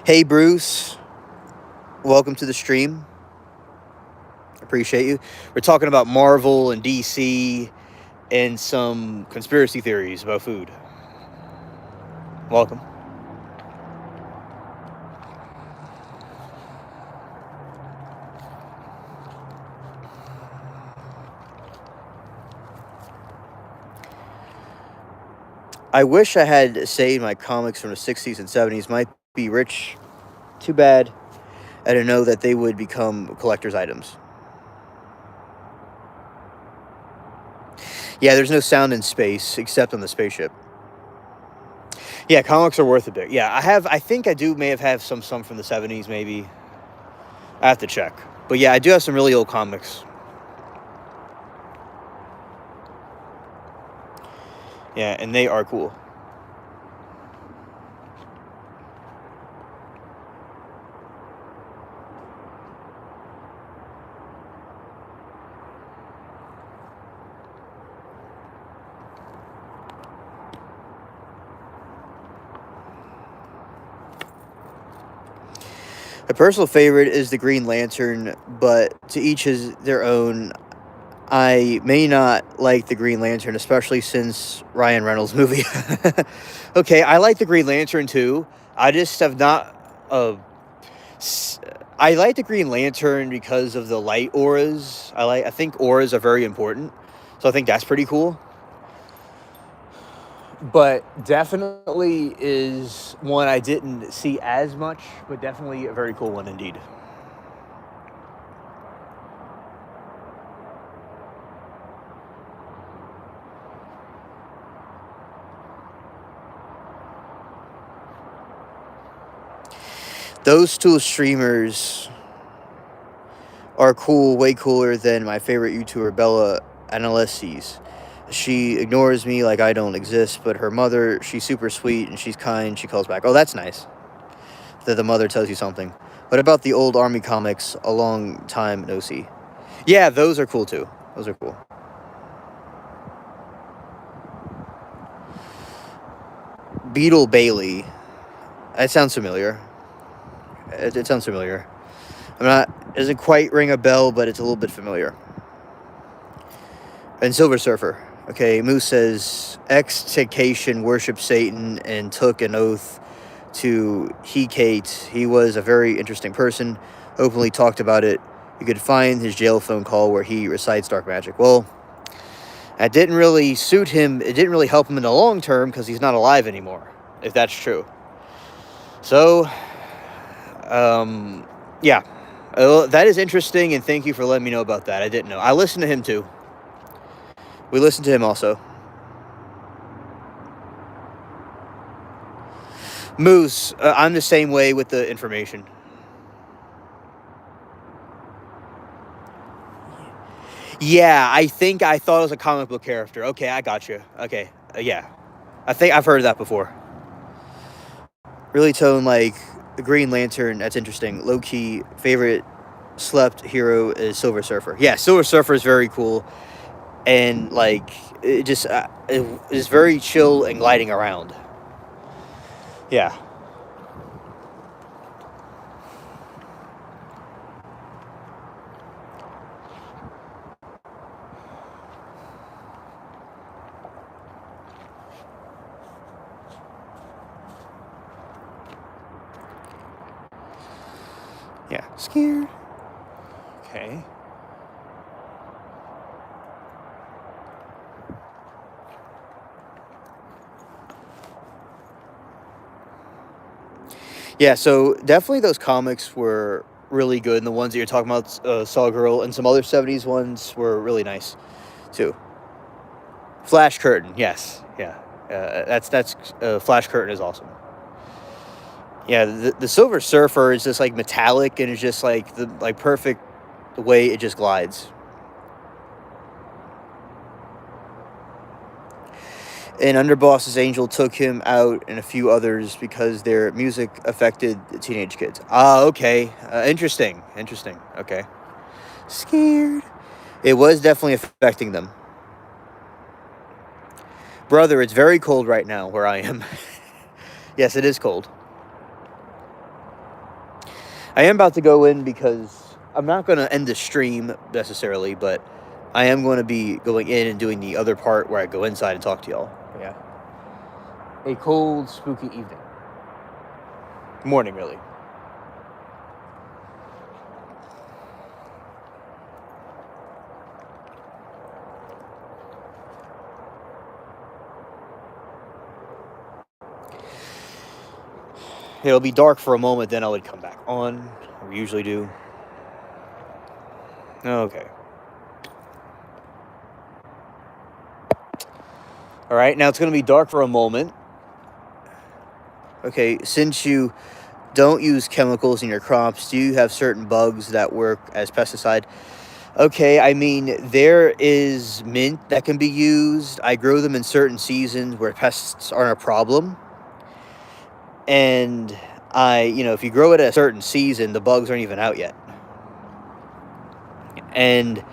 Hey, Bruce. welcome to the stream. Appreciate you. We're talking about Marvel and DC and some conspiracy theories about food. Welcome. I wish I had a say in my comics from the 60s and 70s. Might be rich. Too bad. I didn't know that they would become collector's items. Yeah, there's no sound in space except on the spaceship. Yeah, comics are worth a bit. Yeah, I think I may have some from the 70s, maybe. I have to check. But yeah, I do have some really old comics. Yeah, and they are cool. My personal favorite is the Green Lantern, but to each their own. I may not like the Green Lantern, especially since Ryan Reynolds' movie. Okay, I like the Green Lantern too. I just have not. I like the Green Lantern because of the light auras. I think auras are very important, so I think that's pretty cool. But definitely is one I didn't see as much, but definitely a very cool one indeed. Those two streamers are cool, way cooler than my favorite YouTuber, Bella Analyses. She ignores me like I don't exist, but her mother, she's super sweet and she's kind. She calls back. Oh, that's nice that the mother tells you something. What about the old Army comics, A Long Time No See? Yeah, those are cool too. Those are cool. Beetle Bailey. That sounds familiar. It sounds familiar. I'm not, doesn't quite ring a bell, but it's a little bit familiar. And Silver Surfer. Okay, Moose says, Extrication worshipped Satan and took an oath to Hecate. He was a very interesting person, openly talked about it. You could find his jail phone call where he recites dark magic. Well, that didn't really suit him. It didn't really help him in the long term because he's not alive anymore, if that's true. So, yeah. That is interesting, and thank you for letting me know about that. I didn't know. I listened to him too. We listened to him also. Moose, I'm the same way with the information. Yeah, I think I thought it was a comic book character. Okay, I got you. Okay, yeah. I think I've heard that before. Really tone like the Green Lantern. That's interesting. Low key favorite slept hero is Silver Surfer. Yeah, Silver Surfer is very cool, and like it just it is very chill and gliding around. Yeah. Yeah. Scared. Okay. Yeah, so definitely those comics were really good, and the ones that you're talking about, Saw Girl, and some other 70s ones were really nice, too. Flash Curtain, yes, yeah. Flash Curtain is awesome. Yeah, the Silver Surfer is just, like, metallic, and it's just, like, the perfect way it just glides. And Underboss's Angel took him out and a few others because their music affected the teenage kids. Ah, okay. Interesting. Okay. Scared. It was definitely affecting them. Brother, it's very cold right now where I am. Yes, it is cold. I am about to go in because I'm not going to end the stream necessarily, but I am going to be going in and doing the other part where I go inside and talk to y'all. Yeah. A cold, spooky evening. Morning, really. It'll be dark for a moment, then I would come back on. We usually do. Okay. All right, now it's going to be dark for a moment. Okay, since you don't use chemicals in your crops, do you have certain bugs that work as pesticide? Okay, I mean, there is mint that can be used. I grow them in certain seasons where pests aren't a problem. And if you grow it at a certain season, the bugs aren't even out yet. And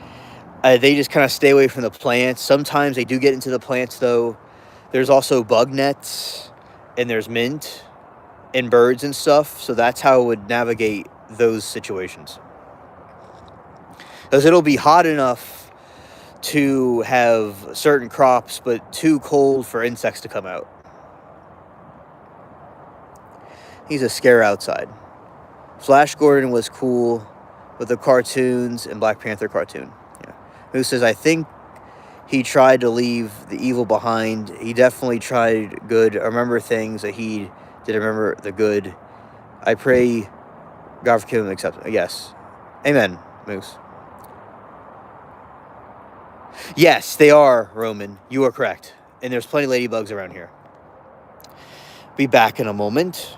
they just kind of stay away from the plants. Sometimes they do get into the plants, though. There's also bug nets, and there's mint and birds and stuff. So that's how I would navigate those situations. Because it'll be hot enough to have certain crops, but too cold for insects to come out. He's a scare outside. Flash Gordon was cool with the cartoons and Black Panther cartoon. Yeah. Who says, I think he tried to leave the evil behind. He definitely tried good. I remember things that he did remember the good. I pray God forgive him, accept it. Yes. Amen, Moose. Yes, they are, Roman. You are correct. And there's plenty of ladybugs around here. Be back in a moment.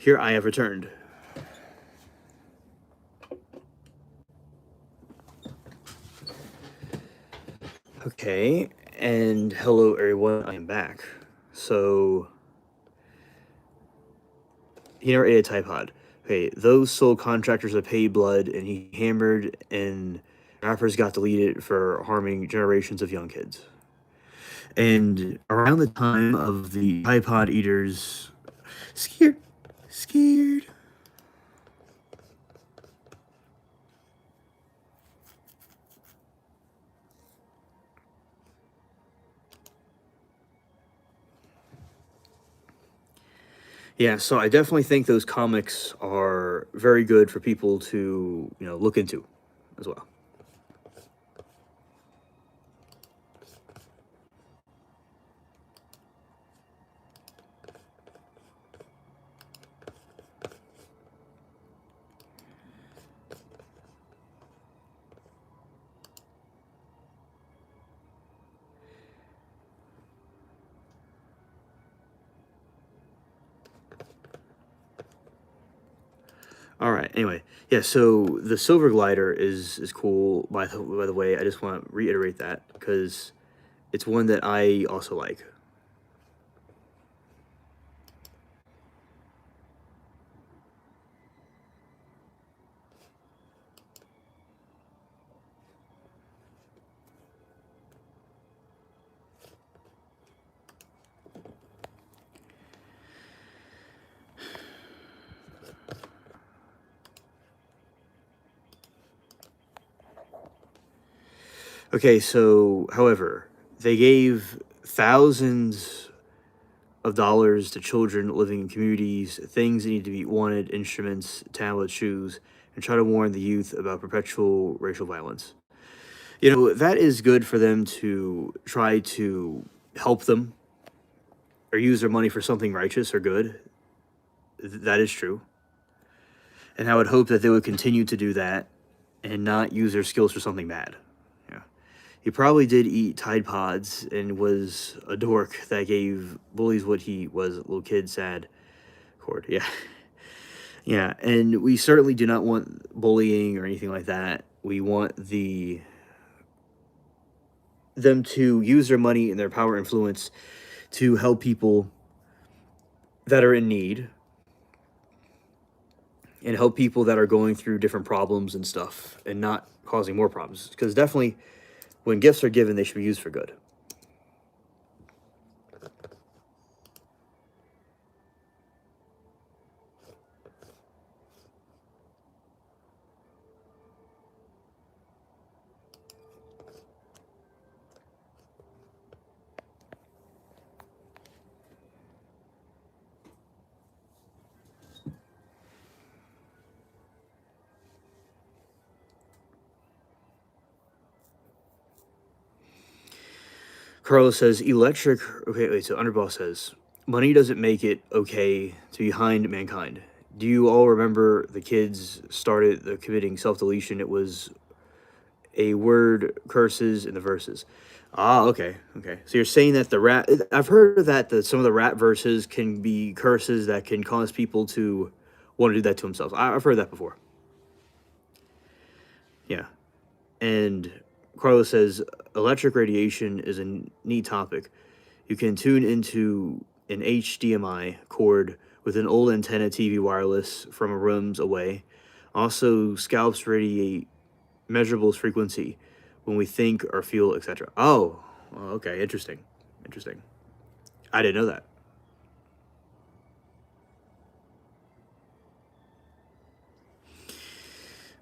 Here I have returned. Okay, and hello everyone, I am back. So, he never ate a Tide Pod. Okay, those sold contractors a paid blood, and he hammered, and rappers got deleted for harming generations of young kids. And around the time of the Tide Pod eaters, scared. Yeah, so I definitely think those comics are very good for people to, look into as well. All right. Anyway, yeah. So the silver glider is cool. By the way, I just want to reiterate that because it's one that I also like. Okay, so, however, they gave thousands of dollars to children living in communities, things that need to be wanted, instruments, tablets, shoes, and try to warn the youth about perpetual racial violence. That is good for them to try to help them or use their money for something righteous or good. That is true. And I would hope that they would continue to do that and not use their skills for something bad. Yeah. He probably did eat Tide Pods and was a dork that gave bullies what he was, a little kid, sad. Cord, yeah. Yeah, and we certainly do not want bullying or anything like that. We want them to use their money and their power and influence to help people that are in need and help people that are going through different problems and stuff and not causing more problems. Because definitely, when gifts are given, they should be used for good. Carlos says, electric. Okay, wait, so Underboss says, money doesn't make it okay to be behind mankind. Do you all remember the kids started committing self deletion? It was a word curses in the verses. Ah, okay, okay. So you're saying that the rat? I've heard that some of the rat verses can be curses that can cause people to want to do that to themselves. I've heard that before. Yeah, and Carlos says electric radiation is a neat topic. You can tune into an HDMI cord with an old antenna TV wireless from a room's away. Also, scalps radiate measurable frequency when we think or feel, etc. Oh, okay, interesting. Interesting. I didn't know that.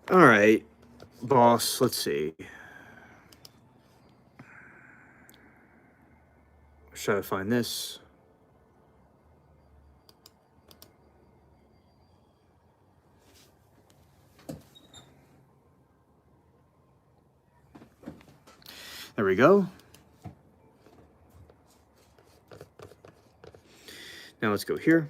All right, boss, let's see. Let's try to find this. There we go. Now let's go here.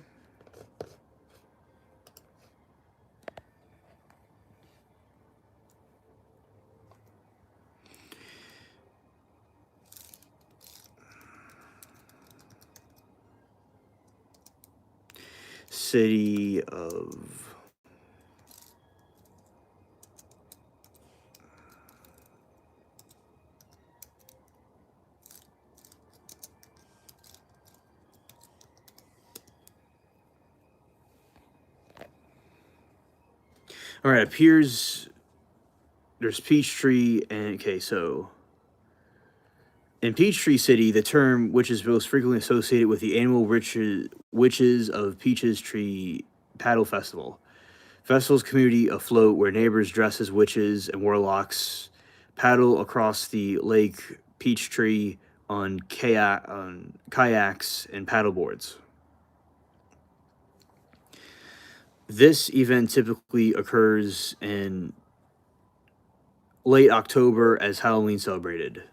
City of... All right, appears there's Peachtree and okay, so in Peachtree City, the term which is most frequently associated with the annual Witches of Peaches Tree Paddle Festival. Festival's community afloat where neighbors dress as witches and warlocks paddle across the lake Peachtree on kayaks and paddleboards. This event typically occurs in late October as Halloween celebrated.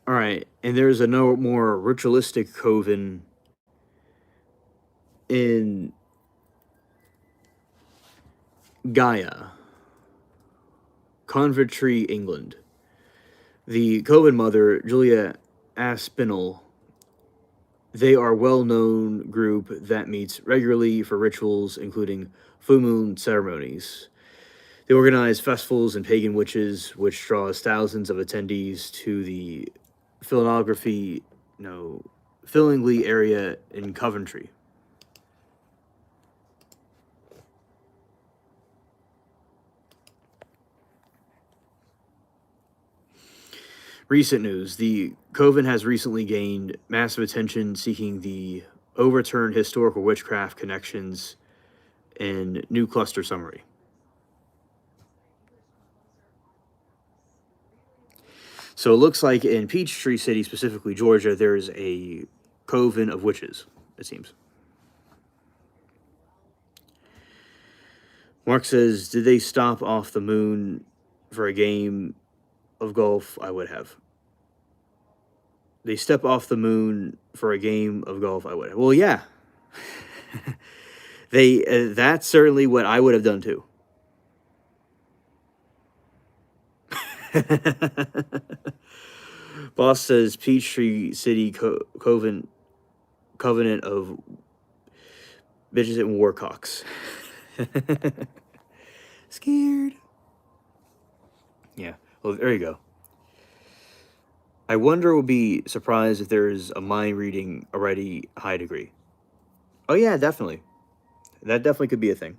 All right, and there's a no more ritualistic coven in Gaia, Convertry, England. The coven mother, Julia Aspinall, they are a well-known group that meets regularly for rituals, including full moon ceremonies. They organize festivals and pagan witches, which draws thousands of attendees to the Philonography, Fillingly area in Coventry. Recent news. The Coven has recently gained massive attention seeking the overturned historical witchcraft connections in new cluster summary. So it looks like in Peachtree City, specifically Georgia, there's a coven of witches, it seems. Mark says, did they stop off the moon for a game of golf? I would have. They step off the moon for a game of golf? I would have. Well, yeah. That's certainly what I would have done too. Boss says Peachtree City Covenant of bitches and warcocks. Scared. Yeah. Well, there you go. I wonder, would be surprised if there's a mind reading already high degree. Oh yeah, definitely. That definitely could be a thing.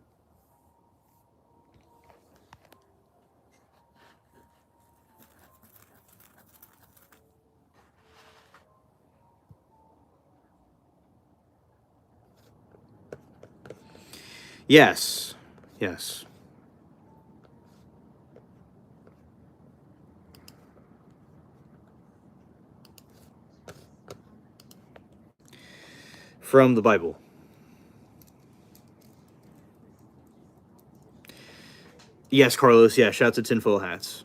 Yes. Yes. From the Bible. Yes, Carlos. Yeah, shouts to tinfoil hats.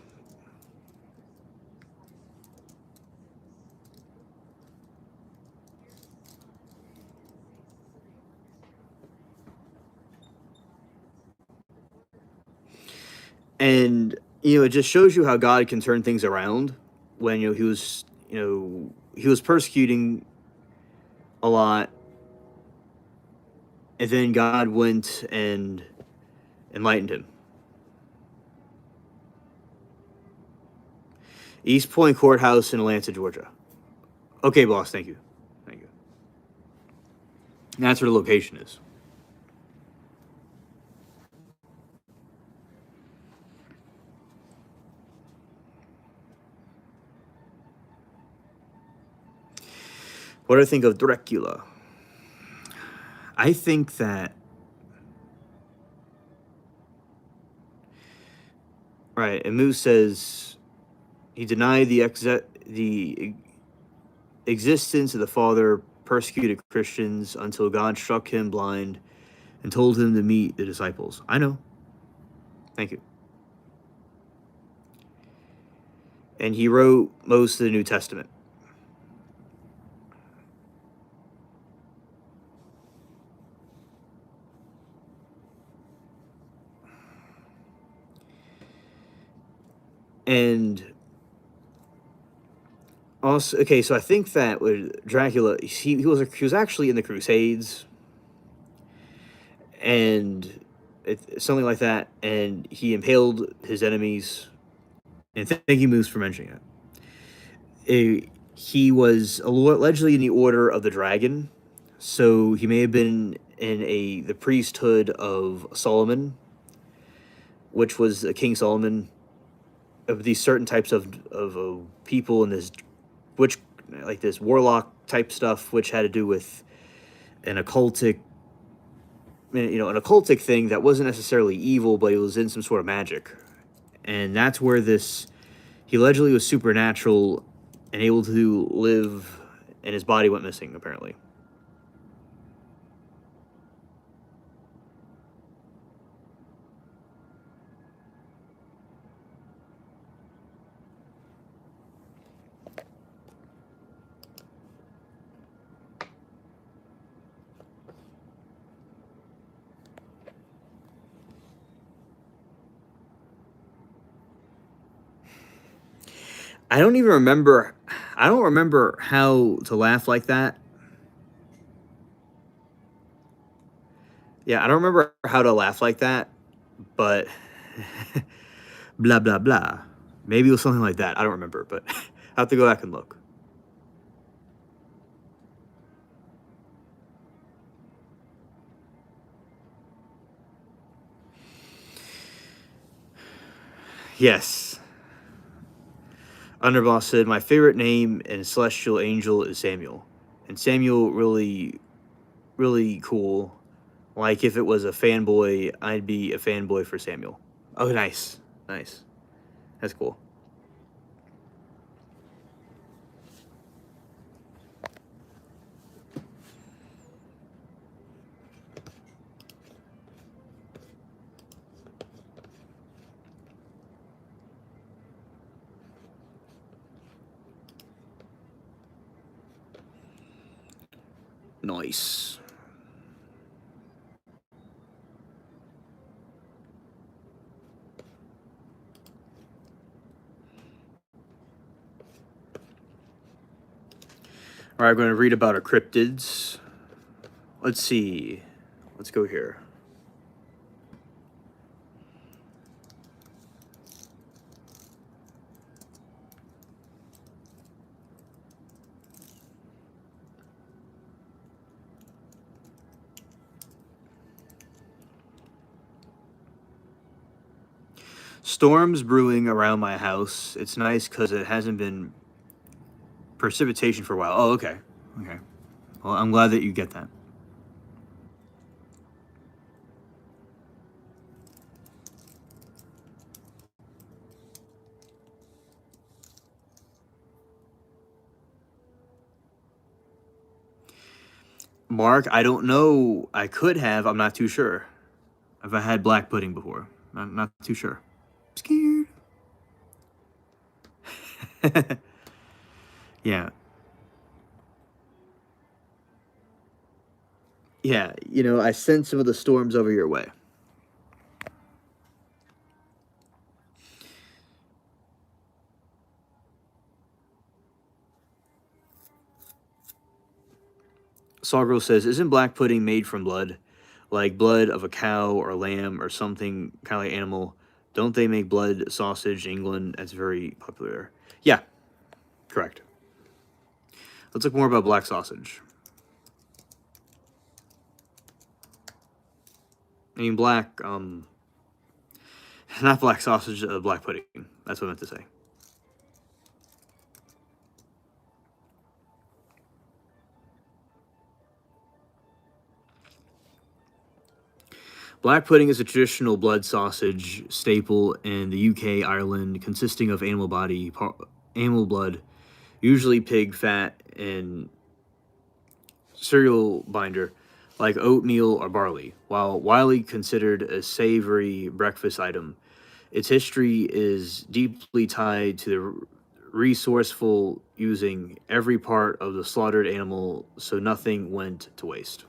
And it just shows you how God can turn things around when he was persecuting a lot, and then God went and enlightened him. East Point Courthouse in Atlanta, Georgia. Okay, boss. Thank you. Thank you. And that's where the location is. What do I think of Dracula? I think that right. And Moose says he denied the existence of the Father, persecuted Christians until God struck him blind and told him to meet the disciples. I know. Thank you. And he wrote most of the New Testament. And also, okay, so I think that with Dracula, he was actually in the Crusades, and something like that, and he impaled his enemies. And thank you, Moose, for mentioning it. He was allegedly in the Order of the Dragon, so he may have been in the priesthood of Solomon, which was King Solomon, of these certain types of people in this, which like this warlock type stuff, which had to do with an occultic, an occultic thing that wasn't necessarily evil, but it was in some sort of magic, and that's where he allegedly was supernatural and able to live, and his body went missing apparently. I don't even remember. I don't remember how to laugh like that. Yeah, I don't remember how to laugh like that, but Blah, blah, blah. Maybe it was something like that. I don't remember, but I have to go back and look. Yes. Underboss said, my favorite name in Celestial Angel is Samuel. And Samuel, really, really cool. Like, if it was a fanboy, I'd be a fanboy for Samuel. Oh, nice. Nice. That's cool. Nice. All right, I'm going to read about our cryptids. Let's see. Let's go here. Storms brewing around my house. It's nice because it hasn't been precipitation for a while. Oh, okay. Okay. Well, I'm glad that you get that. Mark, I don't know. I could have. I'm not too sure. Have I had black pudding before? I'm not too sure. Scared. Yeah. Yeah. I sent some of the storms over your way. Sawgirl says, isn't black pudding made from blood? Like blood of a cow or lamb or something kind of like animal? Don't they make blood sausage in England? That's very popular. Yeah, correct. Let's look more about black sausage. I mean, not black sausage, black pudding. That's what I meant to say. Black pudding is a traditional blood sausage staple in the UK, Ireland, consisting of animal blood, usually pig fat, and cereal binder, like oatmeal or barley. While widely considered a savory breakfast item, its history is deeply tied to the resourceful using every part of the slaughtered animal so nothing went to waste.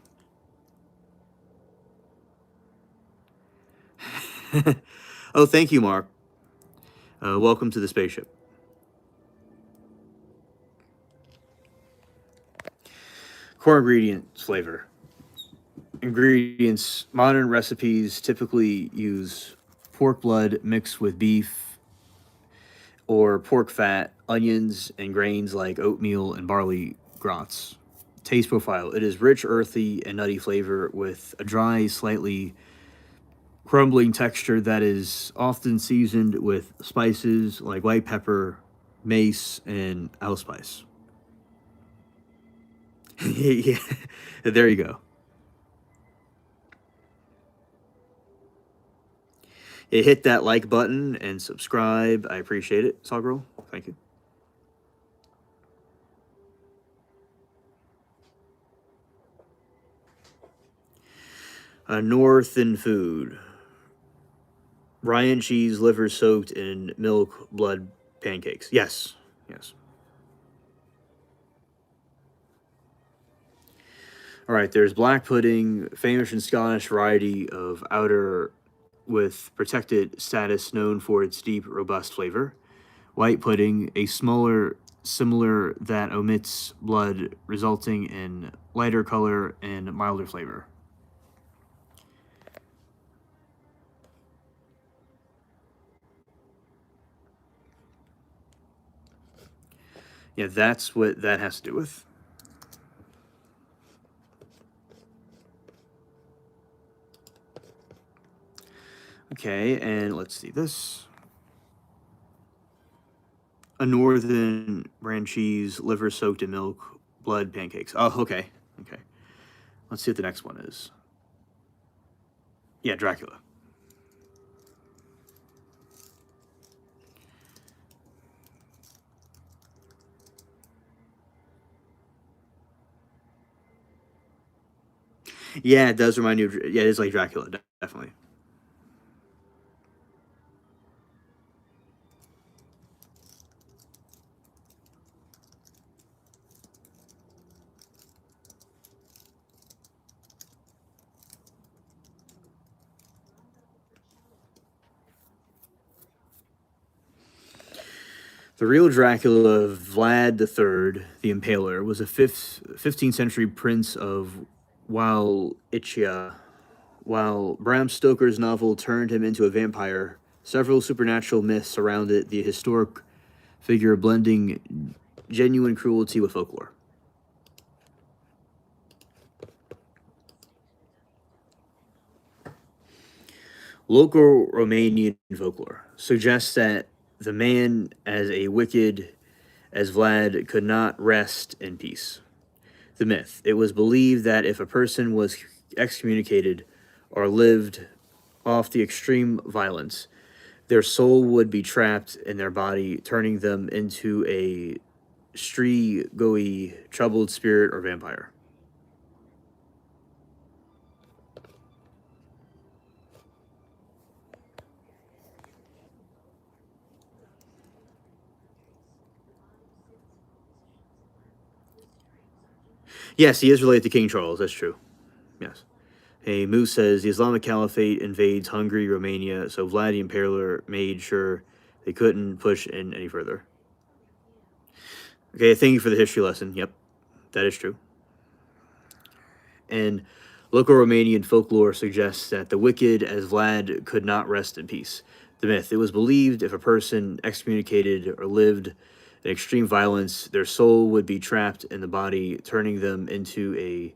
Oh, thank you, Mark. Welcome to the spaceship. Core ingredients flavor. Ingredients modern recipes typically use pork blood mixed with beef or pork fat, onions, and grains like oatmeal and barley grots. Taste profile. It is rich, earthy, and nutty flavor with a dry, slightly crumbling texture that is often seasoned with spices like white pepper, mace, and allspice. Yeah, there you go. Yeah, hit that like button and subscribe. I appreciate it, Sawgirl. Thank you. Northern food. Ryan cheese, liver soaked in milk, blood pancakes. Yes, yes. All right, there's black pudding, famous and Scottish variety of outer with protected status known for its deep, robust flavor. White pudding, a smaller, similar that omits blood, resulting in lighter color and milder flavor. Yeah, that's what that has to do with. Okay, and let's see this. A northern brand cheese, liver soaked in milk, blood pancakes. Oh, okay. Okay. Let's see what the next one is. Yeah, Dracula. Yeah, it does remind you of, yeah, it is like Dracula, definitely. The real Dracula, Vlad the Third, the Impaler, was a 15th century prince of Wallachia. While Bram Stoker's novel turned him into a vampire, several supernatural myths surrounded the historic figure, blending genuine cruelty with folklore. Local Romanian folklore suggests that the man, as a wicked as Vlad, could not rest in peace. The myth. It was believed that if a person was excommunicated or lived off the extreme violence, their soul would be trapped in their body, turning them into a strigoi, troubled spirit, or vampire. Yes, he is related to King Charles. That's true. Yes. Hey, Moose says the Islamic Caliphate invades Hungary, Romania, so Vlad the Impaler made sure they couldn't push in any further. Okay, thank you for the history lesson. Yep, that is true. And local Romanian folklore suggests that the wicked as Vlad could not rest in peace. The myth. It was believed if a person excommunicated or lived in extreme violence, their soul would be trapped in the body, turning them into a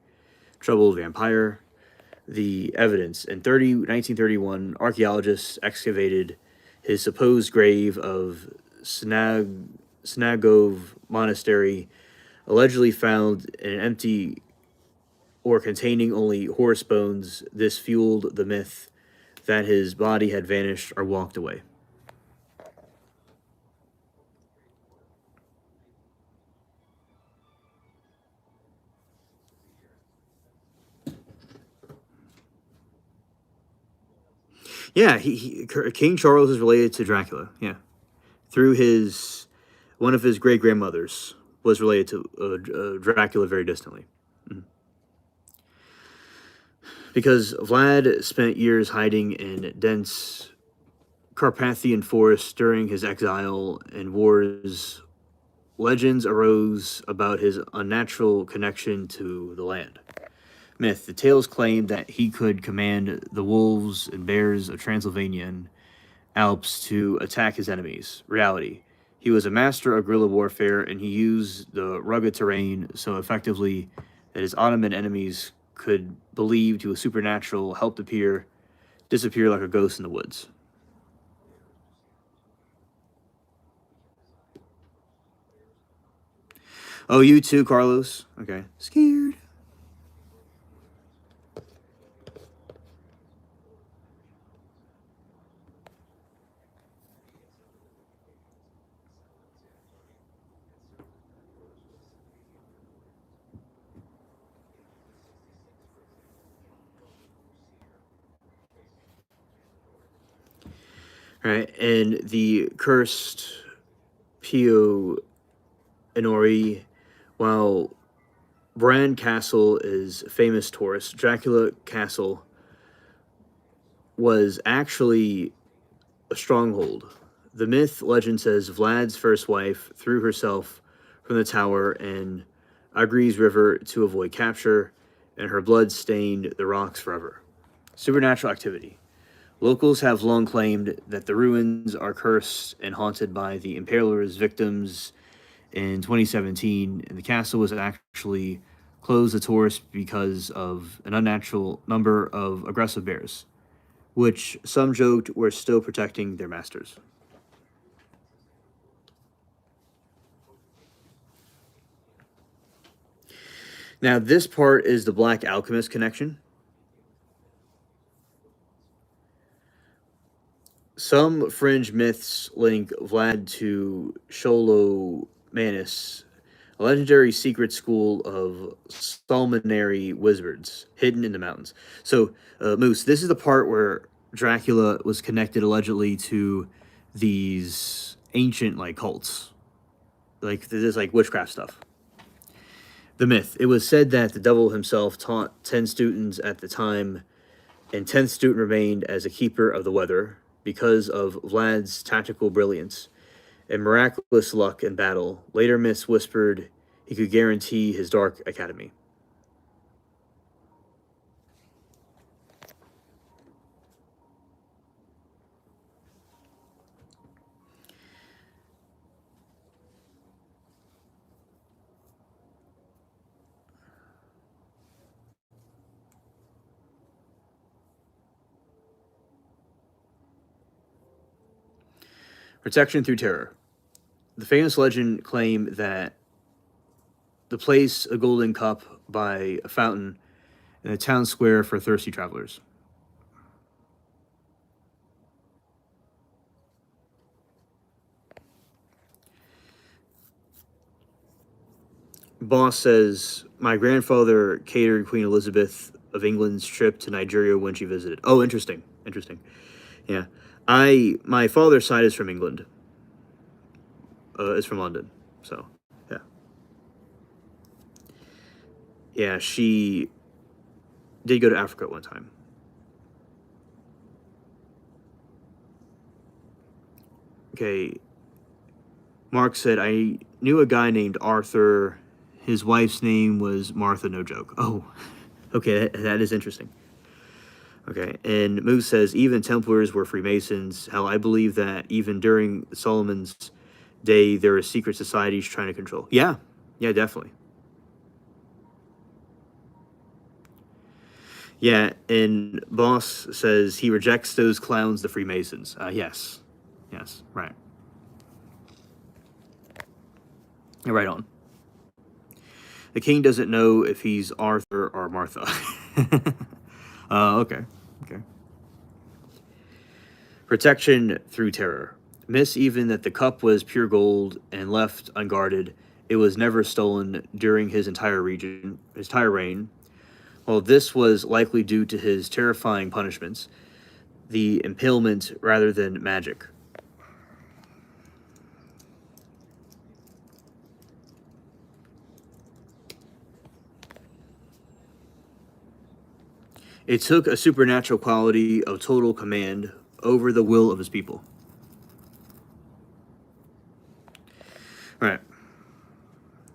troubled vampire. The evidence. In 1931, archaeologists excavated his supposed grave of Snagov Monastery, allegedly found in an empty or containing only horse bones. This fueled the myth that his body had vanished or walked away. Yeah, King Charles is related to Dracula. Yeah, through his one of his great grandmothers was related to Dracula very distantly. Mhm. Because Vlad spent years hiding in dense Carpathian forests during his exile and wars. Legends arose about his unnatural connection to the land. Myth. The tales claimed that he could command the wolves and bears of Transylvanian Alps to attack his enemies. Reality. He was a master of guerrilla warfare, and he used the rugged terrain so effectively that his Ottoman enemies could believe he was supernatural, helped disappear like a ghost in the woods. Oh, you too, Carlos? Okay. Scared. All right. And the cursed Pio Inori, while Bran Castle is famous tourist, Dracula Castle was actually a stronghold. The myth legend says Vlad's first wife threw herself from the tower in Agri's River to avoid capture, and her blood stained the rocks forever. Supernatural activity. Locals have long claimed that the ruins are cursed and haunted by the Impaler's victims in 2017, and the castle was actually closed to tourists because of an unnatural number of aggressive bears, which some joked were still protecting their masters. Now, this part is the Black Alchemist connection. Some fringe myths link Vlad to Manus, a legendary secret school of Salmonary wizards hidden in the mountains. So, Moose, this is the part where Dracula was connected allegedly to these ancient like cults, like this like witchcraft stuff. The myth. It was said that the devil himself taught 10 students at the time, and 10th student remained as a keeper of the weather because of Vlad's tactical brilliance and miraculous luck in battle. Later myths whispered he could guarantee his dark academy. Protection through terror. The famous legend claimed that the place a golden cup by a fountain in a town square for thirsty travelers. Boss says, my grandfather catered Queen Elizabeth of England's trip to Nigeria when she visited. Oh, interesting. Interesting. Yeah. My father's side is from England. Is from London. So, yeah. Yeah, she did go to Africa at one time. Okay. Mark said, I knew a guy named Arthur. His wife's name was Martha, no joke. Oh, okay, that is interesting. Okay, and Moose says, even Templars were Freemasons. Hell, I believe that even during Solomon's day, there were secret societies trying to control. Yeah, yeah, definitely. Yeah, and Boss says he rejects those clowns, the Freemasons. Yes, yes, right. Yeah, right on. The king doesn't know if he's Arthur or Martha. Okay, okay. Protection through terror. Miss even that the cup was pure gold and left unguarded. It was never stolen during his entire reign. Well, this was likely due to his terrifying punishments, the impalement rather than magic. It took a supernatural quality of total command over the will of his people. Right.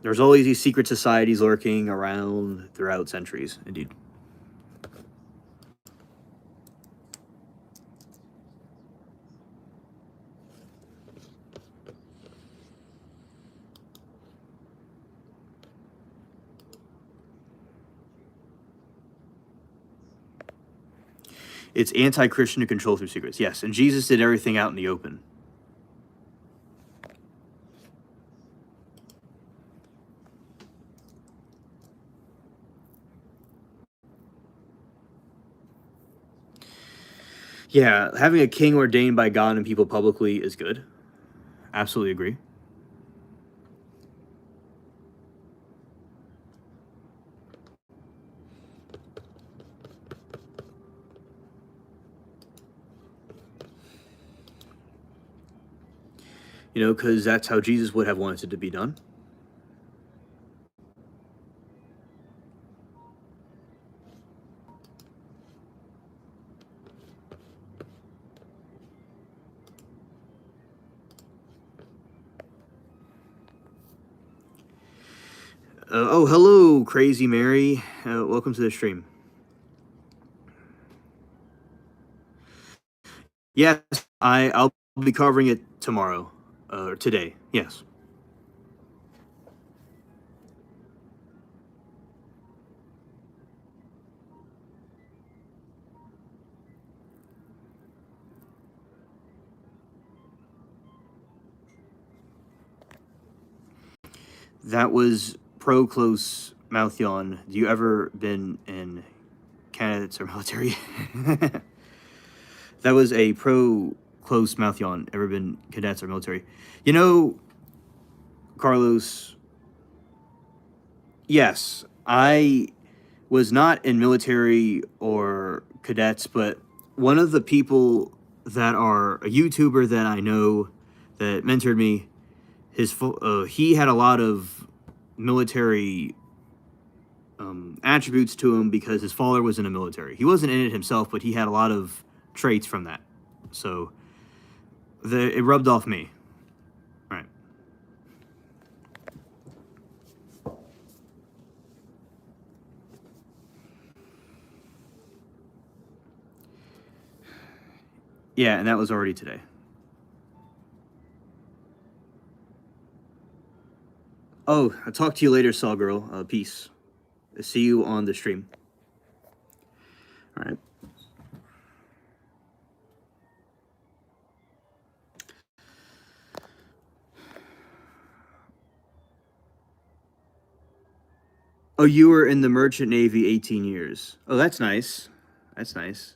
There's always these secret societies lurking around throughout centuries, indeed. It's anti-Christian to control through secrets. Yes, and Jesus did everything out in the open. Yeah, having a king ordained by God and people publicly is good. Absolutely agree. You know, because that's how Jesus would have wanted it to be done. Oh, hello, Crazy Mary. Welcome to the stream. Yes, I'll be covering it tomorrow, or today. Yes. That was pro close mouth yawn. Do you ever been in candidates or military? That was a pro close mouth yawn. Ever been cadets or military? You know, Carlos, yes, I was not in military or cadets, but one of the people that are a YouTuber that I know that mentored me, he had a lot of military attributes to him because his father was in the military. He wasn't in it himself, but he had a lot of traits from that. So it rubbed off me. Right. Yeah, and that was already today. Oh, I'll talk to you later, Saw Girl. Peace. See you on the stream. All right. Oh, you were in the Merchant Navy 18 years. Oh, that's nice. That's nice.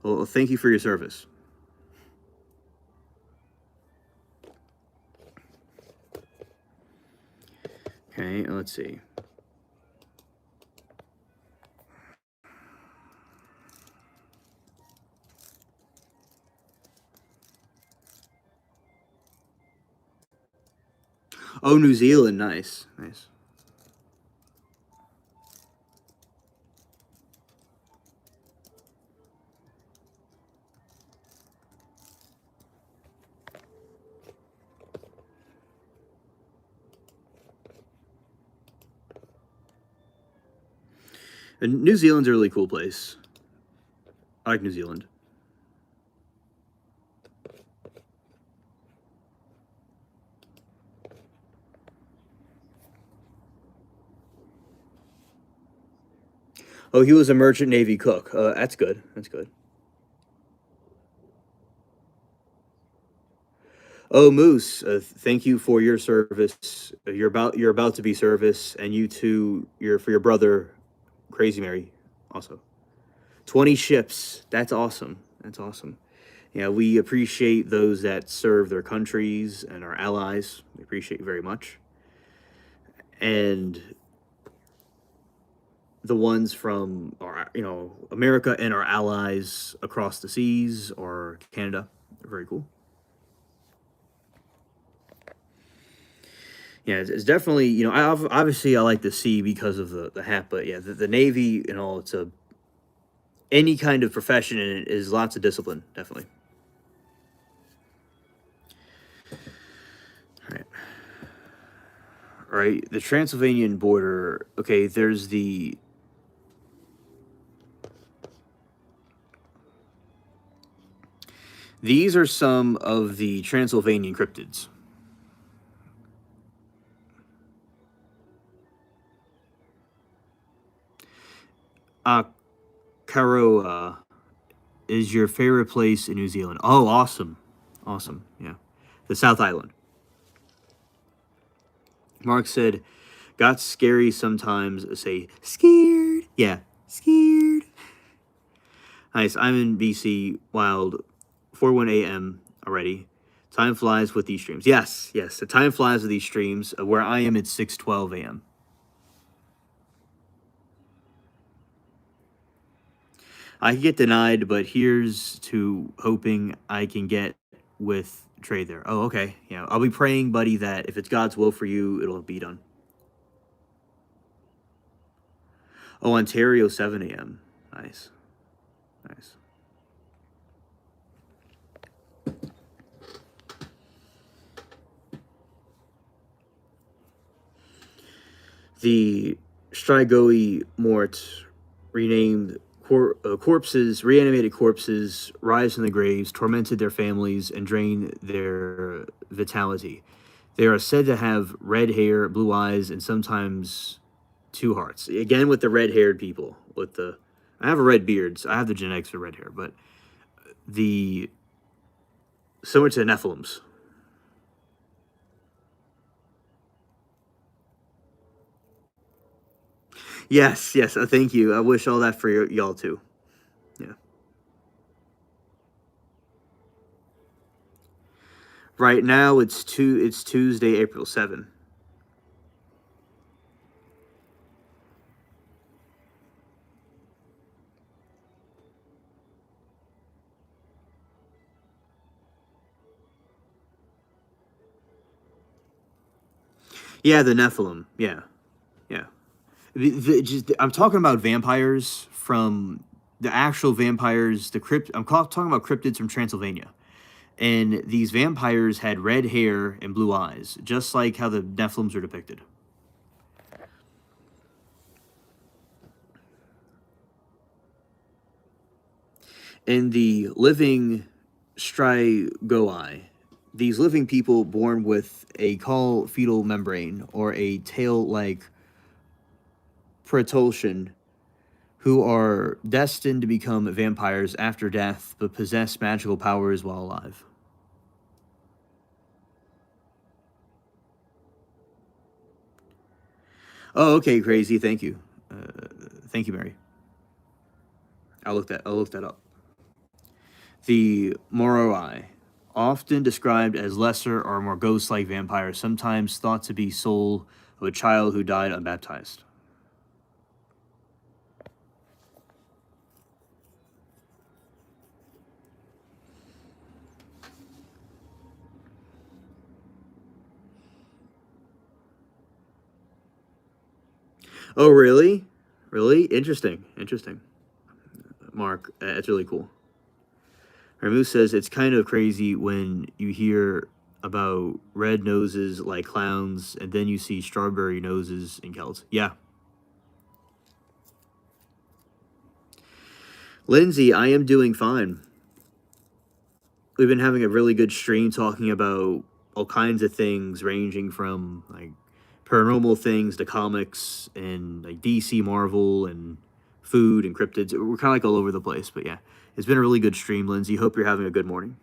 Well, thank you for your service. Okay, let's see. Oh, New Zealand, nice, nice. And New Zealand's a really cool place. I like New Zealand. Oh, he was a Merchant Navy cook. That's good. That's good. Oh, Moose, thank you for your service. You're about to be service, and you too. You're for your brother, Crazy Mary, also. 20 ships. That's awesome. That's awesome. Yeah, we appreciate those that serve their countries and our allies. We appreciate you very much. And the ones from our, America and our allies across the seas or Canada. They're very cool. Yeah, it's definitely, obviously I like the sea because of the hat, but yeah, the Navy, it's any kind of profession in it is lots of discipline, definitely. All right. All right, the Transylvanian border. Okay, there's the. These are some of the Transylvanian cryptids. Karoa is your favorite place in New Zealand. Oh, awesome. Awesome. Yeah. The South Island. Mark said, got scary sometimes. Say, scared. Yeah, scared. Nice. I'm in BC, wild, 4:01 a.m. already. Time flies with these streams. Yes, yes. The time flies with these streams. Where I am, it's 6:12 a.m. I can get denied, but here's to hoping I can get with trade there. Oh, okay. Yeah, I'll be praying, buddy, that if it's God's will for you, it'll be done. Oh, Ontario, 7 a.m. Nice. Nice. The Strigoi Mort renamed corpses, reanimated corpses, rise from the graves, tormented their families, and drain their vitality. They are said to have red hair, blue eyes, and sometimes two hearts. Again, with the red-haired people. I have a red beard, so I have the genetics for red hair, but the similar to the Nephilims. Yes, yes. Thank you. I wish all that for y'all too. Yeah. Right now it's Tuesday, April 7th. Yeah, the Nephilim. Yeah, yeah. I'm talking about vampires from the actual vampires. Talking about cryptids from Transylvania, and these vampires had red hair and blue eyes, just like how the Nephilims are depicted. In the living Strigoi, these living people born with a caul fetal membrane or a tail-like protulsion who are destined to become vampires after death but possess magical powers while alive. Oh, okay, crazy. Thank you. Thank you, Mary. I'll look that up. The Moroi, often described as lesser or more ghost-like vampires, sometimes thought to be soul of a child who died unbaptized. Oh, really? Really? Interesting. Interesting. Mark, that's really cool. Ramu says it's kind of crazy when you hear about red noses like clowns and then you see strawberry noses in Celts. Yeah. Lindsay, I am doing fine. We've been having a really good stream talking about all kinds of things, ranging from like paranormal things to comics and like DC, Marvel, and food and cryptids. We're kind of like all over the place, but yeah, it's been a really good stream, Lindsay. Hope you're having a good morning.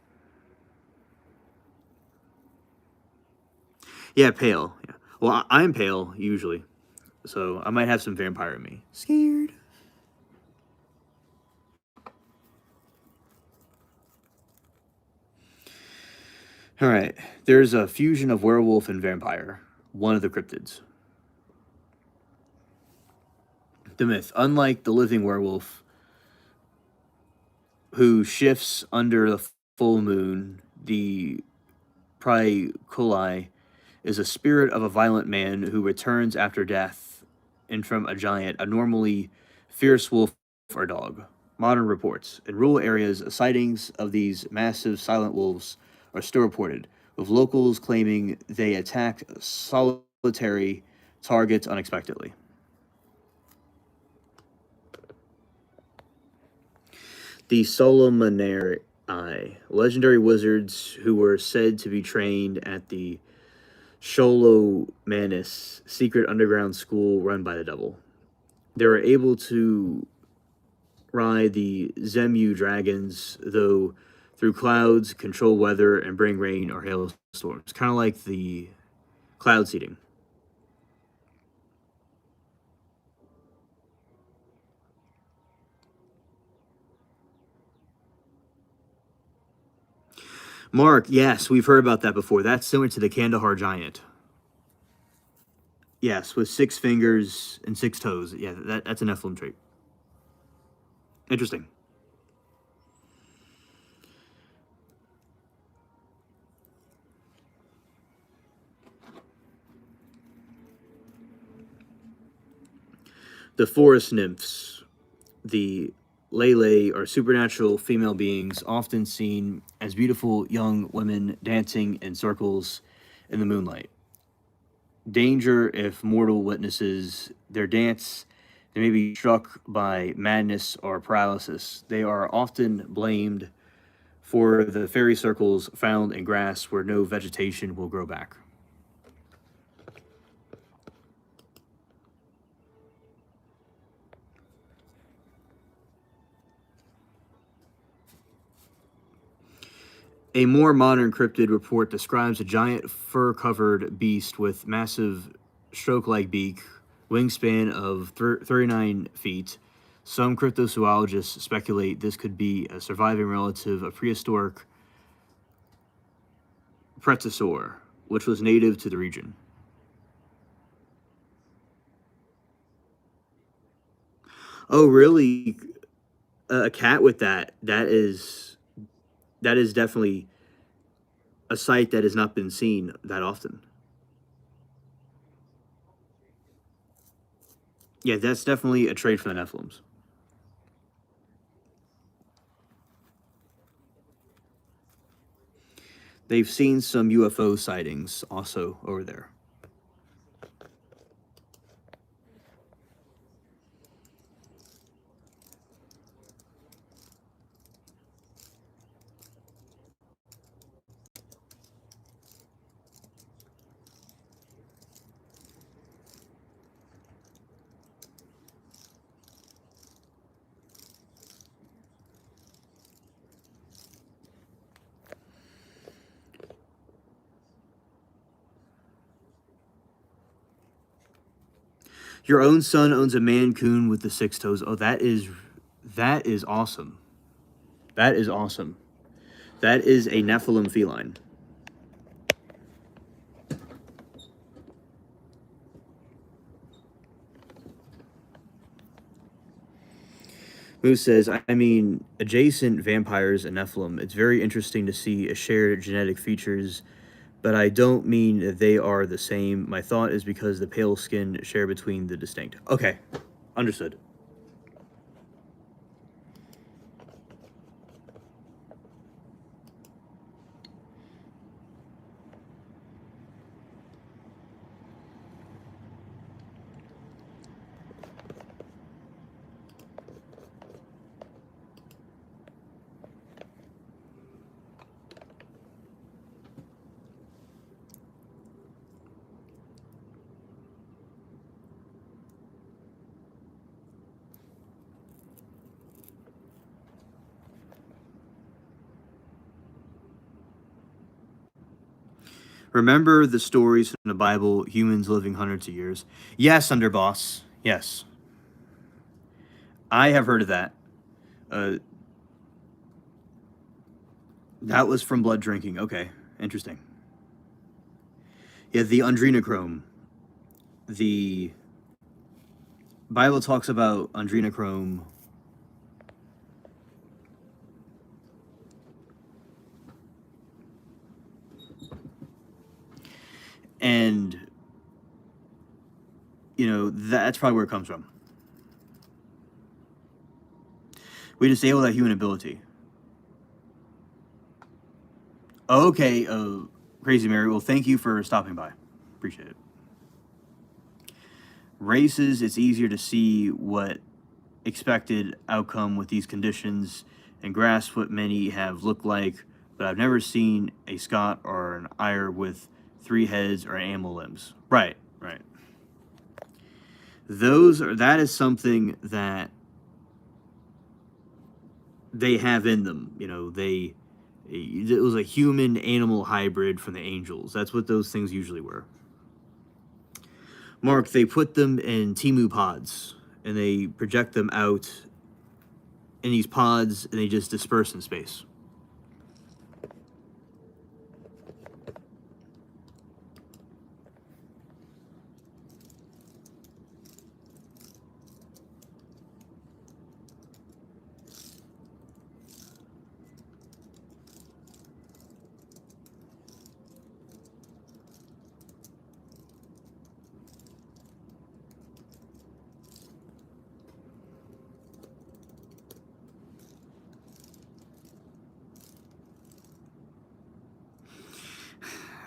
Yeah, pale. Yeah. Well, I'm pale usually, so I might have some vampire in me. Scared. All right. There's a fusion of werewolf and vampire. One of the cryptids. The myth. Unlike the living werewolf, who shifts under the full moon, the Praecoli is a spirit of a violent man who returns after death and from a giant, a normally fierce wolf or dog. Modern reports. In rural areas, sightings of these massive silent wolves are still reported, with locals claiming they attack solitary targets unexpectedly. The Solomonari, legendary wizards who were said to be trained at the Sholomanis, secret underground school run by the devil. They were able to ride the Zemu dragons, though through clouds, control weather, and bring rain or hailstorms. Kind of like the cloud seeding. Mark, yes, we've heard about that before. That's similar to the Kandahar giant. Yes, with 6 fingers and 6 toes. Yeah, that's a Nephilim trait. Interesting. The forest nymphs, the Lele, are supernatural female beings often seen as beautiful young women dancing in circles in the moonlight. Danger if mortal witnesses their dance, they may be struck by madness or paralysis. They are often blamed for the fairy circles found in grass where no vegetation will grow back. A more modern cryptid report describes a giant fur covered beast with massive stroke like beak wingspan of 39 feet. Some cryptozoologists speculate this could be a surviving relative of prehistoric Pretosaur, which was native to the region. Oh, really? A cat with that is definitely a sight that has not been seen that often. Yeah, that's definitely a trait from the Nephilims. They've seen some UFO sightings also over there. Your own son owns a mancoon with the six toes. Oh, that is awesome. That is awesome. That is a Nephilim feline. Moose says, I mean, adjacent vampires and Nephilim, it's very interesting to see a shared genetic features, but I don't mean that they are the same. My thought is because the pale skin share between the distinct. Okay, understood. Remember the stories from the Bible, humans living hundreds of years? Yes, Underboss. Yes. I have heard of that. Uh, that was from blood drinking. Okay, interesting. Yeah, the adrenochrome. The Bible talks about adrenochrome. And, that's probably where it comes from. We disable that human ability. Okay, Crazy Mary. Well, thank you for stopping by. Appreciate it. Races, it's easier to see what expected outcome with these conditions and grasp what many have looked like, but I've never seen a Scot or an Ire with three heads or animal limbs. Right, right. That is something that they have in them. It was a human animal hybrid from the angels. That's what those things usually were. Mark, they put them in Timu pods and they project them out in these pods and they just disperse in space.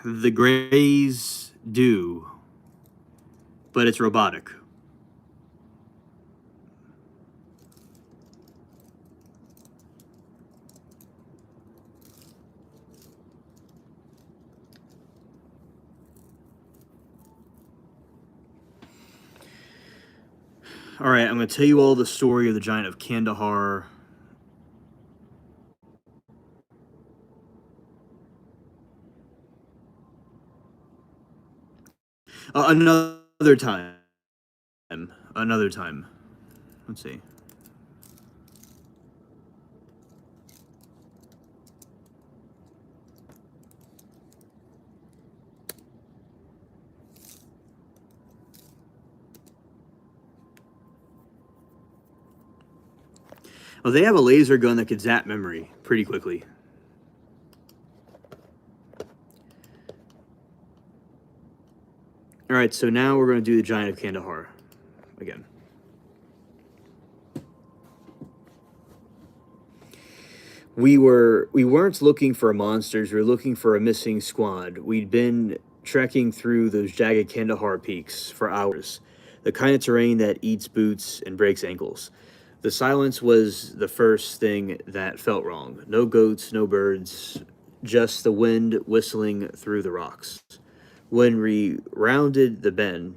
The Greys do, but it's robotic. All right, I'm going to tell you all the story of the giant of Kandahar. Another time. another time. Let's see. Well, they have a laser gun that could zap memory pretty quickly. All right, so now we're going to do the Giant of Kandahar again. We weren't looking for monsters. We were looking for a missing squad. We'd been trekking through those jagged Kandahar peaks for hours, the kind of terrain that eats boots and breaks ankles. The silence was the first thing that felt wrong. No goats, no birds, just the wind whistling through the rocks. When we rounded the bend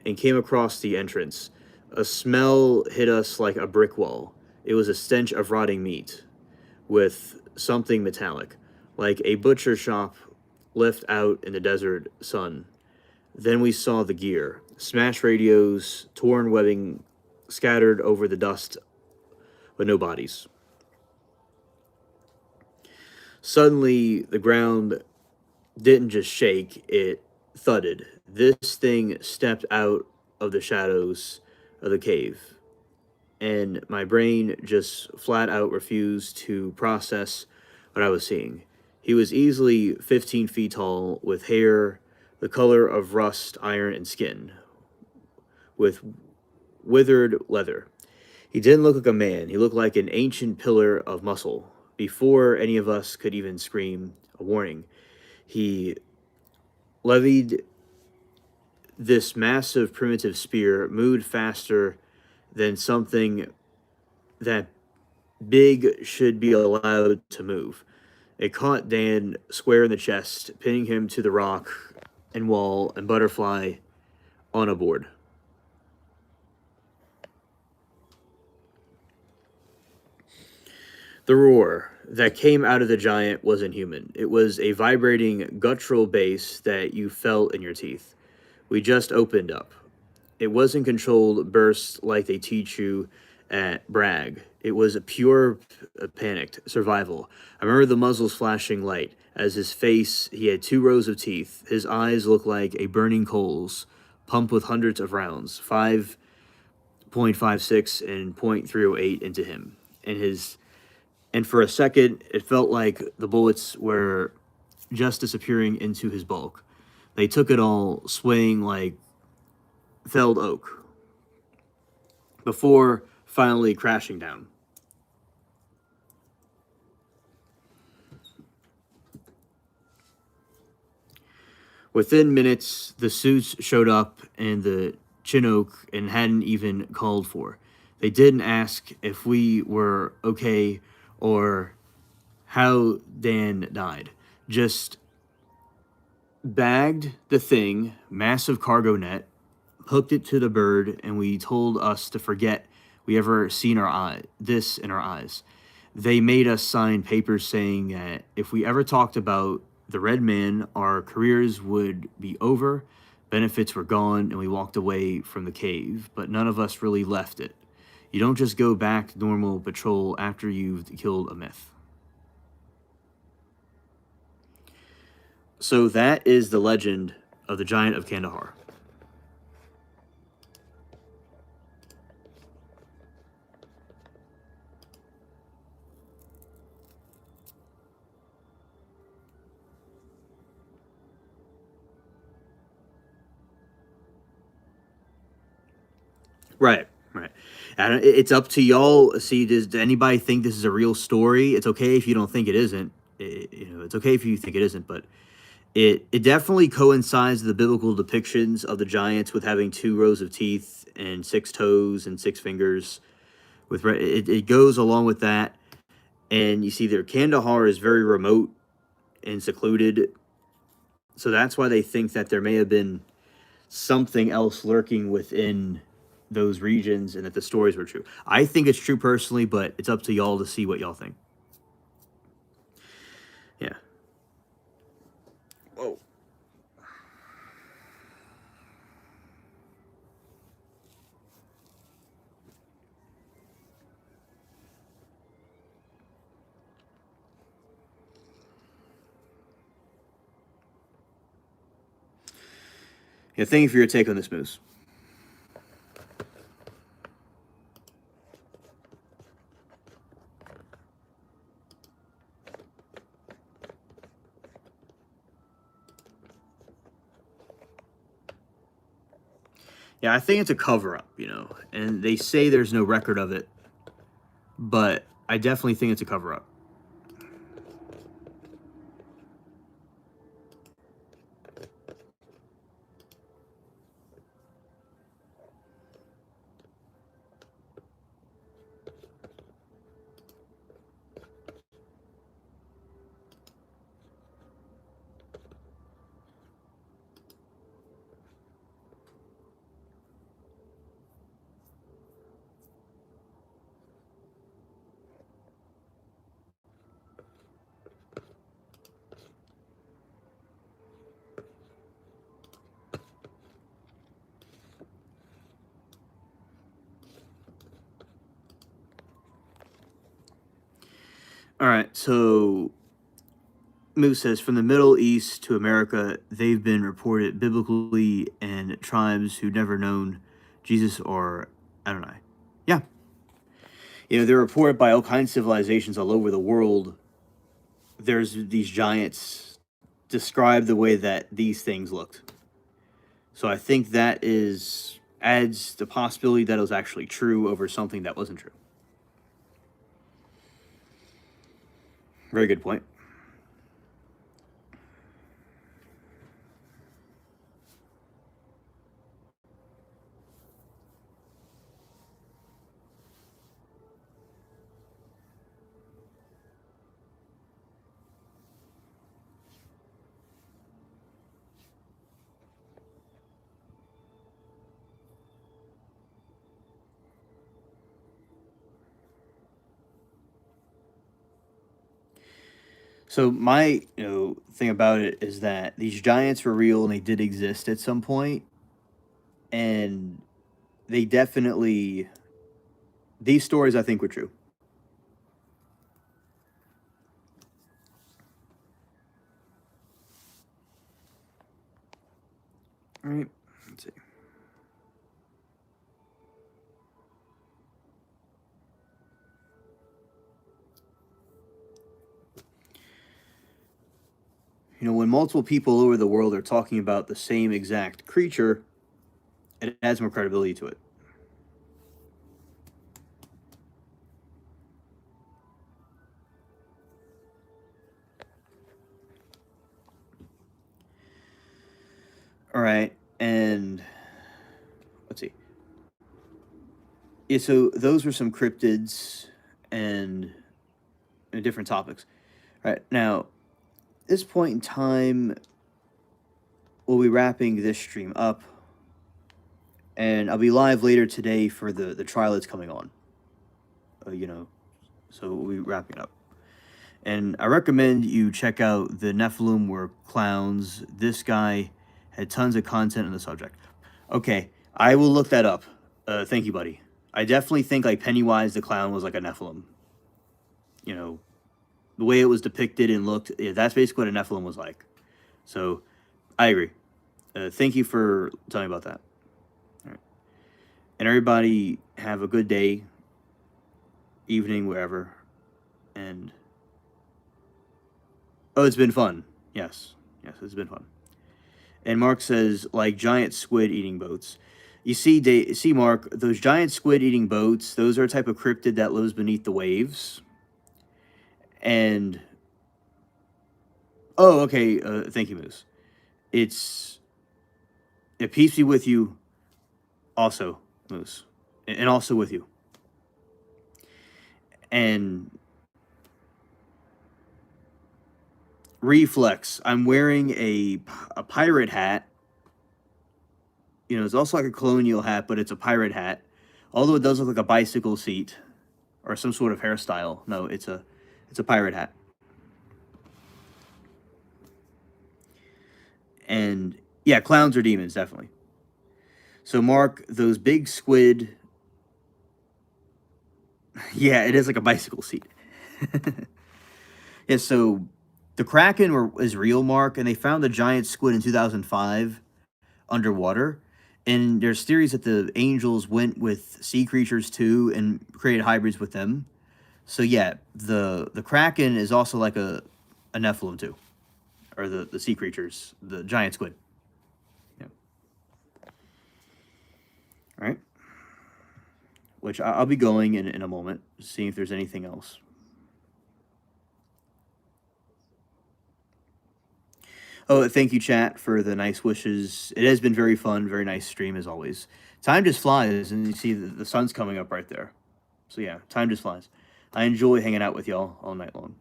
and came across the entrance, a smell hit us like a brick wall. It was a stench of rotting meat with something metallic, like a butcher shop left out in the desert sun. Then we saw the gear, smashed radios, torn webbing scattered over the dust, but no bodies. Suddenly, the ground didn't just shake, it thudded. This thing stepped out of the shadows of the cave, and my brain just flat out refused to process what I was seeing. He was easily 15 feet tall, with hair the color of rust, iron, and skin, with withered leather. He didn't look like a man, he looked like an ancient pillar of muscle. Before any of us could even scream a warning, he levied this massive primitive spear, moved faster than something that big should be allowed to move. It caught Dan square in the chest, pinning him to the rock and wall and butterfly on a board. The roar that came out of the giant wasn't human. It was a vibrating, guttural bass that you felt in your teeth. We just opened up. It wasn't controlled bursts like they teach you at Bragg. It was a pure, panicked survival. I remember the muzzles flashing light. As his face, he had 2 rows of teeth. His eyes looked like a burning coals, pumped with hundreds of rounds, 5.56 and .308 into him. And for a second, it felt like the bullets were just disappearing into his bulk. They took it all, swaying like felled oak, before finally crashing down. Within minutes, the suits showed up and the Chinook and hadn't even called for. They didn't ask if we were okay or how Dan died. Just bagged the thing, massive cargo net, hooked it to the bird, and we told us to forget we ever seen this in our eyes. They made us sign papers saying that if we ever talked about the red man, our careers would be over, benefits were gone, and we walked away from the cave, but none of us really left it. You don't just go back to normal patrol after you've killed a myth. So that is the legend of the Giant of Kandahar. Right, right. And it's up to y'all. See, does anybody think this is a real story? It's okay if you don't think it isn't. It's okay if you think it isn't, but it definitely coincides with the biblical depictions of the giants with having 2 rows of teeth and 6 toes and 6 fingers. It goes along with that, and you see their Kandahar is very remote and secluded, so that's why they think that there may have been something else lurking within those regions and that the stories were true. I think it's true personally, but it's up to y'all to see what y'all think. Yeah. Whoa. Yeah, thank you for your take on this, Moose. Yeah, I think it's a cover up, and they say there's no record of it, but I definitely think it's a cover up. All right, so Moose says from the Middle East to America, they've been reported biblically and tribes who never known Jesus or Adonai. Yeah, they're reported by all kinds of civilizations all over the world. There's these giants describe the way that these things looked. So I think that is adds the possibility that it was actually true over something that wasn't true. Very good point. So my thing about it is that these giants were real and they did exist at some point, and they definitely these stories I think were true. All right, let's see. When multiple people all over the world are talking about the same exact creature, it adds more credibility to it. All right, and let's see. Yeah, so those were some cryptids and different topics. All right, now this point in time, we'll be wrapping this stream up, and I'll be live later today for the trial that's coming on. So we'll be wrapping it up. And I recommend you check out the Nephilim were clowns. This guy had tons of content on the subject. Okay, I will look that up. Thank you, buddy. I definitely think like Pennywise the clown was like a Nephilim. The way it was depicted and looked, yeah, that's basically what a Nephilim was like. So I agree. Thank you for telling me about that. All right. And everybody have a good day, evening, wherever. And oh, it's been fun. Yes, it's been fun. And Mark says like giant squid eating boats. You see, Mark, those giant squid eating boats. Those are a type of cryptid that lives beneath the waves. And oh, okay. Thank you, Moose. It's peace be with you, also, Moose, and also with you. And reflex. I'm wearing a pirate hat. It's also like a colonial hat, but it's a pirate hat. Although it does look like a bicycle seat or some sort of hairstyle. No, it's a pirate hat. And yeah, clowns are demons, definitely. So Mark, those big squid. Yeah, it is like a bicycle seat. Yeah, so the Kraken is real, Mark, and they found the giant squid in 2005 underwater. And there's theories that the angels went with sea creatures too and created hybrids with them. So yeah, the Kraken is also like a Nephilim too, or the sea creatures, the giant squid. Yeah. All right. Which I'll be going in a moment, seeing if there's anything else. Oh, thank you, chat, for the nice wishes. It has been very fun, very nice stream as always. Time just flies, and you see the sun's coming up right there. So yeah, time just flies. I enjoy hanging out with y'all all night long.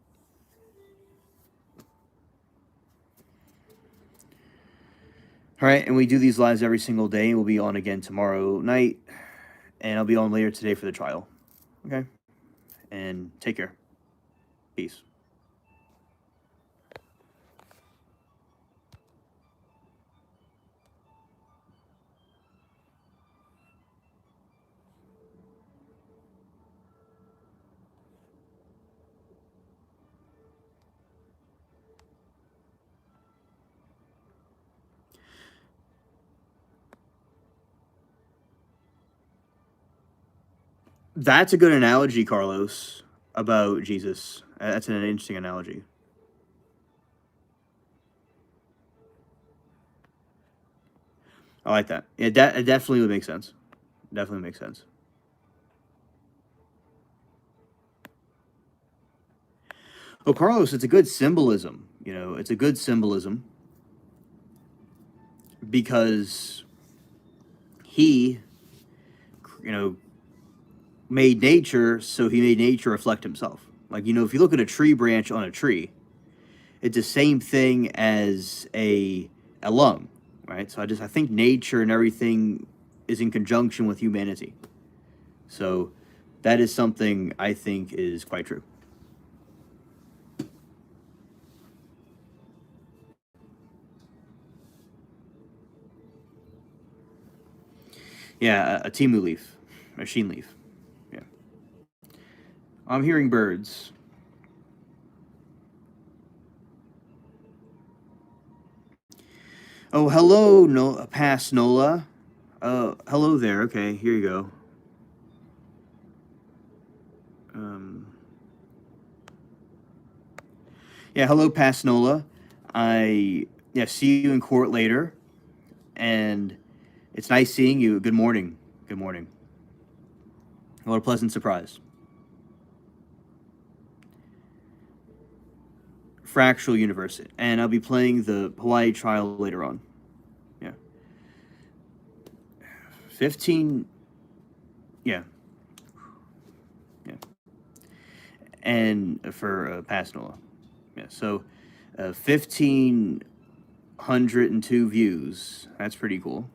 All right, and we do these lives every single day. We'll be on again tomorrow night, and I'll be on later today for the trial. Okay? And take care. Peace. That's a good analogy, Carlos, about Jesus. That's an interesting analogy. I like that. It definitely would make sense. Definitely makes sense. Oh, Carlos, it's a good symbolism. You know, it's a good symbolism because he, you know, made nature, so he made nature reflect himself. Like, you know, if you look at a tree branch on a tree, it's the same thing as a lung, right? So I think nature and everything is in conjunction with humanity. So that is something I think is quite true. Yeah, a timu leaf, a sheen leaf. Yeah. I'm hearing birds. Oh, hello, no, past Nola. Hello there. Okay, here you go. Um, yeah, hello, past Nola. Yeah, see you in court later, and it's nice seeing you. Good morning. Good morning. What a pleasant surprise. Fractal Universe, and I'll be playing the Hawaii trial later on. Yeah. 15. Yeah. Yeah. And for past Nola. Yeah. So 1,502 views. That's pretty cool.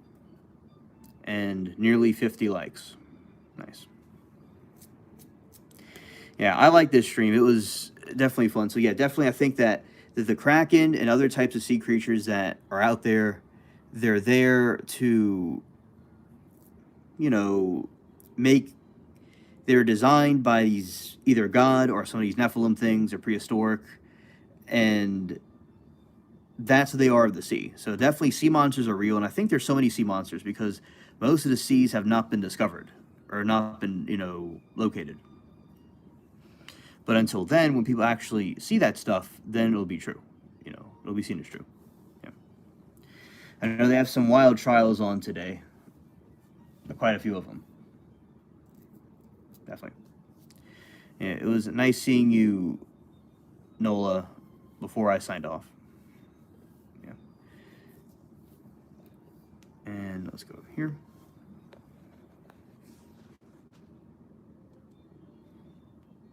And nearly 50 likes. Nice. Yeah, I like this stream. It was definitely fun. So yeah, definitely I think that the Kraken and other types of sea creatures that are out there, they're there to, you know, make they're designed by these either God or some of these Nephilim things or prehistoric, and that's what they are of the sea. So definitely sea monsters are real, and I think there's so many sea monsters because most of the seas have not been discovered or not been, you know, located. But until then, when people actually see that stuff, then it'll be true. You know, it'll be seen as true. Yeah. I know they have some wild trials on today. Quite a few of them. Definitely. Yeah, it was nice seeing you, Nola, before I signed off. Yeah. And let's go here.